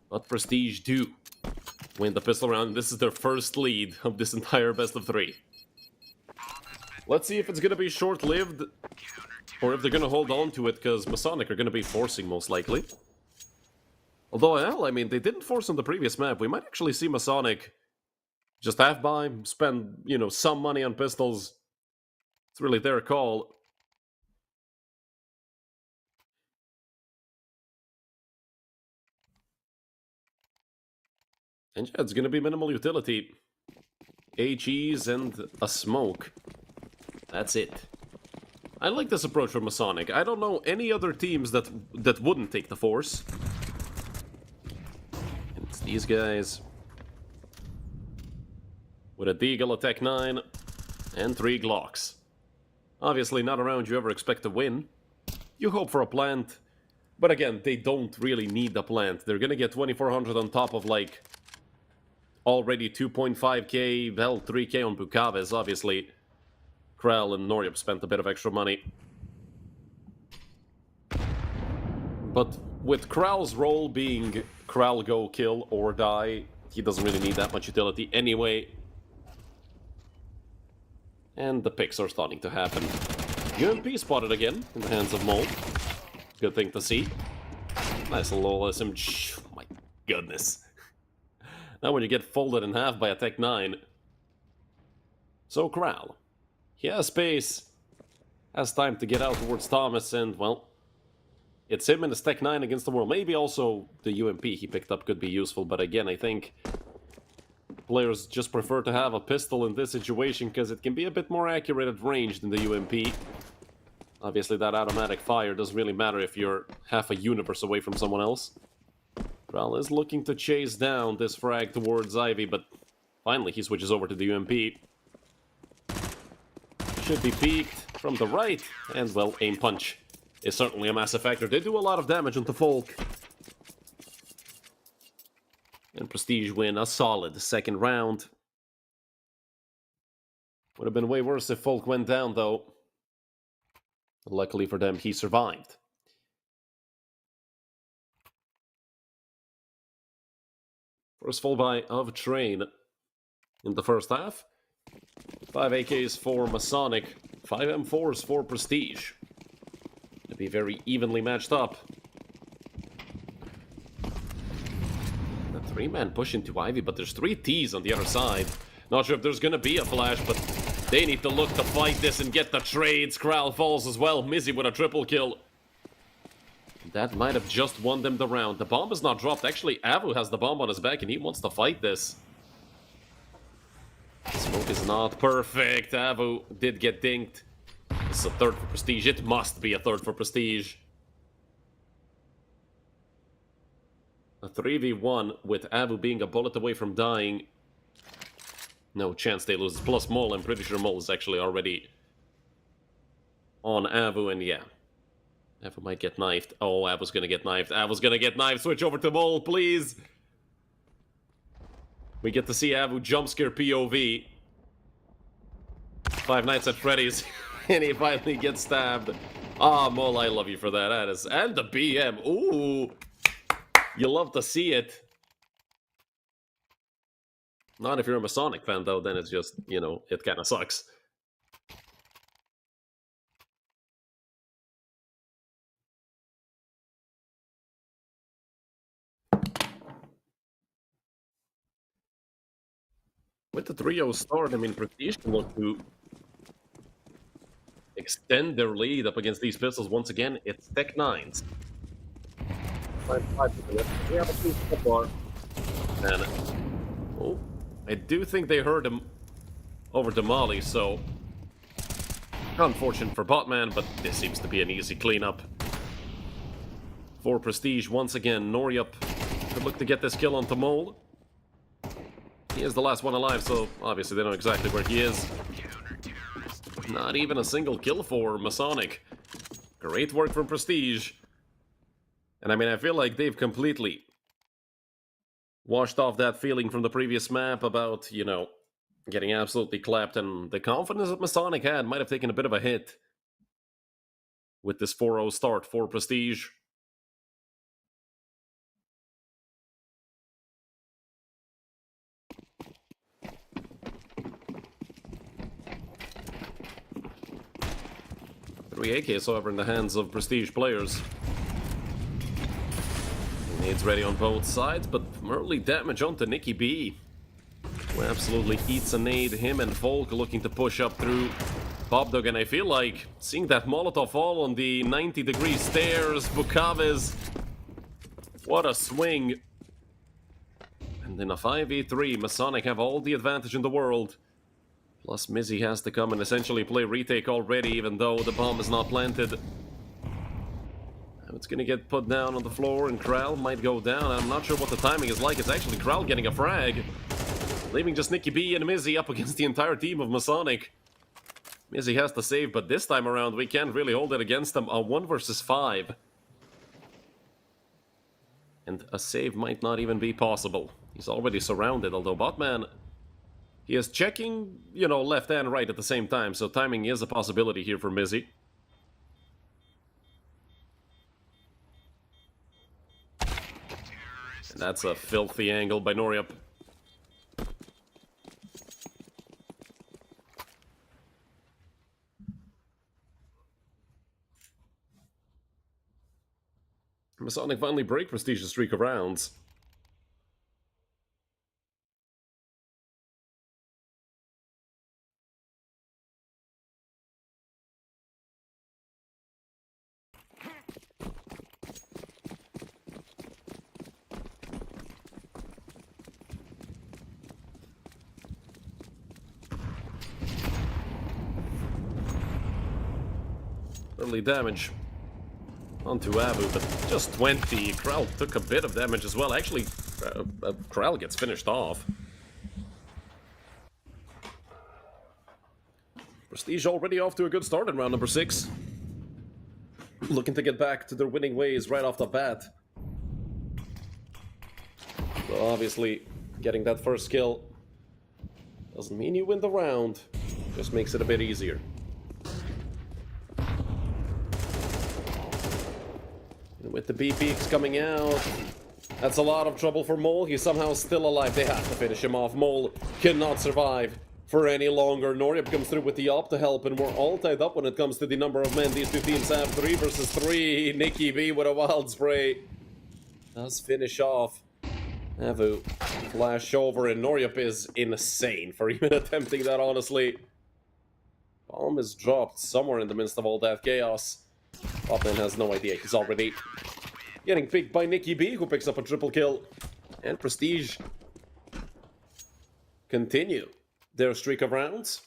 S1: But Prestige do win the pistol round. This is their first lead of this entire best of 3. Let's see if it's gonna be short-lived, or if they're gonna hold on to it, because Masonic are gonna be forcing most likely. Although, hell, I mean, they didn't force on the previous map. We might actually see Masonic just half buy, spend, you know, some money on pistols. It's really their call. And yeah, it's gonna be minimal utility. HEs and a smoke. That's it. I like this approach from Masonic. I don't know any other teams that wouldn't take the force. And it's these guys. With a Deagle, a Tech 9, and 3 Glocks. Obviously not a round you ever expect to win. You hope for a plant. But again, they don't really need the plant. They're gonna get 2400 on top of, like, already 2.5k, hell, 3k on Bukavis. Obviously, Krell and Noryup spent a bit of extra money. But with Krell's role being Krell go kill or die, he doesn't really need that much utility anyway. And the picks are starting to happen. UMP spotted again in the hands of Mole. Good thing to see. Nice little SMG. Oh my goodness. Now when you get folded in half by a Tech 9. So Krell. He has space. Has time to get out towards Thomas and, well, it's him and his Tech 9 against the world. Maybe also the UMP he picked up could be useful, but again, I think players just prefer to have a pistol in this situation because it can be a bit more accurate at range than the UMP. Obviously, that automatic fire doesn't really matter if you're half a universe away from someone else. Krell is looking to chase down this frag towards Ivy, but finally he switches over to the UMP. Should be peeked from the right, and, well, aim punch is certainly a massive factor. They do a lot of damage onto Folk. And Prestige win a solid second round. Would have been way worse if Folk went down, though. Luckily for them, he survived. First fall by of Train in the first half. 5 AKs for Masonic, 5 M4s for Prestige. To be very evenly matched up. The 3-man push into Ivy, but there's 3 Ts on the other side. Not sure if there's gonna be a flash, but they need to look to fight this and get the trades. Krell falls as well. Mizzy with a triple kill. That might have just won them the round. The bomb is not dropped. Actually, Avu has the bomb on his back and he wants to fight this. Smoke is not perfect. Avu did get dinked. This is a third for Prestige. It must be a third for Prestige. A 3v1 with Avu being a bullet away from dying. No chance they lose. Plus Mole, I'm pretty sure Mole is actually already on Avu, and yeah. Avu might get knifed. Oh, Avu's gonna get knifed. Avu's gonna get knifed. Switch over to Mole, please. We get to see Avu jump scare POV. Five Nights at Freddy's. And he finally gets stabbed. Ah, Mole, I love you for that. That is, and the BM. Ooh. You love to see it. Not if you're a Masonic fan, though, then it's just, you know, it kind of sucks. With the 3-0 start, I mean, Prestige can look to extend their lead up against these pistols once again. It's Tech 9s. We have a few so far. And, oh, I do think they heard him over to Molly, so unfortunate for Botman, but this seems to be an easy cleanup. For Prestige, once again, Noryup could look to get this kill onto Mole. He is the last one alive, so obviously they know exactly where he is. Not even a single kill for MASONIC. Great work from Prestige. And I mean, I feel like they've completely washed off that feeling from the previous map about, you know, getting absolutely clapped, and the confidence that MASONIC had might have taken a bit of a hit with this 4-0 start for Prestige. Three AKs, however, in the hands of Prestige players. Nades ready on both sides, but early damage onto Nicky B, who absolutely eats a nade. Him and Volk looking to push up through Bobdog, and I feel like seeing that Molotov fall on the 90-degree stairs. Bukaves, what a swing. And in a 5v3, MASONIC have all the advantage in the world. Plus, Mizzy has to come and essentially play retake already, even though the bomb is not planted. It's gonna get put down on the floor, and Kral might go down. I'm not sure what the timing is like. It's actually Kral getting a frag, leaving just Nicky B and Mizzy up against the entire team of MASONIC. Mizzy has to save, but this time around we can't really hold it against them. A 1 versus 5. And a save might not even be possible. He's already surrounded, although Botman, he is checking, you know, left and right at the same time, so timing is a possibility here for Mizzy. And that's a filthy angle by Noryup. MASONIC finally break Prestige's streak of rounds. Early damage onto Abu, but just 20. Kral took a bit of damage as well. Actually, Kral gets finished off. Prestige already off to a good start in round number 6. Looking to get back to their winning ways right off the bat. So obviously, getting that first kill doesn't mean you win the round. Just makes it a bit easier. With the B peaks coming out, that's a lot of trouble for Mole. He's somehow still alive. They have to finish him off. Mole cannot survive for any longer. Noryup comes through with the op to help, and we're all tied up when it comes to the number of men these two teams have. 3 versus 3. Nicky B with a wild spray does finish off Avu. Flash over, and Noryup is insane for even attempting that, honestly. Bomb is dropped somewhere in the midst of all that chaos. Botman has no idea. He's already getting picked by Nicky B, who picks up a triple kill. And Prestige continue their streak of rounds.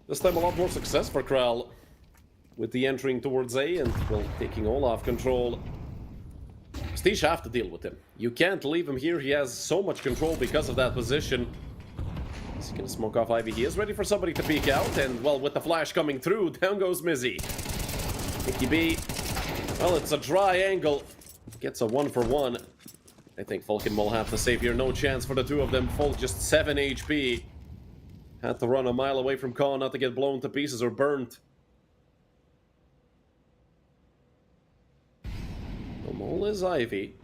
S1: This time a lot more success for Kral with the entering towards A and, well, taking all off control. Prestige have to deal with him. You can't leave him here. He has so much control because of that position. Is he gonna smoke off Ivy? He is ready for somebody to peek out, and, well, with the flash coming through, down goes Mizzy. Nicky B, well, it's a dry angle. Gets a 1-for-1. I think Folk and Mole have to save here. No chance for the two of them. Folk just 7 HP. Had to run a mile away from Khan not to get blown to pieces or burnt. The Mole is Ivy.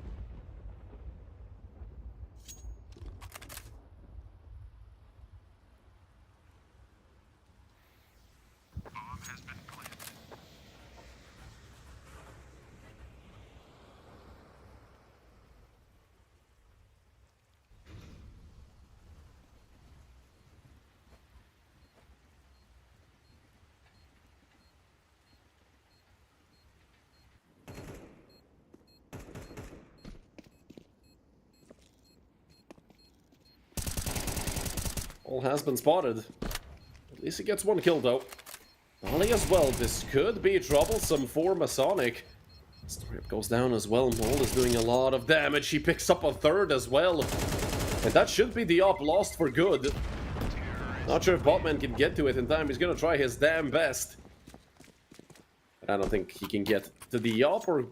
S2: Bomb has been planted.
S1: All has been spotted. At least he gets one kill though. Molly as well. This could be troublesome for Masonic. Strip goes down as well. Mole is doing a lot of damage. He picks up a third as well. And that should be the op lost for good. Not sure if Botman can get to it in time. He's gonna try his damn best. But I don't think he can get to the op, or...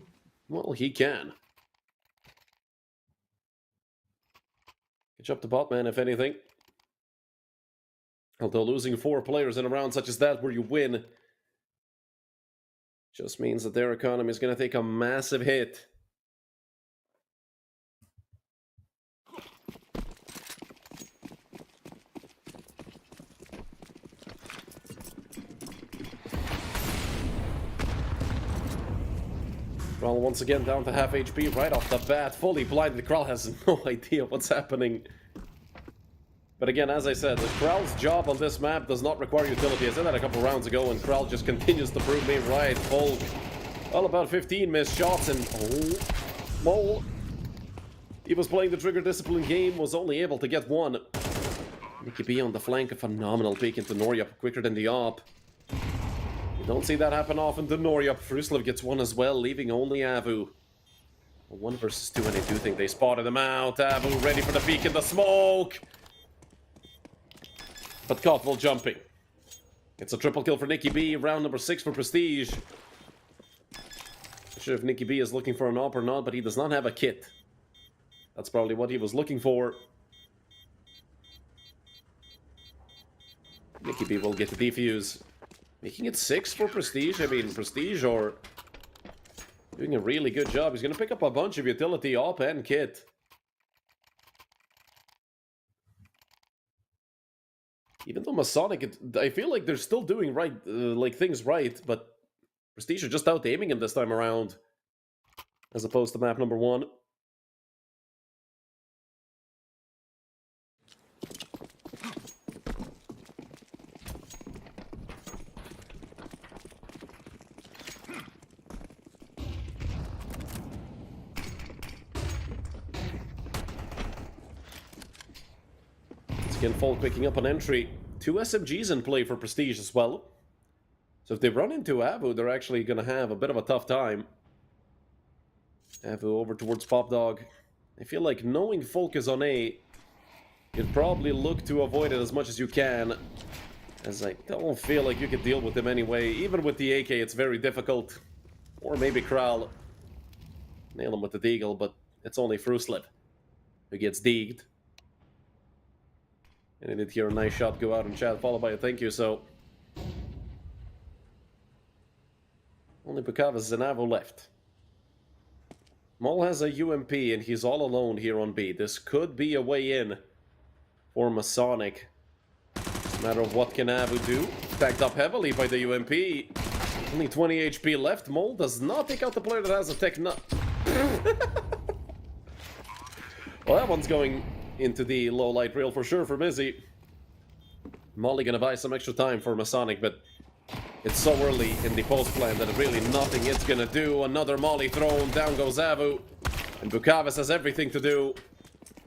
S1: well, he can. Catch up to Botman, if anything. Although losing 4 players in a round such as that where you win just means that their economy is going to take a massive hit. Kral once again down to half HP right off the bat, fully blinded. Kral has no idea what's happening. But again, as I said, Kral's job on this map does not require utility. I said that a couple rounds ago, and Kral just continues to prove me right. Folk, all about 15 missed shots, and Mole, he was playing the trigger discipline game, was only able to get one. Nicky B on the flank, a phenomenal peek into Noryup, quicker than the op. You don't see that happen often to Noryup. Fruslev gets one as well, leaving only Avu. 1 versus 2, and I do think they spotted him out. Avu ready for the peek in the smoke. But caught while jumping. It's a triple kill for Nicky B, round number 6 for Prestige. Not sure if Nicky B is looking for an op or not, but he does not have a kit. That's probably what he was looking for. Nicky B will get the defuse. Making it 6 for Prestige. I mean, Prestige are doing a really good job. He's going to pick up a bunch of utility, op, and kit. Even though Masonic, I feel like they're still doing right, things right, but Prestige are just out-aiming him this time around, as opposed to map number 1. Again, Folk picking up an entry. 2 SMGs in play for Prestige as well. So if they run into Avu, they're actually going to have a bit of a tough time. Avu over towards Pop Dog. I feel like knowing Folk is on A, you'd probably look to avoid it as much as you can. As I don't feel like you could deal with him anyway. Even with the AK, it's very difficult. Or maybe Kral. Nail him with the Deagle, but it's only Fruslev who gets deeged. And I did hear a nice shot go out in chat, followed by a thank you, so... only Bukavas and Avo left. Mole has a UMP, and he's all alone here on B. This could be a way in for Masonic. No matter what can Avu do. Backed up heavily by the UMP. Only 20 HP left. Mole does not take out the player that has a tech nut. Well, that one's going into the low light reel for sure for Mizzy. Molly gonna buy some extra time for Masonic, but it's so early in the post plan that really nothing it's gonna do. Another Molly thrown, down goes Avu. And Bukavas has everything to do,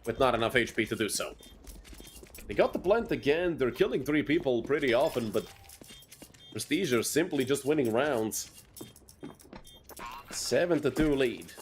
S1: with not enough HP to do so. They got the plant again. They're killing 3 people pretty often, but Prestige are simply just winning rounds. 7-2 lead.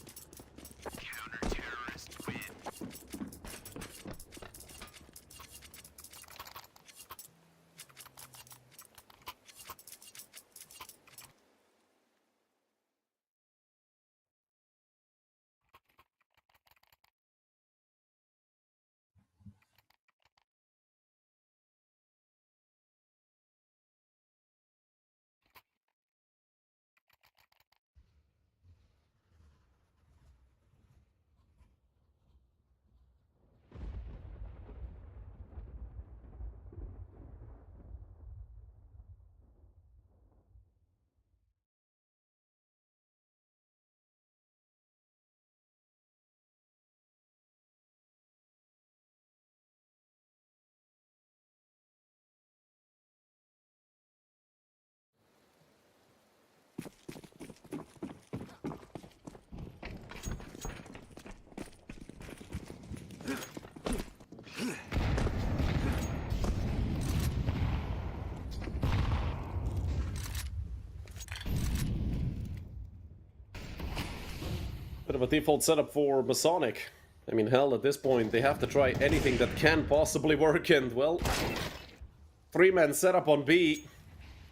S1: Bit of a default setup for Masonic. I mean, hell, at this point, they have to try anything that can possibly work, and, well... 3-man setup on B.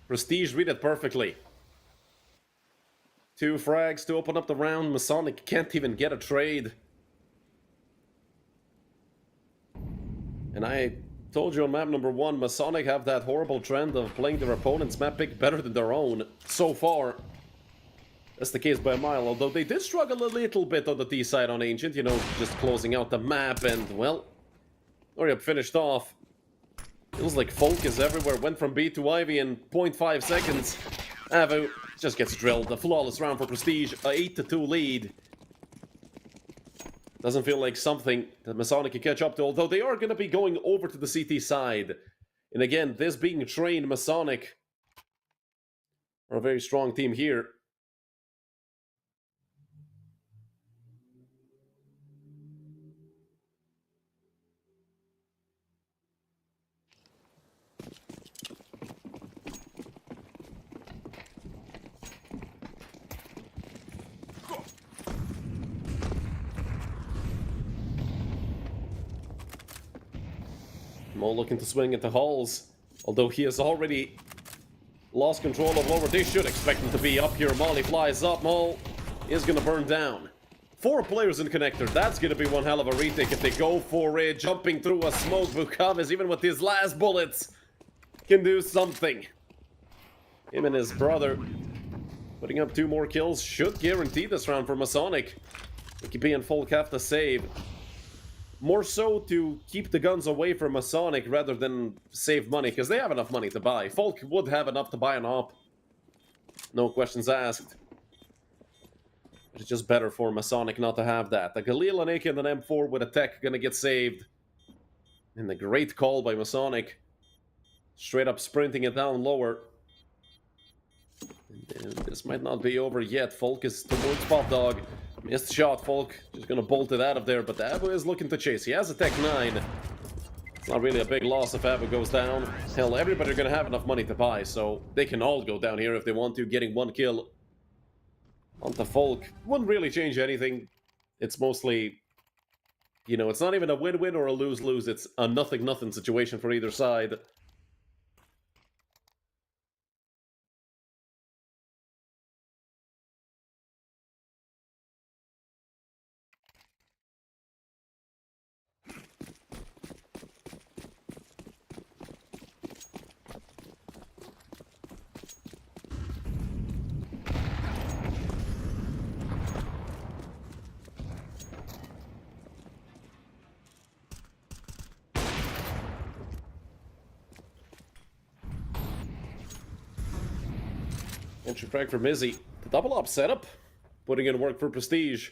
S1: Prestige read it perfectly. 2 frags to open up the round. Masonic can't even get a trade. And I told you on map number 1, Masonic have that horrible trend of playing their opponent's map pick better than their own. So far, that's the case by a mile, although they did struggle a little bit on the T side on Ancient, you know, just closing out the map, and, well, Oriop finished off. Feels like Folk is everywhere, went from B to Ivy in 0.5 seconds. Avu just gets drilled, a flawless round for Prestige, a 8-2 lead. Doesn't feel like something that Masonic can catch up to, although they are going to be going over to the CT side. And again, this being trained, Masonic are a very strong team here. Mo looking to swing into Halls, although he has already lost control of lower. They should expect him to be up here. Molly flies up. Mo is going to burn down. 4 players in connector. That's going to be one hell of a retake if they go for it. Jumping through a smoke. Vukavis, even with his last bullets, can do something. Him and his brother putting up 2 more kills should guarantee this round for Masonic. Wiki and Folk have to save. More so to keep the guns away from Masonic rather than save money, because they have enough money to buy. Folk would have enough to buy an op. No questions asked. But it's just better for Masonic not to have that. The Galil and AK and an M4 with a tech gonna get saved. And the great call by Masonic. Straight up sprinting it down lower. And this might not be over yet. Folk is towards Pop Dog. Missed shot, Folk. Just gonna bolt it out of there, but Abu is looking to chase. He has a Tech 9. It's not really a big loss if Abu goes down. Hell, everybody are gonna have enough money to buy, so they can all go down here if they want to. Getting 1 kill onto Folk wouldn't really change anything. It's mostly, you know, it's not even a win-win or a lose-lose. It's a nothing-nothing situation for either side. Entry frag for Mizzy. The double op setup. Putting in work for Prestige.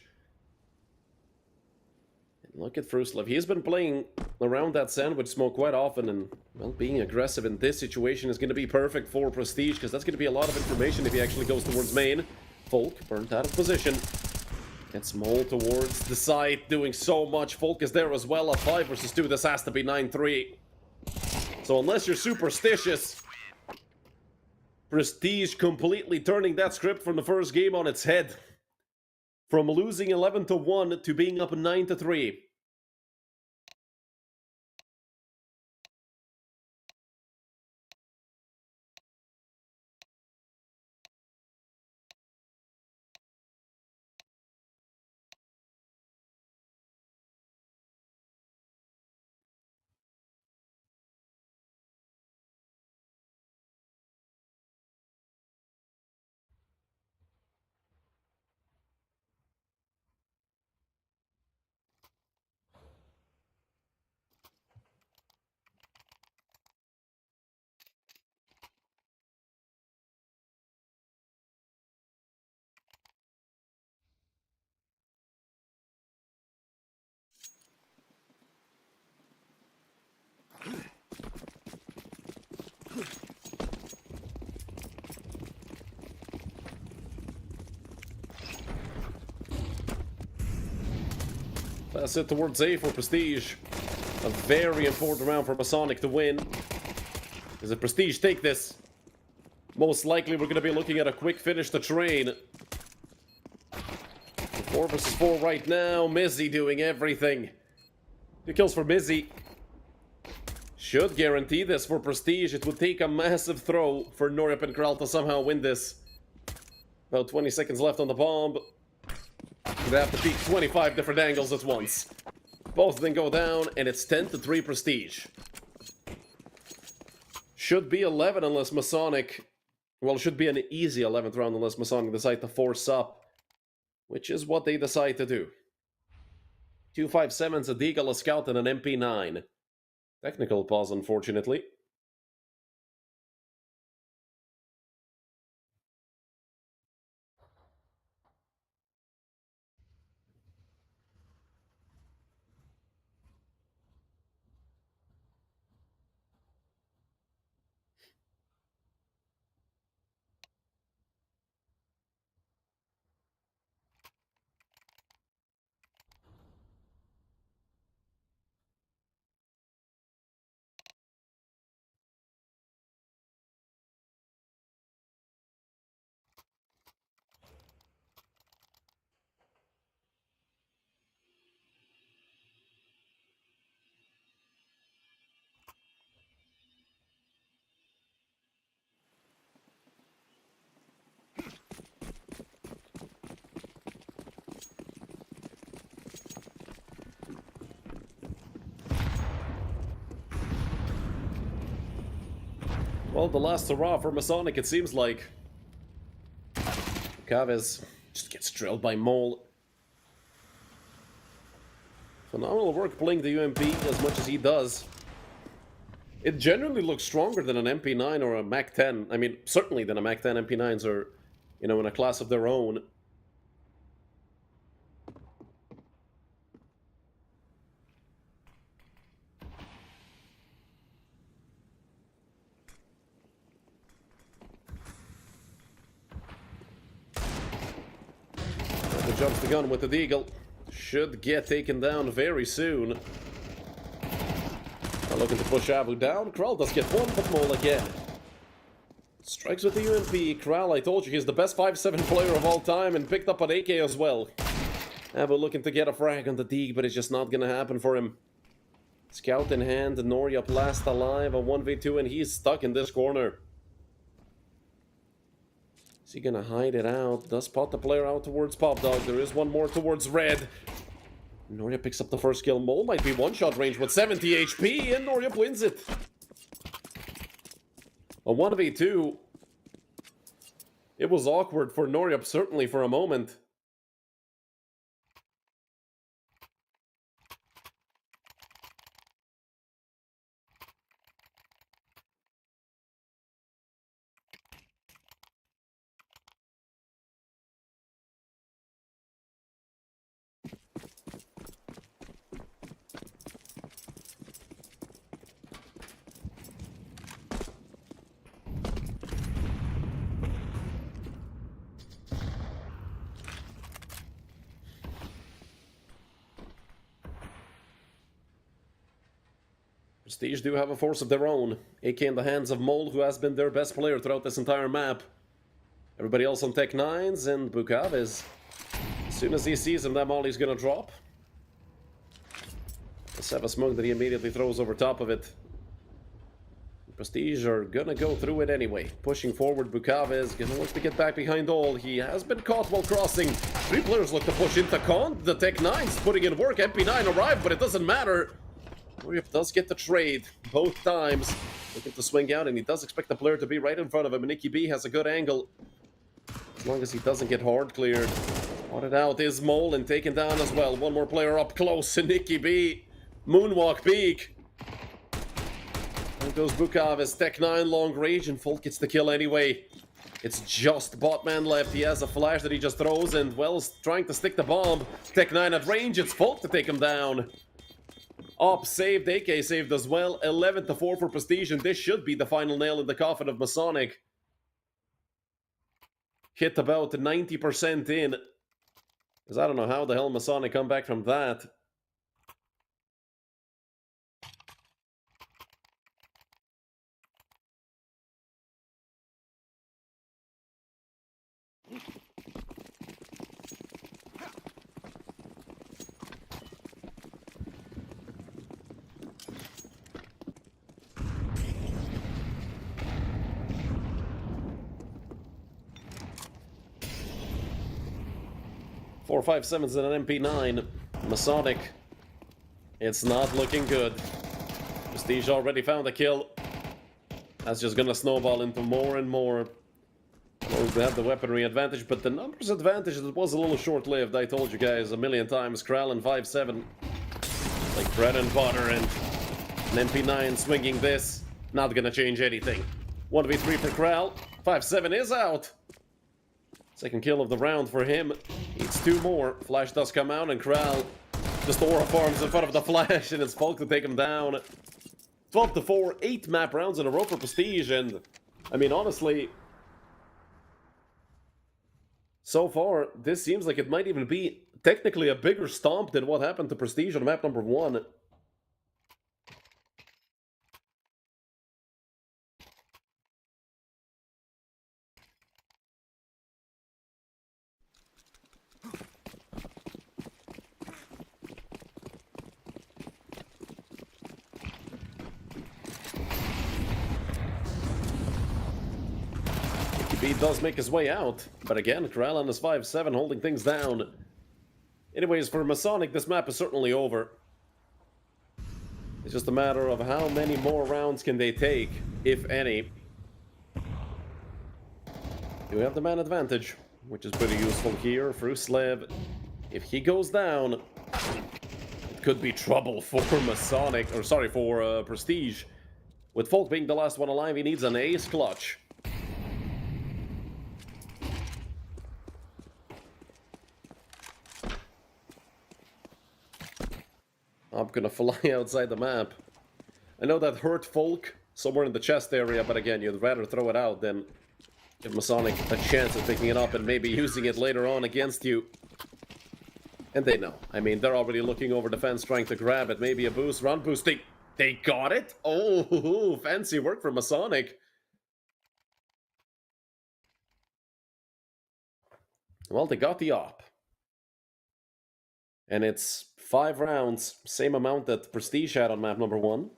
S1: And look at Fruslev. He's been playing around that sandwich smoke quite often, and, well, being aggressive in this situation is going to be perfect for Prestige, because that's going to be a lot of information if he actually goes towards main. Folk burnt out of position. Gets Mole towards the side, doing so much. Folk is there as well. A 5 versus 2. This has to be 9-3. So unless you're superstitious, Prestige completely turning that script from the first game on its head. From losing 11-1 to being up 9-3. That's it towards A for Prestige. A very important round for Masonic to win. Because if Prestige take this, most likely we're going to be looking at a quick finish to train. 4 versus 4 right now. Mizzy doing everything. 2 kills for Mizzy. Should guarantee this for Prestige. It would take a massive throw for Noryup and Kral to somehow win this. About 20 seconds left on the bomb. They have to peek 25 different angles at once. Both of them go down, and it's 10-3 Prestige. Should be 11 unless Masonic... Well, should be an easy 11th round unless Masonic decide to force up. Which is what they decide to do. 257's a Deagle, a Scout, and an MP9. Technical pause, unfortunately. Well, the last hurrah for Masonic, it seems like. Chavez just gets drilled by Mole. Phenomenal work playing the UMP as much as he does. It generally looks stronger than an MP9 or a MAC-10. I mean, certainly than a MAC-10. MP9s are, you know, in a class of their own. Jumps the gun with the Deagle. Should get taken down very soon. Looking to push Avu down. Kral does get one, but Mole again. Strikes with the UMP. Kral, I told you, he's the best 5-7 player of all time and picked up an AK as well. Avu looking to get a frag on the Deag, but it's just not gonna happen for him. Scout in hand, Noryup last alive, a 1v2, and he's stuck in this corner. Is he gonna hide it out? Does spot the player out towards Pop Dog. There is one more towards Red. Noryup picks up the first kill. Mole might be one-shot range with 70 HP, and Noryup wins it. A 1v2. It was awkward for Noryup, certainly for a moment. Prestige do have a force of their own. AK in the hands of Mole, who has been their best player throughout this entire map. Everybody else on Tech 9s, and Bukav is... As soon as he sees him, that Molly's gonna drop. Let's have a smoke that he immediately throws over top of it. Prestige are gonna go through it anyway. Pushing forward, Bukav is gonna look to get back behind all. He has been caught while crossing. 3 players look to push into Con. The Tech 9's putting in work. MP9 arrived, but it doesn't matter. Noryup does get the trade both times. Looking to swing out, and he does expect the player to be right in front of him. And Nicky B has a good angle. As long as he doesn't get hard cleared. Spotted out is Mole and taken down as well. One more player up close, and Nicky B. Moonwalk peek. There goes Bukav as Tech 9 long range, and Folk gets the kill anyway. It's just Botman left. He has a flash that he just throws, and Wells trying to stick the bomb. Tech 9 at range. It's Folk to take him down. Op saved, AK saved as well. 11-4 for Prestige, and this should be the final nail in the coffin of Masonic. Hit about 90% in. Because I don't know how the hell Masonic come back from that. 4.57s and an MP9. Masonic. It's not looking good. Prestige already found a kill. That's just gonna snowball into more and more. We have the weaponry advantage, but the numbers advantage, it was a little short-lived. I told you guys a million times. Kralin 5.7. Like bread and butter, and an MP9 swinging this. Not gonna change anything. 1v3 for Kral. 5.7 is out. Second kill of the round for him. Needs 2 more. Flash does come out, and Kral just aura farms in front of the Flash, and it's Folk to take him down. 12-4, 8 map rounds in a row for Prestige, and I mean, honestly, so far, this seems like it might even be technically a bigger stomp than what happened to Prestige on map number 1. He does make his way out, but again, Kralin is 5-7, holding things down. Anyways, for Masonic, this map is certainly over. It's just a matter of how many more rounds can they take, if any. You have the man advantage, which is pretty useful here for Uslev. If he goes down, it could be trouble for Masonic, or sorry, for Prestige. With Folk being the last one alive, he needs an ace clutch. I'm gonna fly outside the map. I know that hurt Folk somewhere in the chest area, but again, you'd rather throw it out than give Masonic a chance of picking it up and maybe using it later on against you. And they know. I mean, they're already looking over the fence trying to grab it. Maybe a boost, run boost. They got it? Oh, fancy work for Masonic. Well, they got the op. And it's 5 rounds, same amount that Prestige had on map number 1.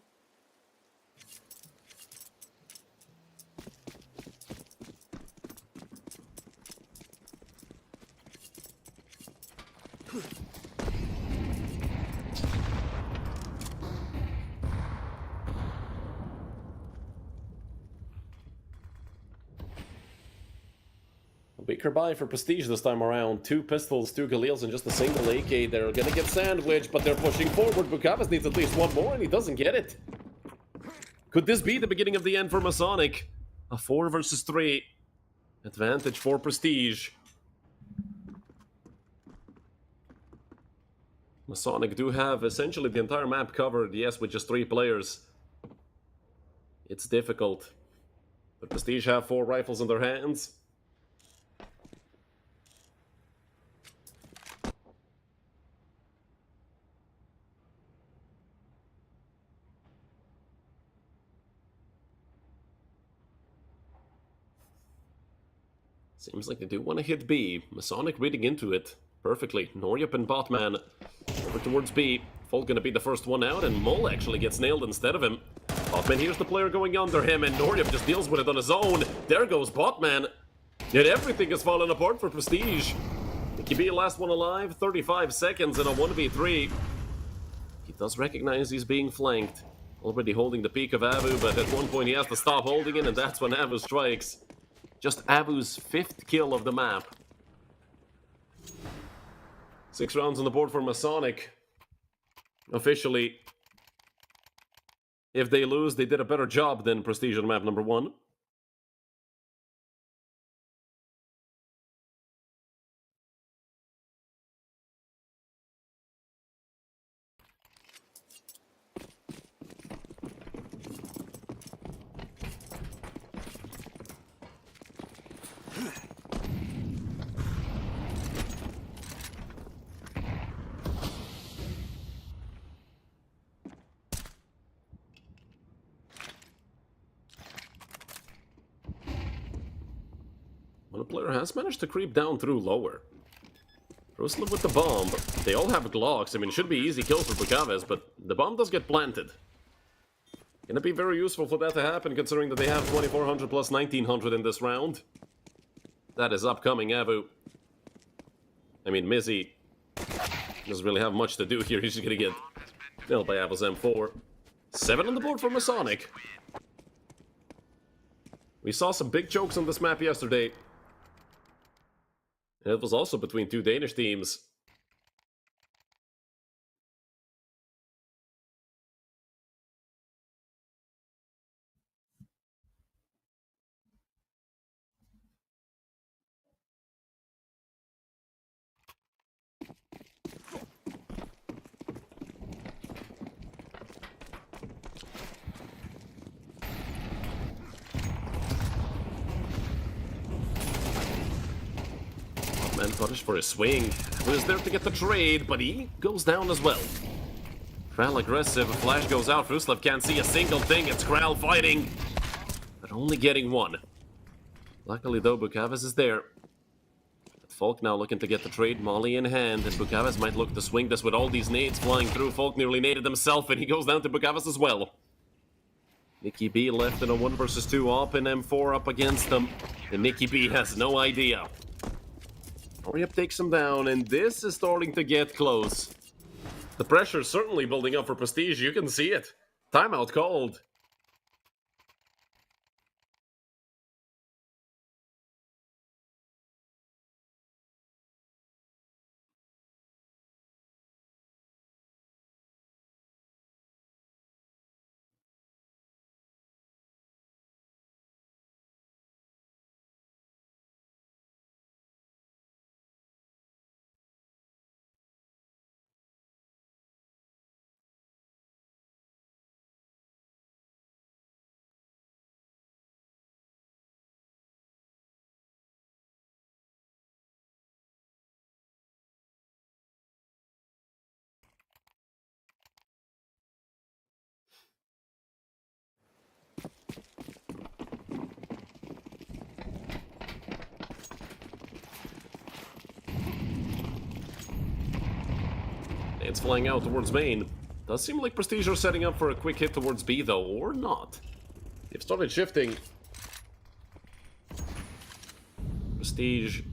S1: Weaker buy for Prestige this time around. 2 pistols, 2 Galils, and just a single AK. They're gonna get sandwiched, but they're pushing forward. Bukavas needs at least 1 more, and he doesn't get it. Could this be the beginning of the end for Masonic? A 4 versus 3. Advantage for Prestige. Masonic do have essentially the entire map covered, yes, with just 3 players. It's difficult. But Prestige have 4 rifles in their hands. Seems like they do want to hit B. Masonic reading into it perfectly. Noryup and Botman over towards B. Folk gonna be the first one out, and Mole actually gets nailed instead of him. Botman here's the player going under him, and Noryup just deals with it on his own. There goes Botman. Yet everything has fallen apart for Prestige. Be last one alive, 35 seconds in a 1v3. He does recognize he's being flanked. Already holding the peak of Avu, but at one point he has to stop holding it, and that's when Avu strikes. Just Avu's 5th kill of the map. 6 rounds on the board for Masonic. Officially, if they lose, they did a better job than Prestige on map number 1. One player has managed to creep down through lower. Ruslan with the bomb. They all have Glocks. I mean, it should be easy kills for Bukavas, but the bomb does get planted. Gonna be very useful for that to happen, considering that they have 2400 plus 1900 in this round. That is upcoming, Avu. I mean, Mizzy doesn't really have much to do here. He's just gonna get nailed by Apple's M4. 7 on the board for MASONIC. We saw some big chokes on this map yesterday. And it was also between two Danish teams. Man punished for his swing. He was there to get the trade, but he goes down as well. Kral aggressive, flash goes out, Ruslev can't see a single thing, it's Kral fighting, but only getting one. Luckily though, Bukavis is there. But Falk now looking to get the trade, Molly in hand, and Bukavis might look to swing this with all these nades flying through. Falk nearly naded himself, and he goes down to Bukavis as well. Nicky B left in a 1 versus 2 op, and M4 up against them, and Nicky B has no idea. Hurry up takes him down, and this is starting to get close. The pressure is certainly building up for Prestige, you can see it. Timeout called. It's flying out towards main. Does seem like Prestige are setting up for a quick hit towards B though, or not. They've started shifting. Prestige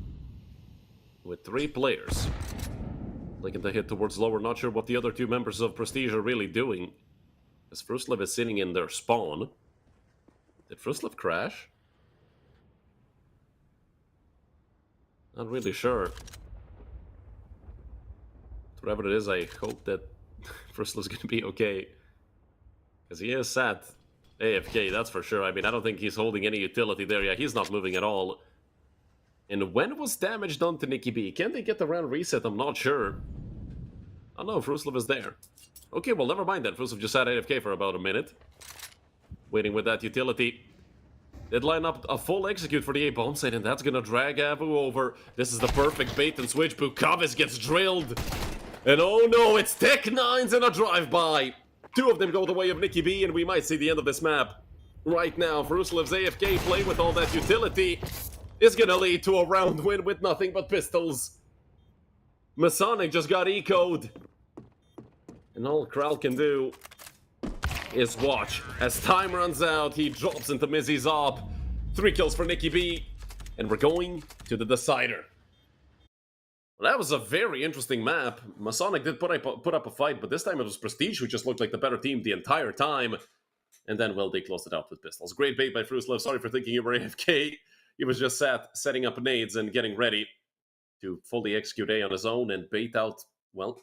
S1: with 3 players. Looking to hit towards lower, not sure what the other 2 members of Prestige are really doing. As Fruslev is sitting in their spawn. Did Fruslev crash? Not really sure. Whatever it is, I hope that Fruslev's gonna be okay. Because he is sat AFK, that's for sure. I mean, I don't think he's holding any utility there. Yeah, he's not moving at all. And when was damage done to Nicky B? Can they get the round reset? I'm not sure. Oh no, Fruslev is there. Okay, well, never mind then. Fruslev just sat AFK for about a minute. Waiting with that utility. They'd line up a full execute for the A-bomb site, and that's gonna drag Abu over. This is the perfect bait and switch. Bukavis gets drilled. And oh no, it's Tech-9s and a drive-by. 2 of them go the way of Nicky B, and we might see the end of this map. Right now, Fruslev's AFK play with all that utility is gonna lead to a round win with nothing but pistols. MASONIC just got eco'd. And all Kral can do is watch. As time runs out, he drops into Mizzy's op. 3 kills for Nicky B. And we're going to the decider. Well, that was a very interesting map. MASONIC did put up a fight, but this time it was Prestige who just looked like the better team the entire time. And then, well, they closed it out with pistols. Great bait by Fruslev. Sorry for thinking you were AFK. He was just setting up nades and getting ready to fully execute A on his own and bait out, well,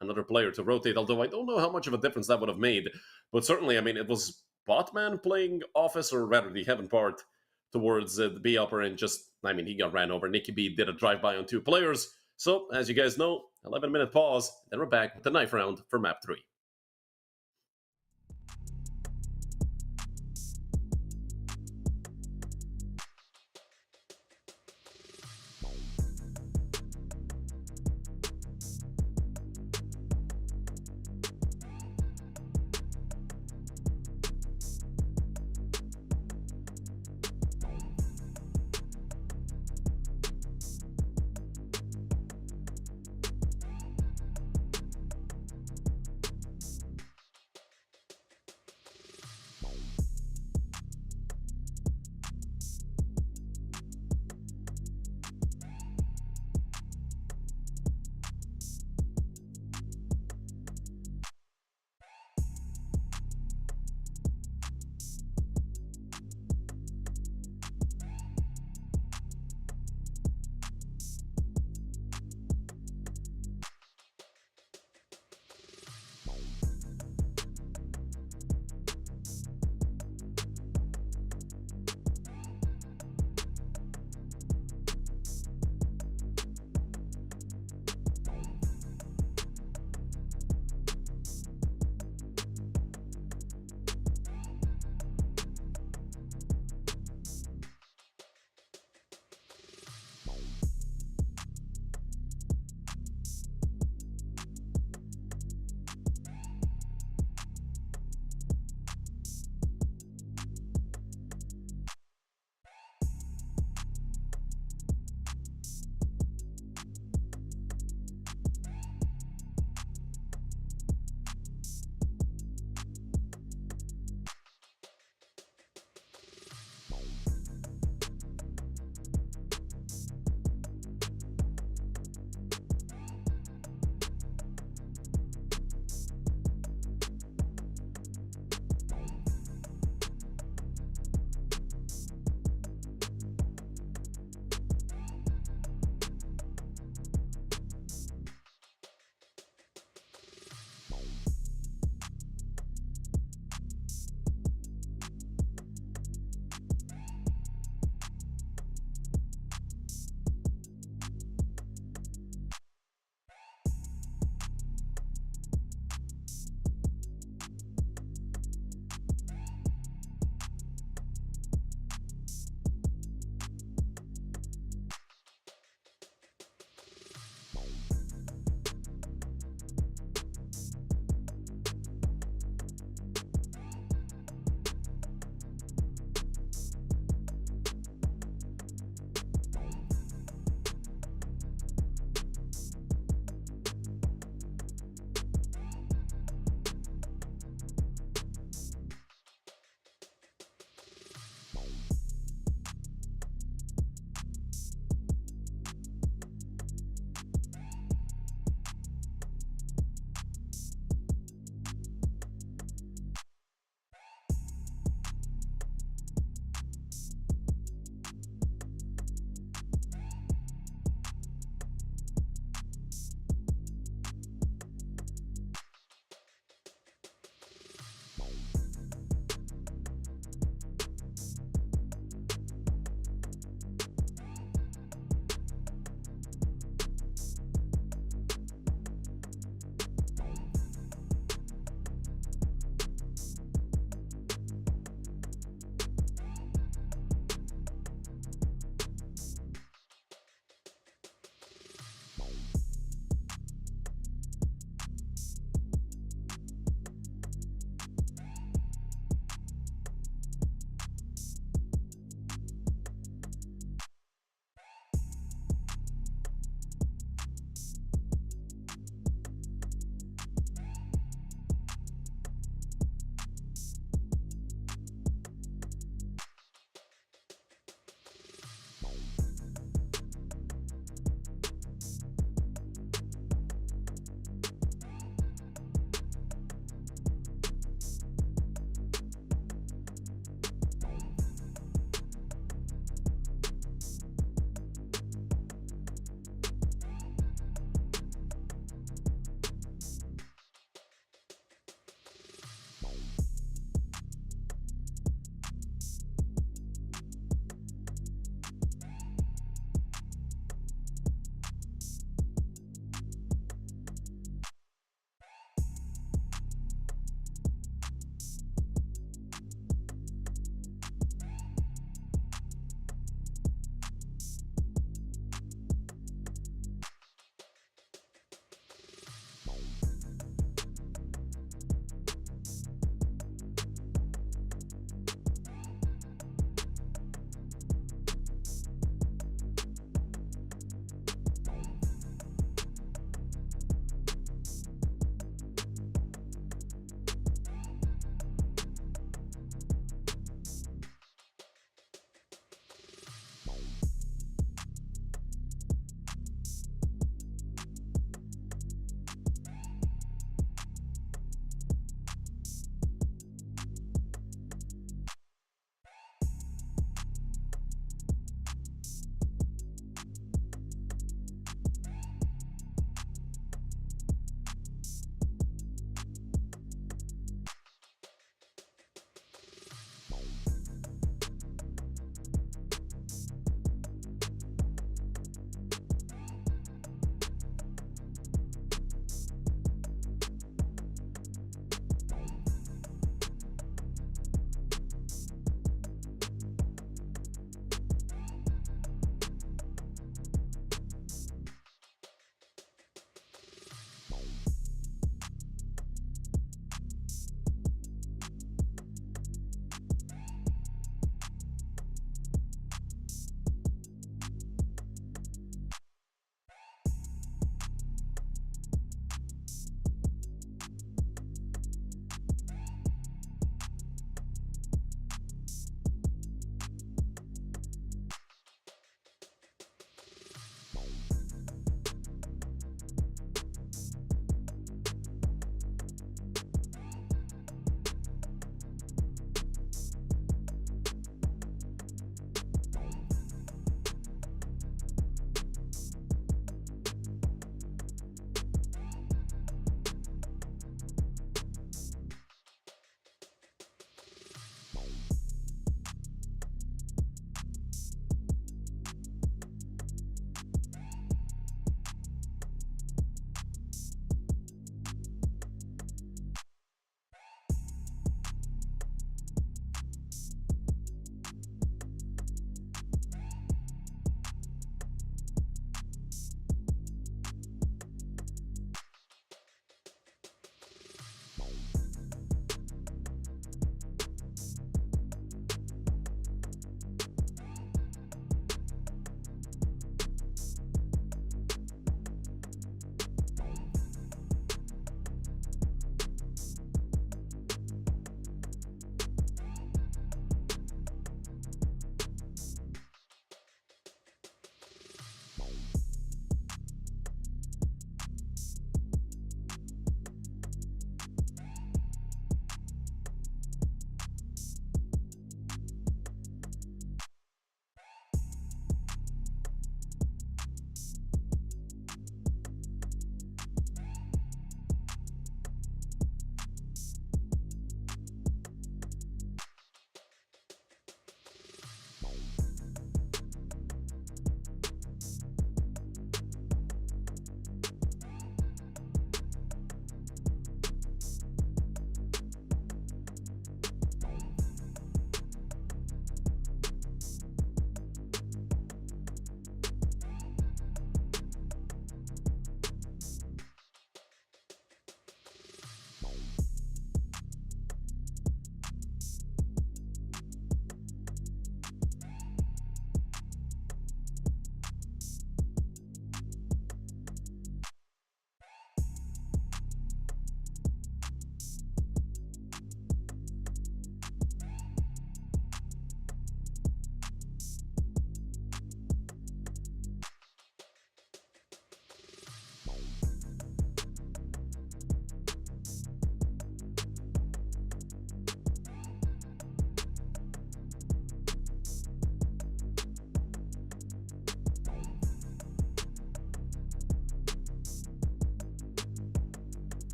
S1: another player to rotate. Although I don't know how much of a difference that would have made. But certainly, I mean, it was Botman playing Office, or rather the Heaven part, towards the B upper, and just, I mean, he got ran over. Nicky B did a drive-by on 2 players. So, as you guys know, 11-minute pause, then we're back with the knife round for map 3.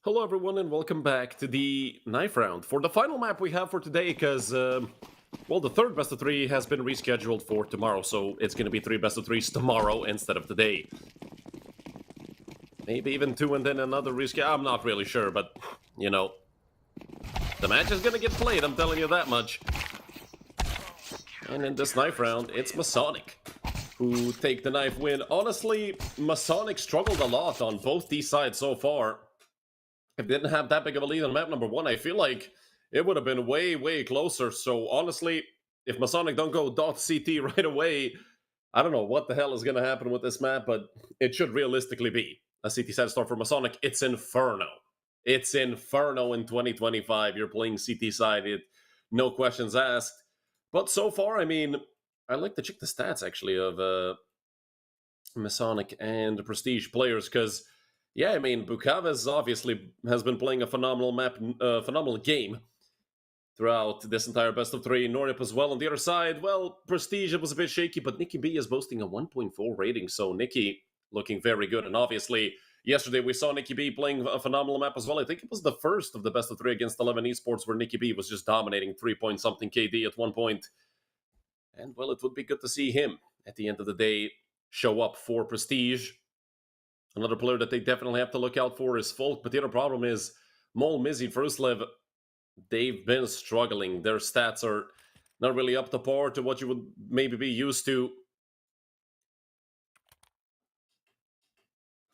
S1: Hello everyone and welcome back to the knife round. For the final map we have for today, because, well, the third best of three has been rescheduled for tomorrow, so it's going to be 3 best of threes tomorrow instead of today. Maybe even 2 and then another reschedule, I'm not really sure, but, you know, the match is going to get played, I'm telling you that much. And in this knife round, it's MASONIC who take the knife win. Honestly, MASONIC struggled a lot on both these sides so far. If they didn't have that big of a lead on map number 1, I feel like it would have been way, way closer. So honestly, if MASONIC don't go .CT right away, I don't know what the hell is going to happen with this map, but it should realistically be a CT side start for MASONIC. It's Inferno. It's Inferno in 2025. You're playing CT side, no questions asked. But so far, I mean, I like to check the stats, actually, of MASONIC and Prestige players, because yeah, I mean, Bukaves obviously has been playing a phenomenal game throughout this entire best of 3. Norip as well on the other side. Well, Prestige, it was a bit shaky, but Nikki B is boasting a 1.4 rating, so Nikki looking very good. And obviously, yesterday we saw Nikki B playing a phenomenal map as well. I think it was the first of the best of 3 against 11 Esports where Nikki B was just dominating 3-point-something KD at one point. And, well, it would be good to see him, at the end of the day, show up for Prestige. Another player that they definitely have to look out for is Folk, but the other problem is Mol, Mizzy, Fruslev, they've been struggling. Their stats are not really up to par to what you would maybe be used to.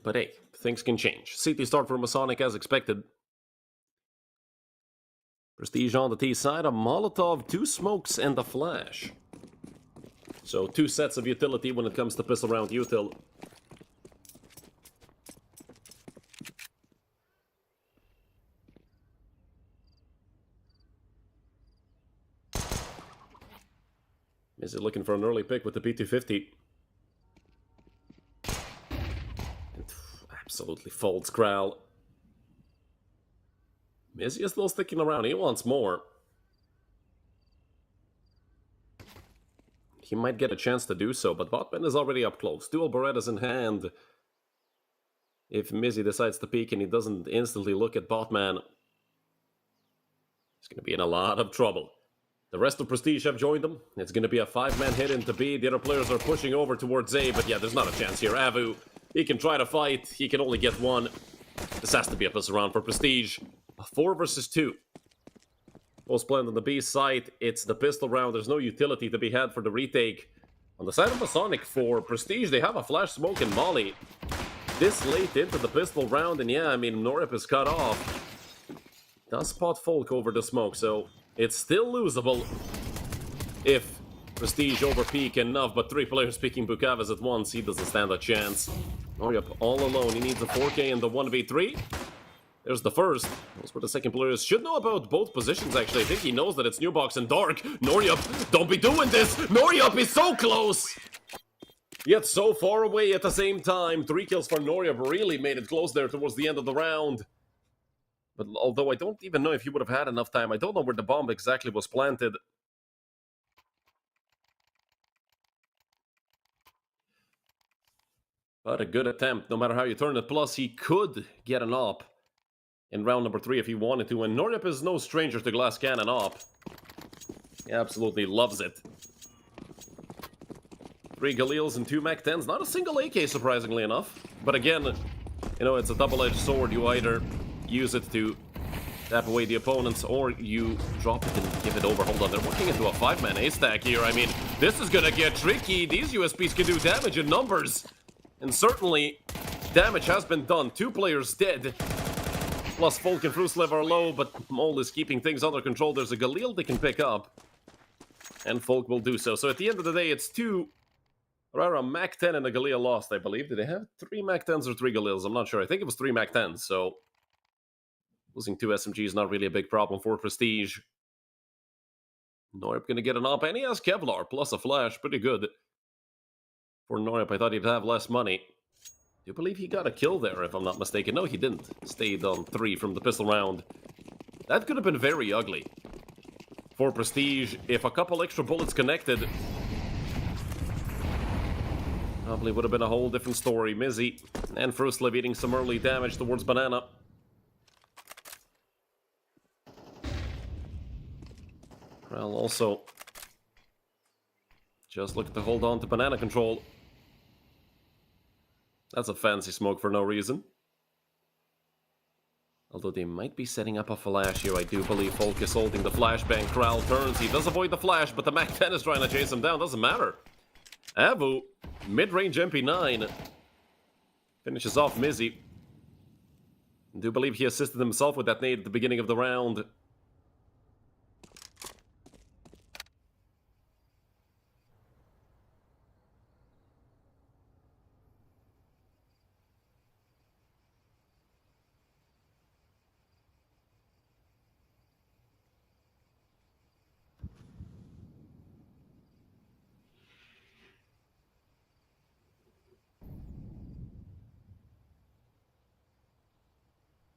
S1: But hey, things can change. CT start for MASONIC as expected. Prestige on the T side, a Molotov, 2 smokes, and a flash. So 2 sets of utility when it comes to pistol round util. Is it looking for an early pick with the P250? And absolutely folds Kral. Mizzy is still sticking around. He wants more. He might get a chance to do so, but Botman is already up close. Dual Berettas in hand. If Mizzy decides to peek and he doesn't instantly look at Botman, he's going to be in a lot of trouble. The rest of Prestige have joined them. It's going to be a 5-man hit into B. The other players are pushing over towards A, but yeah, there's not a chance here. Avu, he can try to fight. He can only get 1. This has to be a pistol round for Prestige. A 4 versus 2. Post planned on the B side. It's the pistol round. There's no utility to be had for the retake. On the side of MASONIC for Prestige, they have a flash smoke and molly. This late into the pistol round, and yeah, I mean, Norip is cut off. Does spot Folk over the smoke, so it's still losable if Prestige overpeak enough, but 3 players picking Bukaves at once, he doesn't stand a chance. Norip all alone, he needs a 4K in the 1v3. There's the first. Those were the second players. Should know about both positions, actually. I think he knows that it's New Box and Dark. Noryup, don't be doing this! Noryup is so close! Yet so far away at the same time. 3 kills for Noryup really made it close there towards the end of the round. But although I don't even know if he would have had enough time, I don't know where the bomb exactly was planted. But a good attempt, no matter how you turn it. Plus, he could get an op in round number 3 if he wanted to. And Noryup is no stranger to glass cannon op. He absolutely loves it. 3 Galils and 2 Mac 10s. Not a single AK, surprisingly enough. But again, you know, it's a double-edged sword. You either use it to tap away the opponents, or you drop it and give it over. Hold on, they're working into a 5-man A-stack here. I mean, this is gonna get tricky. These USPs can do damage in numbers. And certainly, damage has been done. 2 players dead. Plus, Folk and Fruslev are low, but Mole is keeping things under control. There's a Galil they can pick up. And Folk will do so. So at the end of the day, it's 2... Or a Mac 10 and a Galil lost, I believe. Did they have 3 Mac 10s or 3 Galils? I'm not sure. I think it was 3 Mac 10s, so... Losing 2 SMGs is not really a big problem for Prestige. Norip gonna get an op, and he has Kevlar, plus a flash. Pretty good for Norip. I thought he'd have less money. Do you believe he got a kill there, if I'm not mistaken? No, he didn't. Stayed on 3 from the pistol round. That could have been very ugly for Prestige if a couple extra bullets connected. Probably would have been a whole different story. Mizzy and Fruslev eating some early damage towards Banana. Well, also just looking to hold on to banana control. That's a fancy smoke for no reason. Although they might be setting up a flash here, I do believe Folk is holding the flashbang. Kral turns, he does avoid the flash, but the Mac-10 is trying to chase him down, doesn't matter. Avu, mid-range MP9, finishes off Mizzy. I do believe he assisted himself with that nade at the beginning of the round.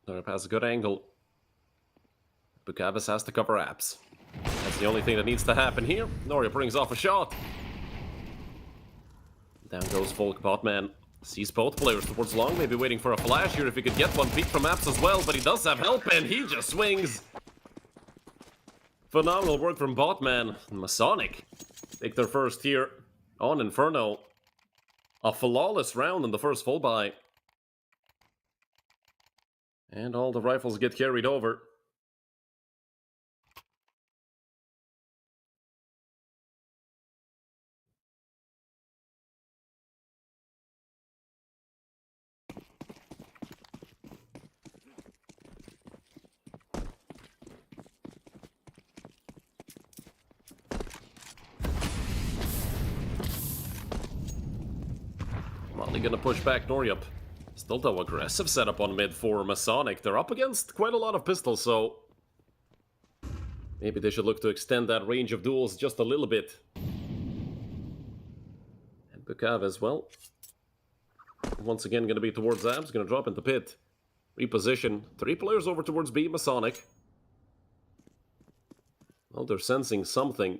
S1: Norip has a good angle. Bukavis has to cover apps. That's the only thing that needs to happen here. Noria brings off a shot. Down goes Folk. Botman sees both players towards long, maybe waiting for a flash here if he could get one peek from apps as well, but he does have help and he just swings. Phenomenal work from Botman. Masonic take their first here on Inferno. A flawless round in the first full buy. And all the rifles get carried over. Molly gonna push back Noryup. Still though aggressive setup on mid for Masonic. They're up against quite a lot of pistols, so maybe they should look to extend that range of duels just a little bit. And Bukav as well. Once again gonna be towards Abs, gonna drop into pit. Reposition. 3 players over towards B, Masonic. Oh, they're sensing something.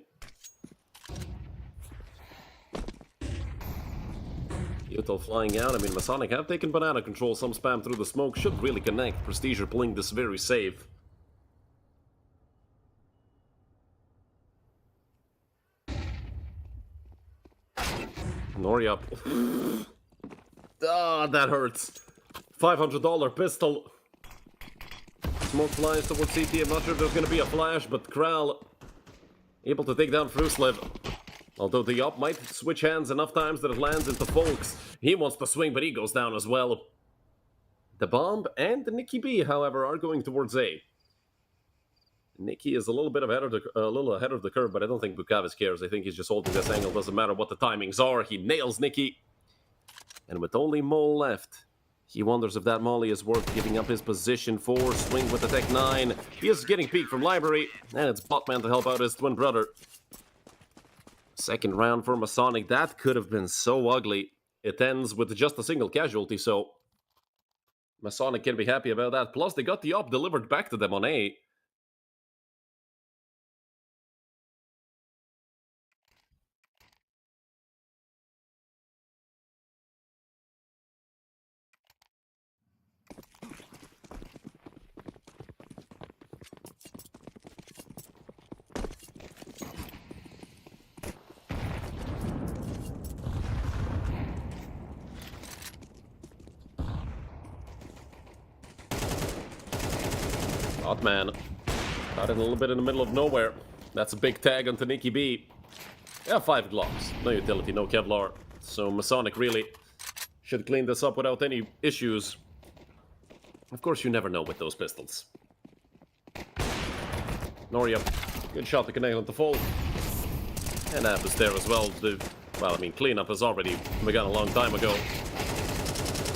S1: Util flying out. I mean, Masonic have taken banana control. Some spam through the smoke should really connect. Prestige are playing this very safe. Noryup. Ah, that hurts. $500 pistol. Smoke flies towards CT. I'm not sure if there's going to be a flash, but Kral able to take down Fruslev. Although the op might switch hands enough times that it lands into Folks. He wants to swing, but he goes down as well. The Bomb and the Nikki B, however, are going towards A. Nikki is a little bit ahead of the curve, but I don't think Bukavis cares. I think he's just holding this angle. Doesn't matter what the timings are. He nails Nikki. And with only Mole left, he wonders if that molly is worth giving up his position for. Swing with the Tech 9. He is getting peeked from Library, and it's Botman to help out his twin brother. Second round for Masonic. That could have been so ugly. It ends with just a single casualty, so Masonic can be happy about that. Plus, they got the op delivered back to them on A. Botman got in a little bit in the middle of nowhere. That's a big tag onto Nikki B. Yeah, 5 gloves. No utility, no Kevlar. So Masonic really should clean this up without any issues. Of course, you never know with those pistols. Noria, good shot to connect on the fold. And Ab is there as well. Well, I mean, cleanup has already begun a long time ago.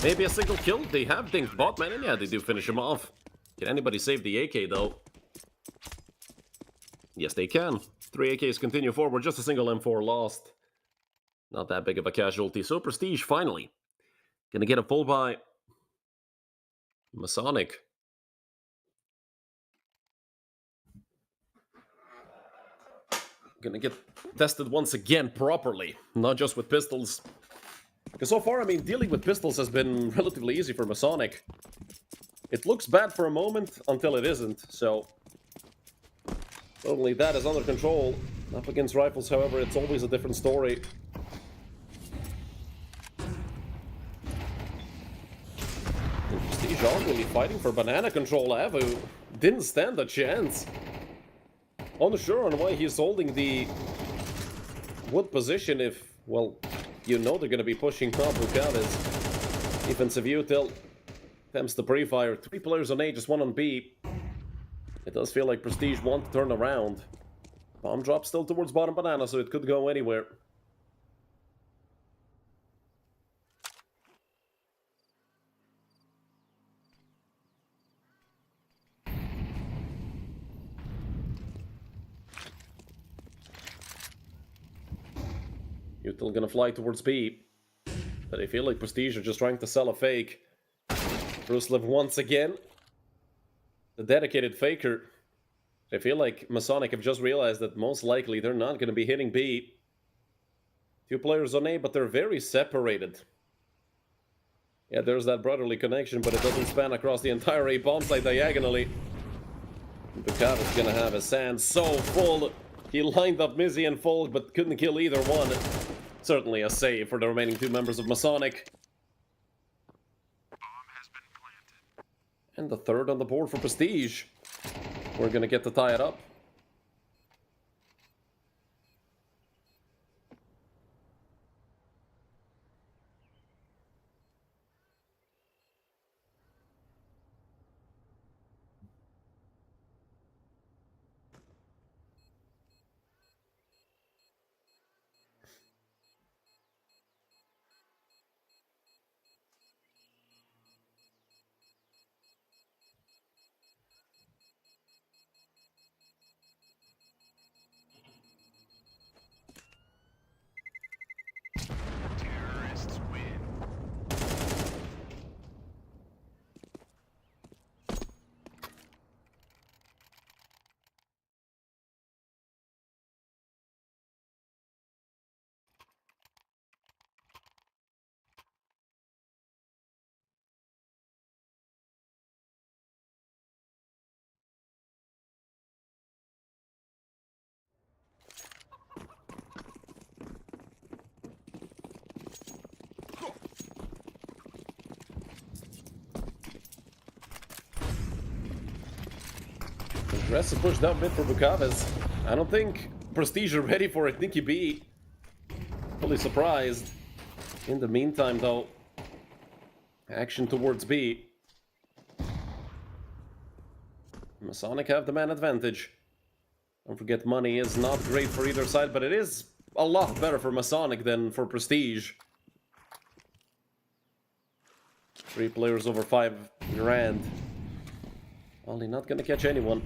S1: Maybe a single kill? They have dinked Botman, and yeah, they do finish him off. Can anybody save the AK, though? Yes, they can. 3 AKs continue forward, just a single M4 lost. Not that big of a casualty. So Prestige, finally. Gonna get a full buy. Masonic. Gonna get tested once again properly. Not just with pistols. Because so far, I mean, dealing with pistols has been relatively easy for Masonic. It looks bad for a moment until it isn't, so Only that is under control. Up against rifles, however, it's always a different story. And Prestige really fighting for banana control. Avu didn't stand a chance. Unsure on why he's holding the wood position if, well, you know they're going to be pushing up. Bukavis. Defensive util. Attempts to pre-fire. 3 players on A, just 1 on B. It does feel like Prestige want to turn around. Bomb drop still towards bottom banana, so it could go anywhere. Util gonna fly towards B. But I feel like Prestige are just trying to sell a fake. Ruslev once again. The dedicated faker. I feel like Masonic have just realized that most likely they're not going to be hitting B. 2 players on A, but they're very separated. Yeah, there's that brotherly connection, but it doesn't span across the entire A bomb site diagonally. Bukav is going to have his sand so full. He lined up Mizzy and Folk, but couldn't kill either one. Certainly a save for the remaining 2 members of Masonic.
S2: Bomb has been planted.
S1: And the 3rd on the board for Prestige. We're going to get to tie it up.
S2: Terrorists win.
S1: Aggressive push down mid for Bukavis. I don't think Prestige are ready for it. Nicky B. Fully surprised. In the meantime, though, action towards B. Masonic have the man advantage. Don't forget, money is not great for either side, but it is a lot better for Masonic than for Prestige. 3 players over 5 grand. Only not gonna catch anyone.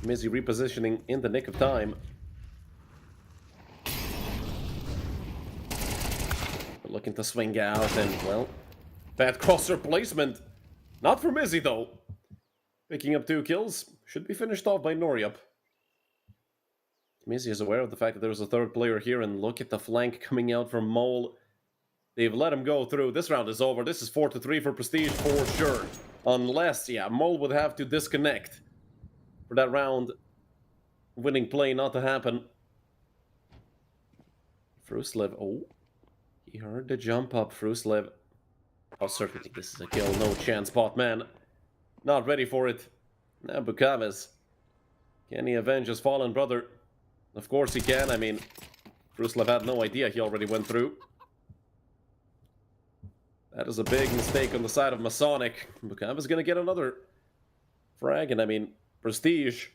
S1: Mizzy repositioning in the nick of time. But looking to swing out and, well, bad crosser placement. Not for Mizzy, though. Picking up 2 kills. Should be finished off by Noryup. Mizzy is aware of the fact that there's a 3rd player here, and look at the flank coming out from Mole. They've let him go through. This round is over. This is 4-3 for Prestige for sure. Unless, yeah, Mole would have to disconnect for that round winning play not to happen. Fruslev, oh, he heard the jump up. Fruslev, oh, certainly this is a kill. No chance, Botman. Not ready for it. Now Bukavis. Can he avenge his fallen brother? Of course he can. I mean, Fruslev had no idea he already went through. That is a big mistake on the side of Masonic. Bukav is going to get another frag, and I mean, Prestige.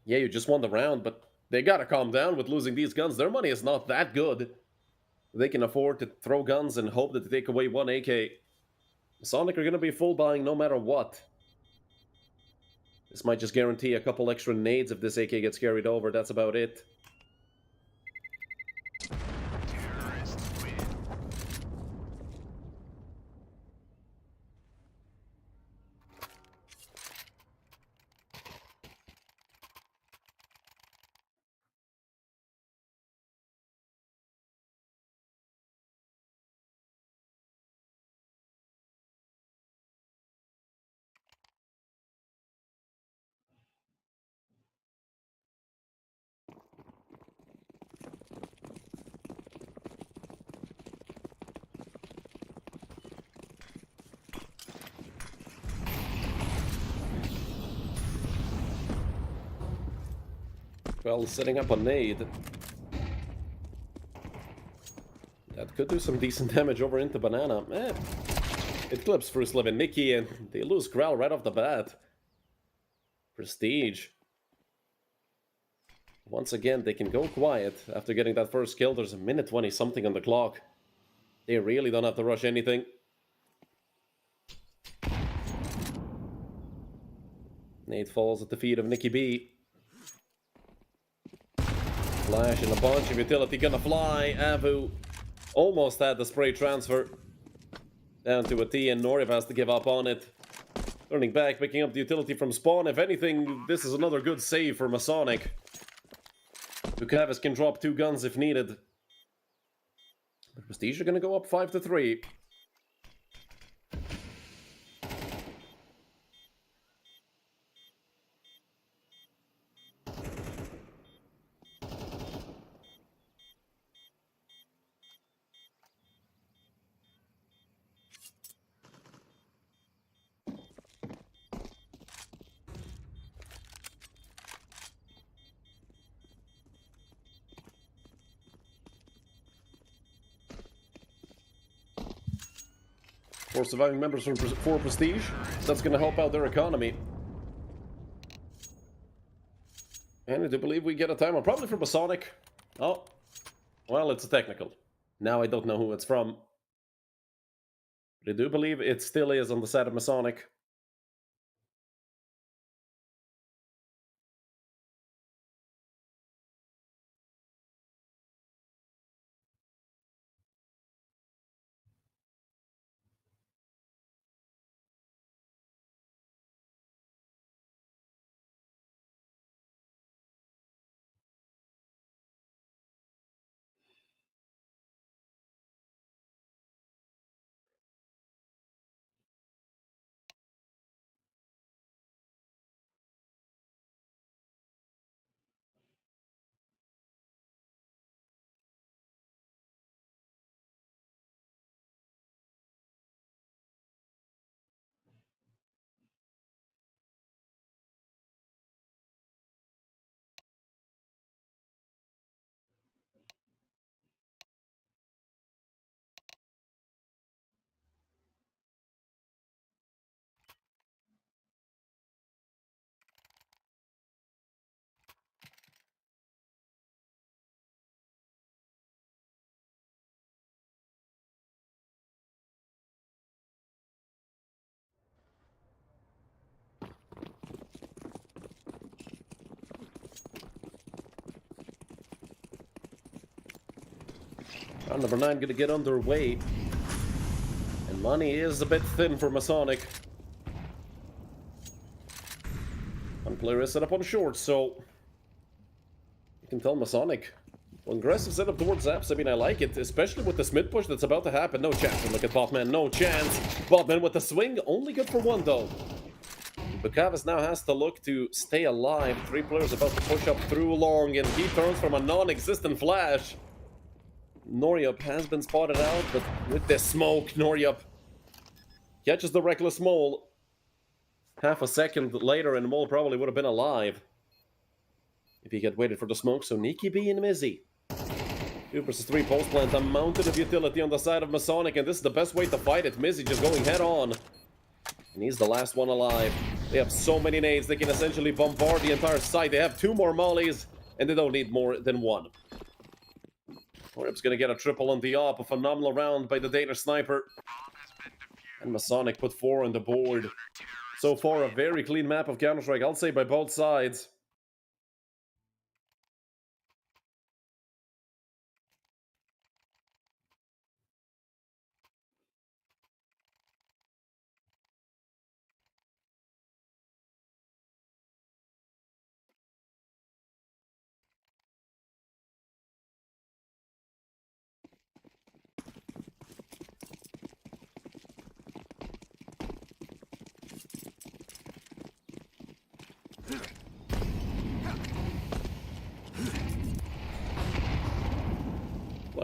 S1: Yeah, you just won the round, but they gotta calm down with losing these guns. Their money is not that good. They can afford to throw guns and hope that they take away 1 AK. Masonic are going to be full buying no matter what. This might just guarantee a couple extra nades if this AK gets carried over. That's about it. Well, setting up a nade. That could do some decent damage over into Banana. It clips First Living Nikki, and they lose Growl right off the bat. Prestige. Once again, they can go quiet after getting that first kill. There's a minute 20 something on the clock. They really don't have to rush anything. Nate falls at the feet of Nikki B. Flash and a bunch of utility gonna fly. Avu almost had the spray transfer. Down to a T, and Norib has to give up on it. Turning back, picking up the utility from spawn. If anything, this is another good save for Masonic. Bukavis can drop 2 guns if needed. But Prestige are gonna go up 5-3. For surviving members from for Prestige, that's going to help out their economy. And I do believe we get a timer, probably from Masonic. Oh, well, it's a technical. Now I don't know who it's from. But I do believe it still is on the side of Masonic. Round number 9 going to get underway. And money is a bit thin for Masonic. One player is set up on short, so you can tell Masonic. Well, aggressive setup towards Zaps. I mean, I like it, especially with this mid push that's about to happen. No chance. And look at Botman, no chance. Botman with the swing, only good for 1 though. Bukavis now has to look to stay alive. 3 players about to push up through long, and he turns from a non-existent flash. Noryup has been spotted out, but with this smoke, Noryup catches the Reckless Mole. Half a second later, and Mole probably would have been alive if he had waited for the smoke. So Nikki B and Mizzy. 2 versus 3 post plant, a mountain of utility on the side of Masonic, and this is the best way to fight it. Mizzy just going head on. And he's the last one alive. They have so many nades, they can essentially bombard the entire site. They have 2 more mollies, and they don't need more than 1. Noryup's gonna get a triple on the op, a phenomenal round by the Data Sniper. And Masonic put 4 on the board. So far, a very clean map of Counter-Strike, I'll say, by both sides.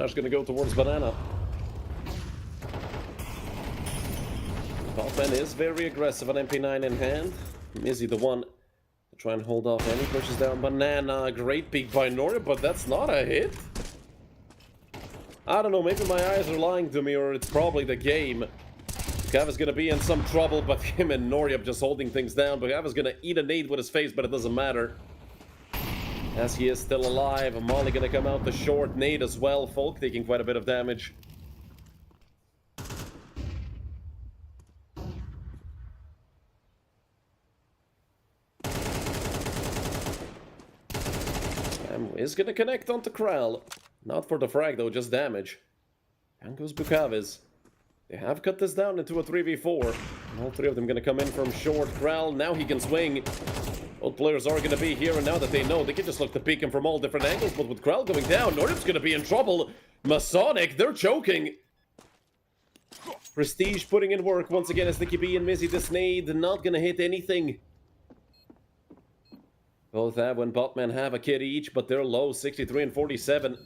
S1: Flash gonna go towards Banana. Botman is very aggressive, an MP9 in hand. Mizzy the one to try and hold off any pushes down. Banana, great peek by Noria, but that's not a hit. I don't know, maybe my eyes are lying to me, or it's probably the game. Cav is gonna be in some trouble, but him and Noria just holding things down. But Cav is gonna eat a nade with his face, but it doesn't matter. As he is still alive, Molly gonna come out the short nade as well. Folk taking quite a bit of damage. Is gonna connect onto Kral. Not for the frag though, just damage. Down goes Bukaviz. They have cut this down into a 3v4. And all three of them gonna come in from short. Kral, now he can swing. Both players are gonna be here, and now that they know, they can just look to peek him from all different angles. But with Kral going down, Nordip's gonna be in trouble. Masonic, they're choking. Prestige putting in work once again as Nicky B and Mizzy this nade. Not gonna hit anything. Both Av and Botman have a kit each, but they're low, 63 and 47.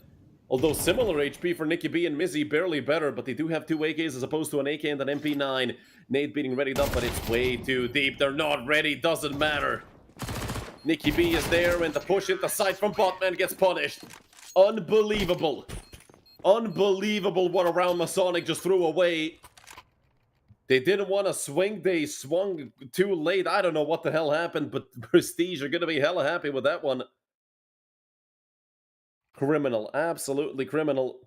S1: Although similar HP for Nicky B and Mizzy, barely better, but they do have two AKs as opposed to an AK and an MP9. Nade being readied up, but it's way too deep. They're not ready, doesn't matter. Nicky B is there, and the push into sight from Botman gets punished. Unbelievable. Unbelievable what a round Masonic just threw away. They didn't want to swing, they swung too late. I don't know what the hell happened, but Prestige are going to be hella happy with that one. Criminal, absolutely criminal.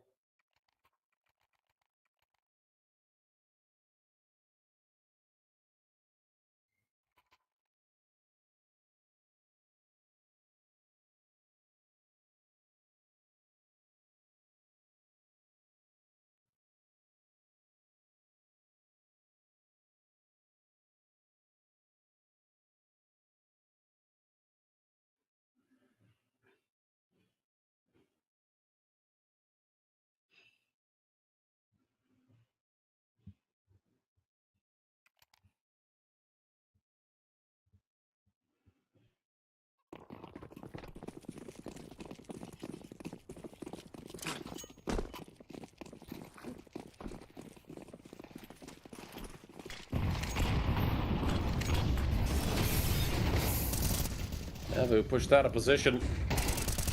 S1: Avu pushed out of position.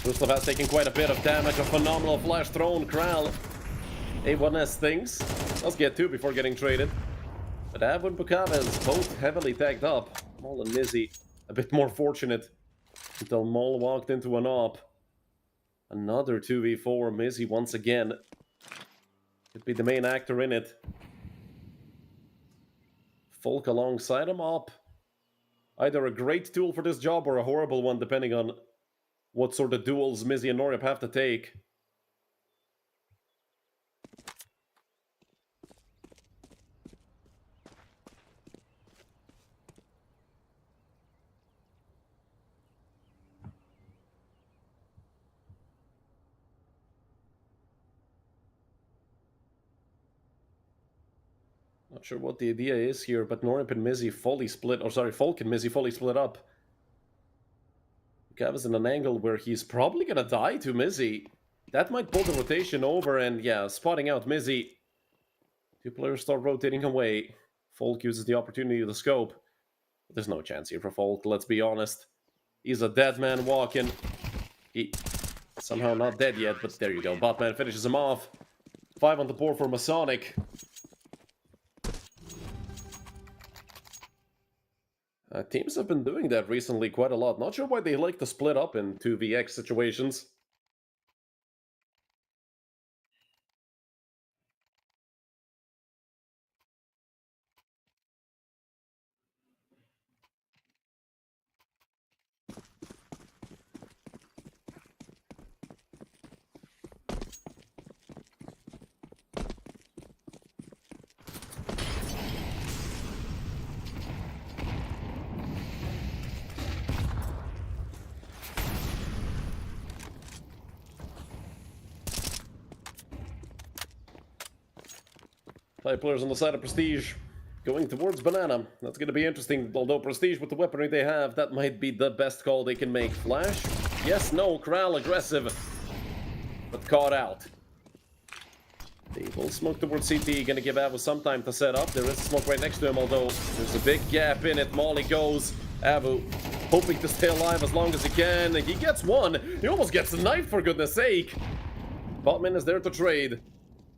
S1: Ruslav has taken quite a bit of damage. A phenomenal flash thrown. Kral. A1S things. Let's get two before getting traded. But Avu and Bukaviz both heavily tagged up. Mol and Mizzy a bit more fortunate until Mol walked into an op. Another 2v4. Mizzy once again could be the main actor in it. Folk alongside him op. Either a great tool for this job or a horrible one, depending on what sort of duels Mizzy and Norip have to take. Not sure what the idea is here, but Norip and Mizzy fully split, or sorry, Folk and Mizzy fully split up. Gav is in an angle where he's probably gonna die to Mizzy. That might pull the rotation over, and yeah, spotting out Mizzy. Two players start rotating away. Folk uses the opportunity of the scope. But there's no chance here for Folk, let's be honest. He's a dead man walking. He somehow not dead yet, but there you go. Botman finishes him off. 5 on the board for Masonic. Teams have been doing that recently quite a lot. Not sure why they like to split up in 2vx situations. Five players on the side of Prestige, going towards Banana. That's going to be interesting, although Prestige with the weaponry they have, that might be the best call they can make. Flash? Yes, no, Kral aggressive, but caught out. They will smoke towards CT, going to give Avu some time to set up. There is smoke right next to him, although there's a big gap in it. Molly goes. Avu hoping to stay alive as long as he can. He gets one. He almost gets a knife, for goodness sake. Botman is there to trade.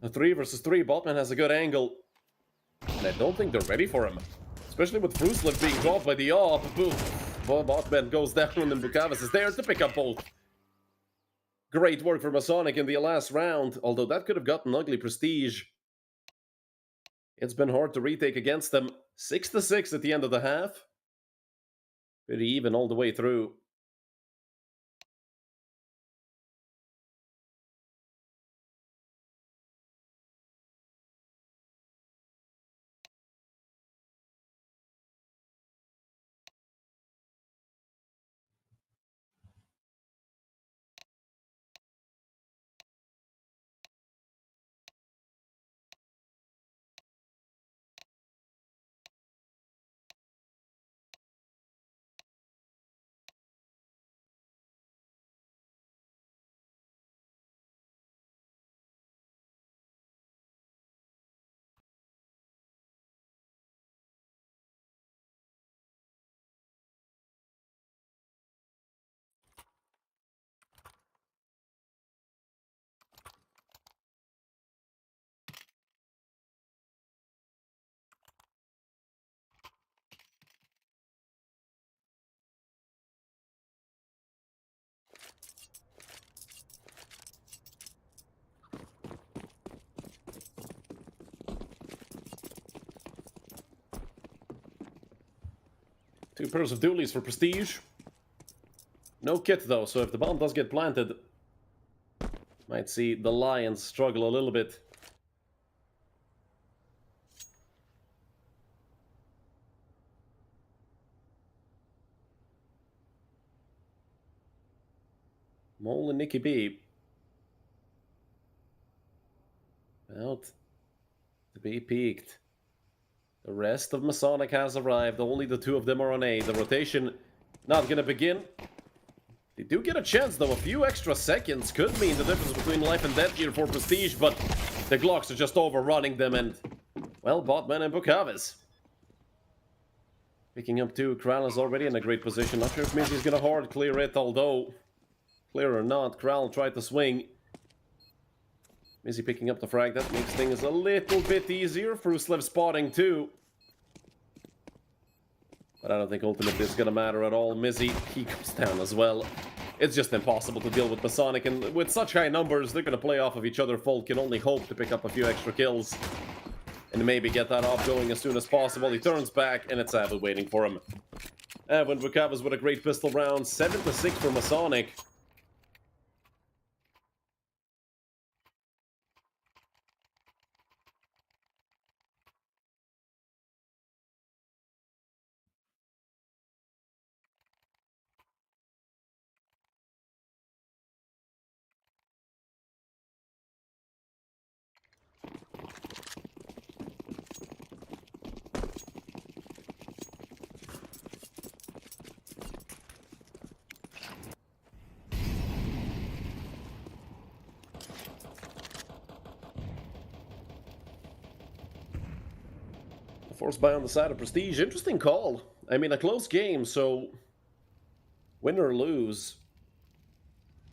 S1: A 3 versus 3. Botman has a good angle. And I don't think they're ready for him. Especially with Fruslev being dropped by the AWP. Boom. Botman goes down and Bukavis is there to pick up both. Great work for MASONIC in the last round, although that could have gotten ugly prestige. It's been hard to retake against them. 6-6 at the end of the half. Pretty even all the way through. Two pairs of dualies for prestige. No kit though, so if the bomb does get planted, might see the Lions struggle a little bit. Mole and Nicky B. About to be peaked. The rest of MASONIC has arrived. Only the two of them are on A. The rotation not gonna begin. They do get a chance though. A few extra seconds could mean the difference between life and death here for prestige, but the Glocks are just overrunning them and, well, Botman and Bukavis. Picking up two. Kral is already in a great position. Not sure if Mizzy's gonna hard clear it, although, clear or not, Kral tried to swing. Mizzy picking up the frag. That makes things a little bit easier. Fruslev spotting too. But I don't think ultimately it's gonna matter at all. Mizzy, he goes down as well. It's just impossible to deal with MASONIC, and with such high numbers, they're gonna play off of each other. Folk can only hope to pick up a few extra kills. And maybe get that off going as soon as possible. He turns back, and it's Avid waiting for him. Avid recovers with a great pistol round. 7-6 for MASONIC. Forced buy on the side of prestige. Interesting call. I mean, a close game, so win or lose.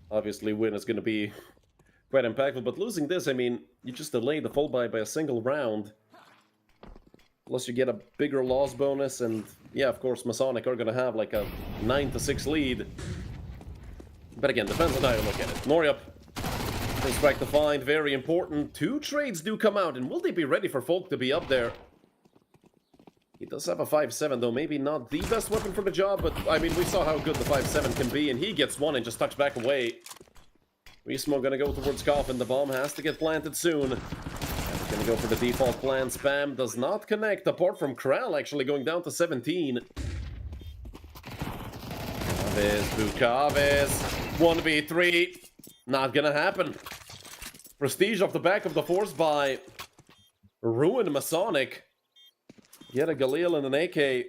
S1: Obviously, win is going to be quite impactful, but losing this, I mean, you just delay the full buy by a single round. Plus, you get a bigger loss bonus, and yeah, of course, MASONIC are going to have like a 9-6 lead. But again, depends on how you look at it. Noryup, first strike to find, very important. Two trades do come out, and will they be ready for Folk to be up there? He does have a 5-7, though. Maybe not the best weapon for the job, but, I mean, we saw how good the 5-7 can be, and he gets one and just tucks back away. Resmo gonna go towards Coffin. The bomb has to get planted soon. Gonna go for the default plan. Spam does not connect, apart from Kral actually going down to 17. Bukavis. 1v3. Not gonna happen. Prestige off the back of the force by Ruin MASONIC. Get a Galil and an AK.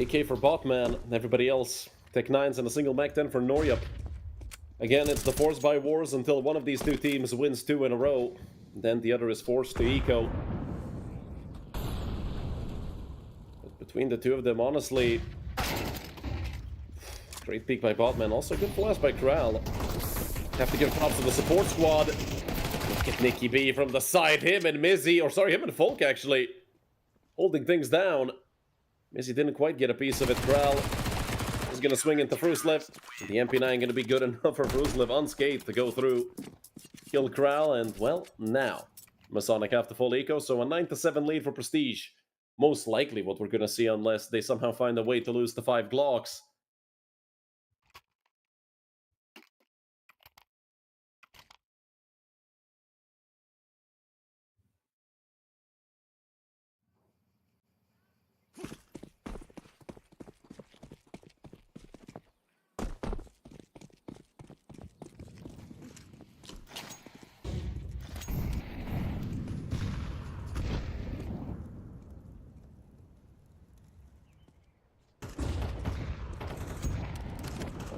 S1: AK for Botman, everybody else. Tech 9s and a single Mac 10 for Noryup. Again, it's the Force by Wars until one of these two teams wins 2 in a row. Then the other is forced to eco. But between the two of them, honestly... Great peek by Botman. Also good flash by Kral. Have to give props to the support squad. Look at Nicky B from the side. Him and Mizzy, or sorry, him and Folk actually. Holding things down. Mizzy didn't quite get a piece of it. Kral is going to swing into Fruslev. The MP9 going to be good enough for Fruslev unscathed to go through. Kill Kral, and well, now Masonic have to full eco, so a 9-7 lead for Prestige. Most likely what we're going to see unless they somehow find a way to lose the 5 Glocks.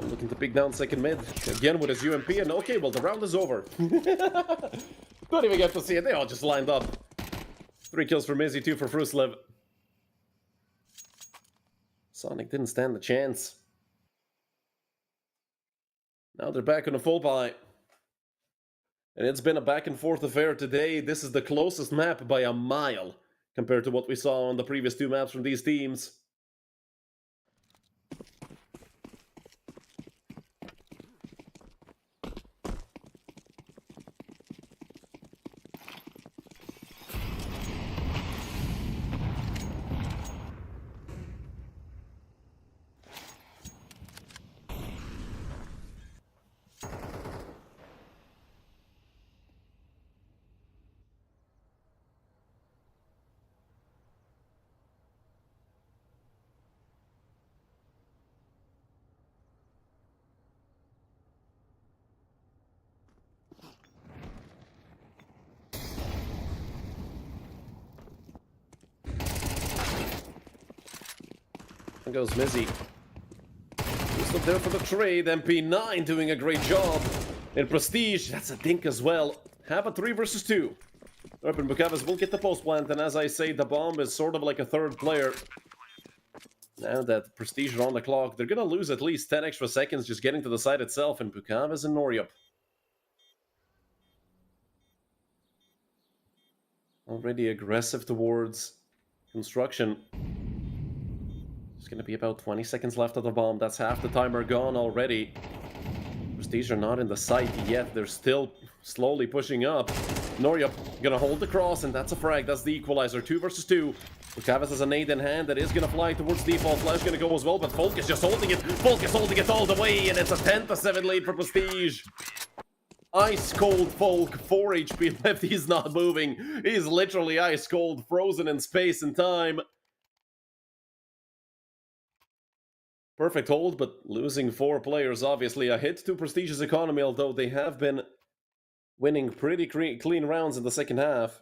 S1: Looking to pick down second mid. Again with his UMP, and okay, well, the round is over. Don't even get to see it. They all just lined up. 3 kills for Mizzy, 2 for Fruslev. Sonic didn't stand a chance. Now they're back on a full buy. And it's been a back and forth affair today. This is the closest map by a mile compared to what we saw on the previous 2 maps from these teams. There goes Mizzy. He's not there for the trade. MP9 doing a great job. In Prestige, that's a dink as well. Have a 3 versus 2. Urban Bukavis will get the post plant, and as I say, the bomb is sort of like a third player. Now that Prestige are on the clock, they're gonna lose at least 10 extra seconds just getting to the site itself, and Bukavis and Noryup. Already aggressive towards construction. There's going to be about 20 seconds left of the bomb. That's half the timer gone already. Prestige are not in the site yet. They're still slowly pushing up. Noryup going to hold the cross, and that's a frag. That's the equalizer. 2 versus 2. Bukavis has a nade in hand that is going to fly towards default. Flash going to go as well, but Folk is just holding it. Folk is holding it all the way, and it's a 10-7 lead for Prestige. Ice cold Folk, 4 HP left. He's not moving. He's literally ice cold, frozen in space and time. Perfect hold, but losing 4 players, obviously a hit to Prestige's economy, although they have been winning pretty clean rounds in the second half.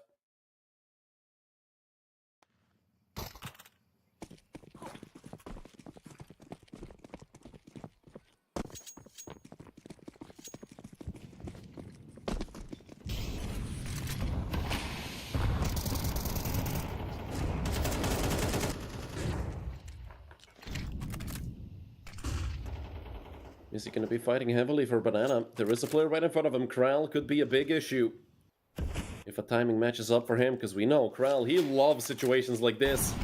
S1: Is he going to be fighting heavily for Banana? There is a player right in front of him. Kral could be a big issue if a timing matches up for him, because we know Kral, he loves situations like this.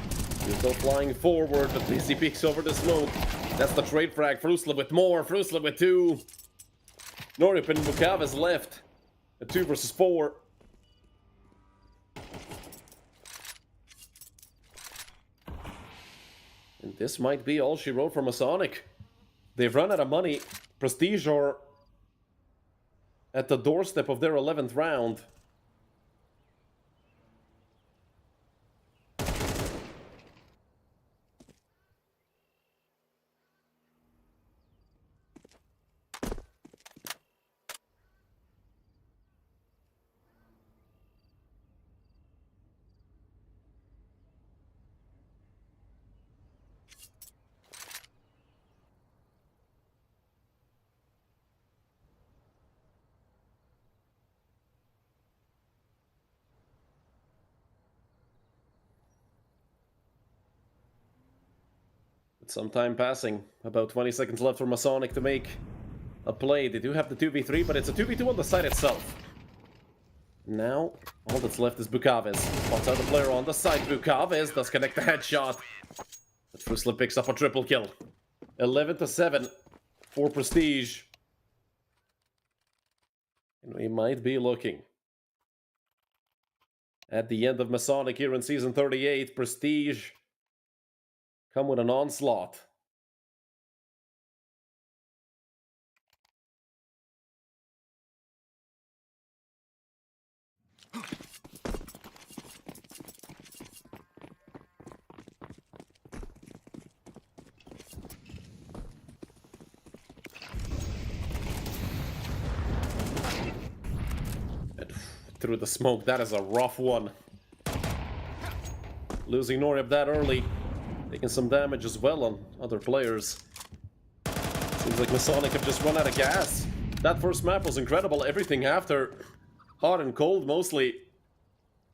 S1: He's still flying forward, but Mizzy peeks over the smoke. That's the trade frag. Fruslev with more. Fruslev with 2. Noryup and Bukavis left at 2 versus 4. And this might be all she wrote for Masonic. They've run out of money. Prestige are at the doorstep of their 11th round. Some time passing. About 20 seconds left for MASONIC to make a play. They do have the 2v3, but it's a 2v2 on the side itself. Now, all that's left is Bukaves. Spots out the player on the side. Bukaves does connect the headshot. But Fruslev picks up a triple kill. 11-7 for Prestige. And we might be looking at the end of MASONIC here in Season 38. Prestige come with an onslaught. Through the smoke, that is a rough one. Losing Noryab that early, taking some damage as well on other players. Seems like MASONIC have just run out of gas. That first map was incredible, everything after, hot and cold mostly.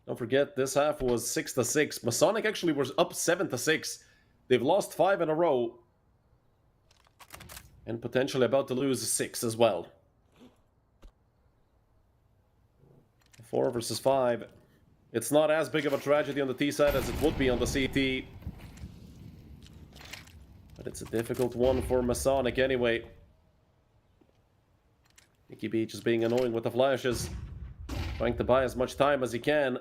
S1: Don't forget, this half was 6-6. MASONIC actually was up 7-6. They've lost 5 in a row. And potentially about to lose 6 as well. 4 versus 5. It's not as big of a tragedy on the T side as it would be on the CT. But it's a difficult one for MASONIC anyway. Nicky B just being annoying with the flashes. Trying to buy as much time as he can.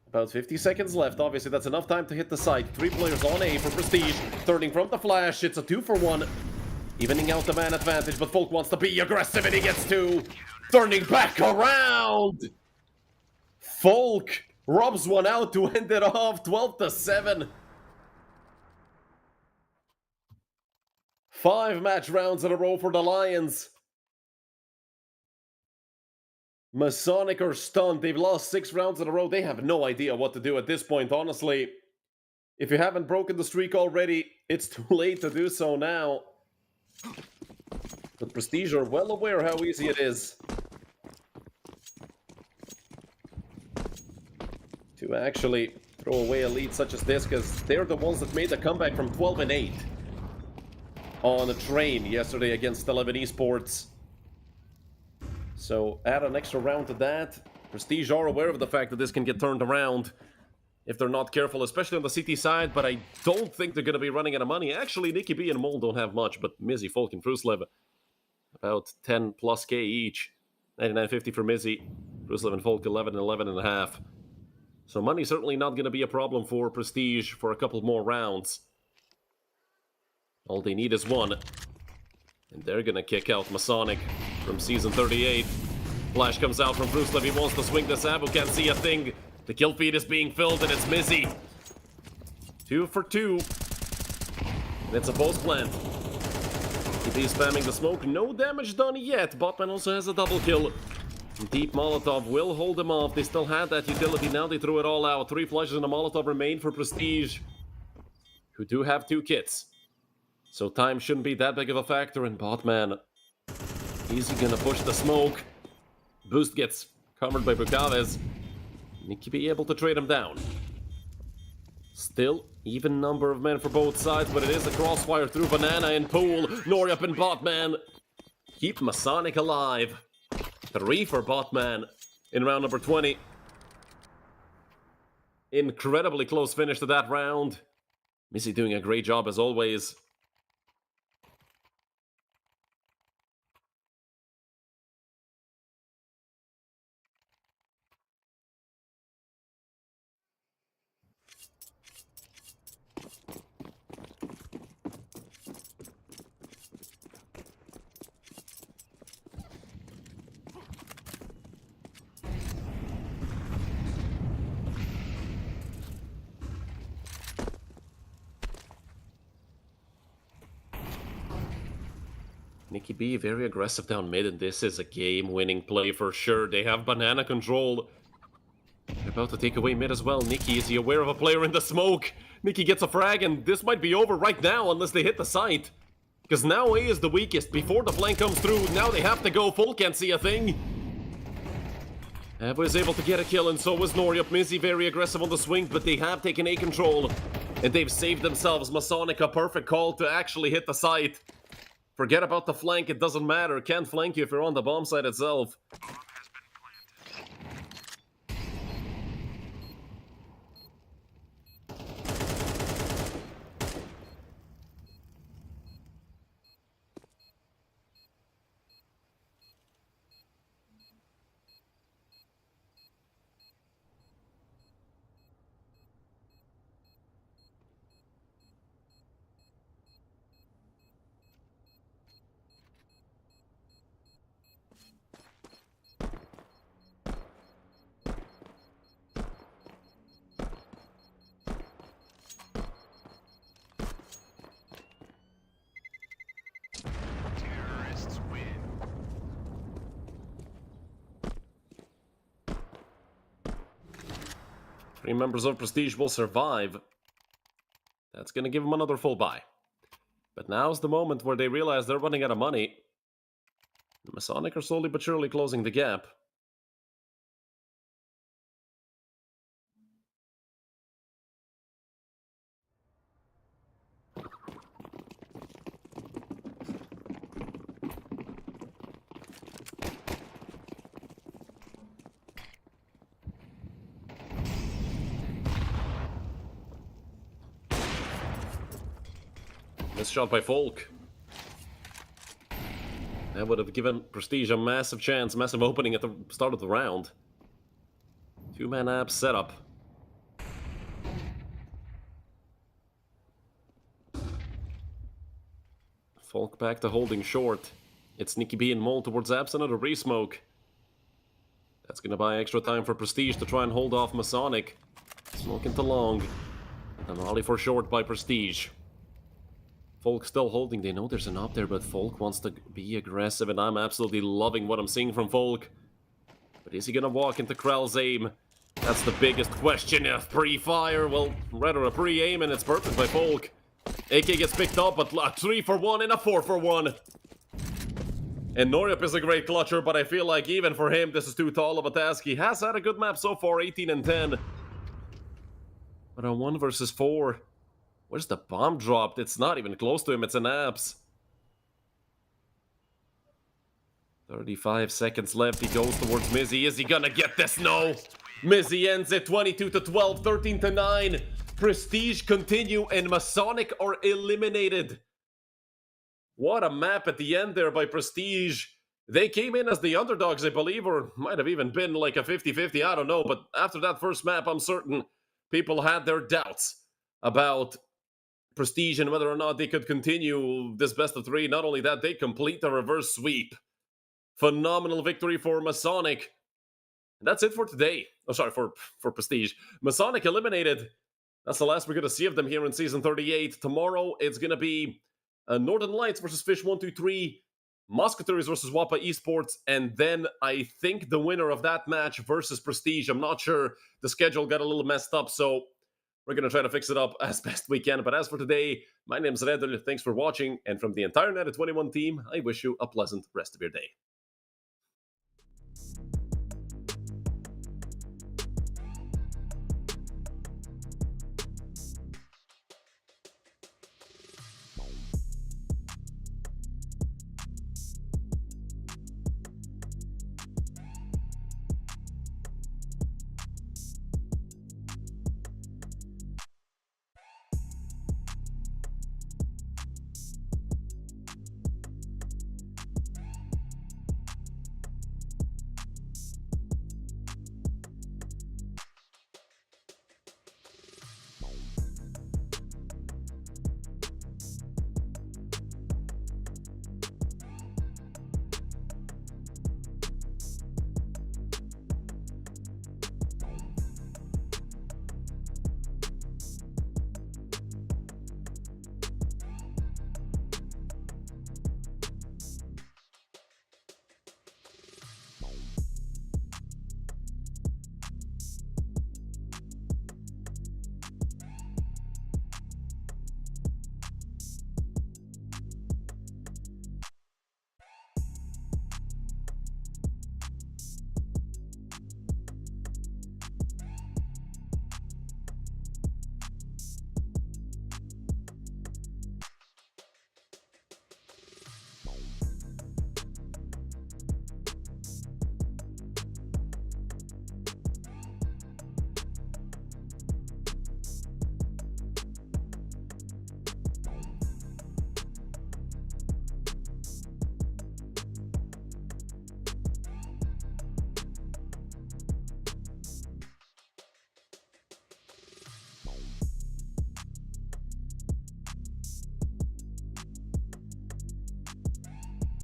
S1: About 50 seconds left. Obviously, that's enough time to hit the site. 3 players on A for Prestige. Turning from the flash. It's a 2-for-1. Evening out the man advantage, but Folk wants to be aggressive and he gets 2. Turning back around! Folk robs one out to end it off. 12-7. 5 match rounds in a row for the Lions. MASONIC are stunned. They've lost 6 rounds in a row. They have no idea what to do at this point, honestly. If you haven't broken the streak already, it's too late to do so now. But Prestige are well aware how easy it is to actually throw away a lead such as this, because they're the ones that made the comeback from 12-8 on a train yesterday against 11 Esports. So add an extra round to that. Prestige are aware of the fact that this can get turned around if they're not careful, especially on the CT side, but I don't think they're going to be running out of money. Actually, Nicky B and Mole don't have much, but Mizzy, Folk, and Fruslev, about 10 plus K each. 99.50 for Mizzy, Fruslev and Folk 11.5. So money's certainly not going to be a problem for Prestige for a couple more rounds. All they need is 1. And they're going to kick out MASONIC from Season 38. Flash comes out from Fruslev. He wants to swing this Abu. Can't see a thing. The kill feed is being filled and it's Mizzy. 2 for 2. And it's a post plant. He's spamming the smoke. No damage done yet. Botman also has a double kill. Deep Molotov will hold them off. They still had that utility. Now they threw it all out. 3 flashes and a Molotov remain for Prestige, who do have 2 kits. So time shouldn't be that big of a factor. And Botman, is he gonna push the smoke? Boost gets covered by Bukaves. Nicky be able to trade him down. Still, even number of men for both sides, but it is a crossfire through Banana and Pool. Noryab and Botman keep MASONIC alive. 3 for Botman in round number 20. Incredibly close finish to that round. Missy doing a great job as always. Nicky B very aggressive down mid, and this is a game-winning play for sure. They have banana control. They're about to take away mid as well. Nicky, is he aware of a player in the smoke? Nicky gets a frag, and this might be over right now unless they hit the site. Because now A is the weakest. Before the flank comes through, now they have to go full, can't see a thing. Ava is able to get a kill, and so was Noryab. Mizzy very aggressive on the swing, but they have taken A control. And they've saved themselves. Masonic, a perfect call to actually hit the site. Forget about the flank, it doesn't matter. Can't flank you if you're on the bomb site itself.
S2: Bomb has been planted. Terrorists win.
S1: Three members of Prestige will survive. That's gonna give them another full buy. But now's the moment where they realize they're running out of money. The Masonic are slowly but surely closing the gap. Missed shot by Folk. That would have given Prestige a massive chance, massive opening at the start of the round. Two-man app setup. Folk back to holding short. It's Nicky B and Mole towards apps, another re-smoke. That's gonna buy extra time for Prestige to try and hold off Masonic. Smoke into long. And Raleigh for short by Prestige. Folk still holding. They know there's an op there, but Folk wants to be aggressive, and I'm absolutely loving what I'm seeing from Folk. But is he gonna walk into Krell's aim? That's the biggest question. A pre-fire, well, rather a pre-aim, and it's perfect by Folk. AK gets picked up, but a 3-for-1 and a 4-for-1. And Noryup is a great clutcher, but I feel like even for him, this is too tall of a task. He has had a good map so far, 18 and 10. But a 1 versus 4... Where's the bomb dropped? It's not even close to him, it's an apps. 35 seconds left, he goes towards Mizzy. Is he gonna get this? No! Mizzy ends it 22-12, 13-9. Prestige continue and Masonic are eliminated. What a map at the end there by Prestige. They came in as the underdogs, I believe, or might have even been like a 50-50, I don't know. But after that first map, I'm certain people had their doubts about Prestige and whether or not they could continue this best of three. Not only that, they complete the reverse sweep. Phenomenal victory for Masonic. And that's it for today. Oh, sorry, for Prestige. Masonic eliminated. That's the last we're going to see of them here in Season 38. Tomorrow, it's going to be Northern Lights versus Fish 123, Musketeers versus Wappa Esports, and then I think the winner of that match versus Prestige. I'm not sure. The schedule got a little messed up, so we're going to try to fix it up as best we can. But as for today, my name's Redder. Thanks for watching. And from the entire United21 team, I wish you a pleasant rest of your day.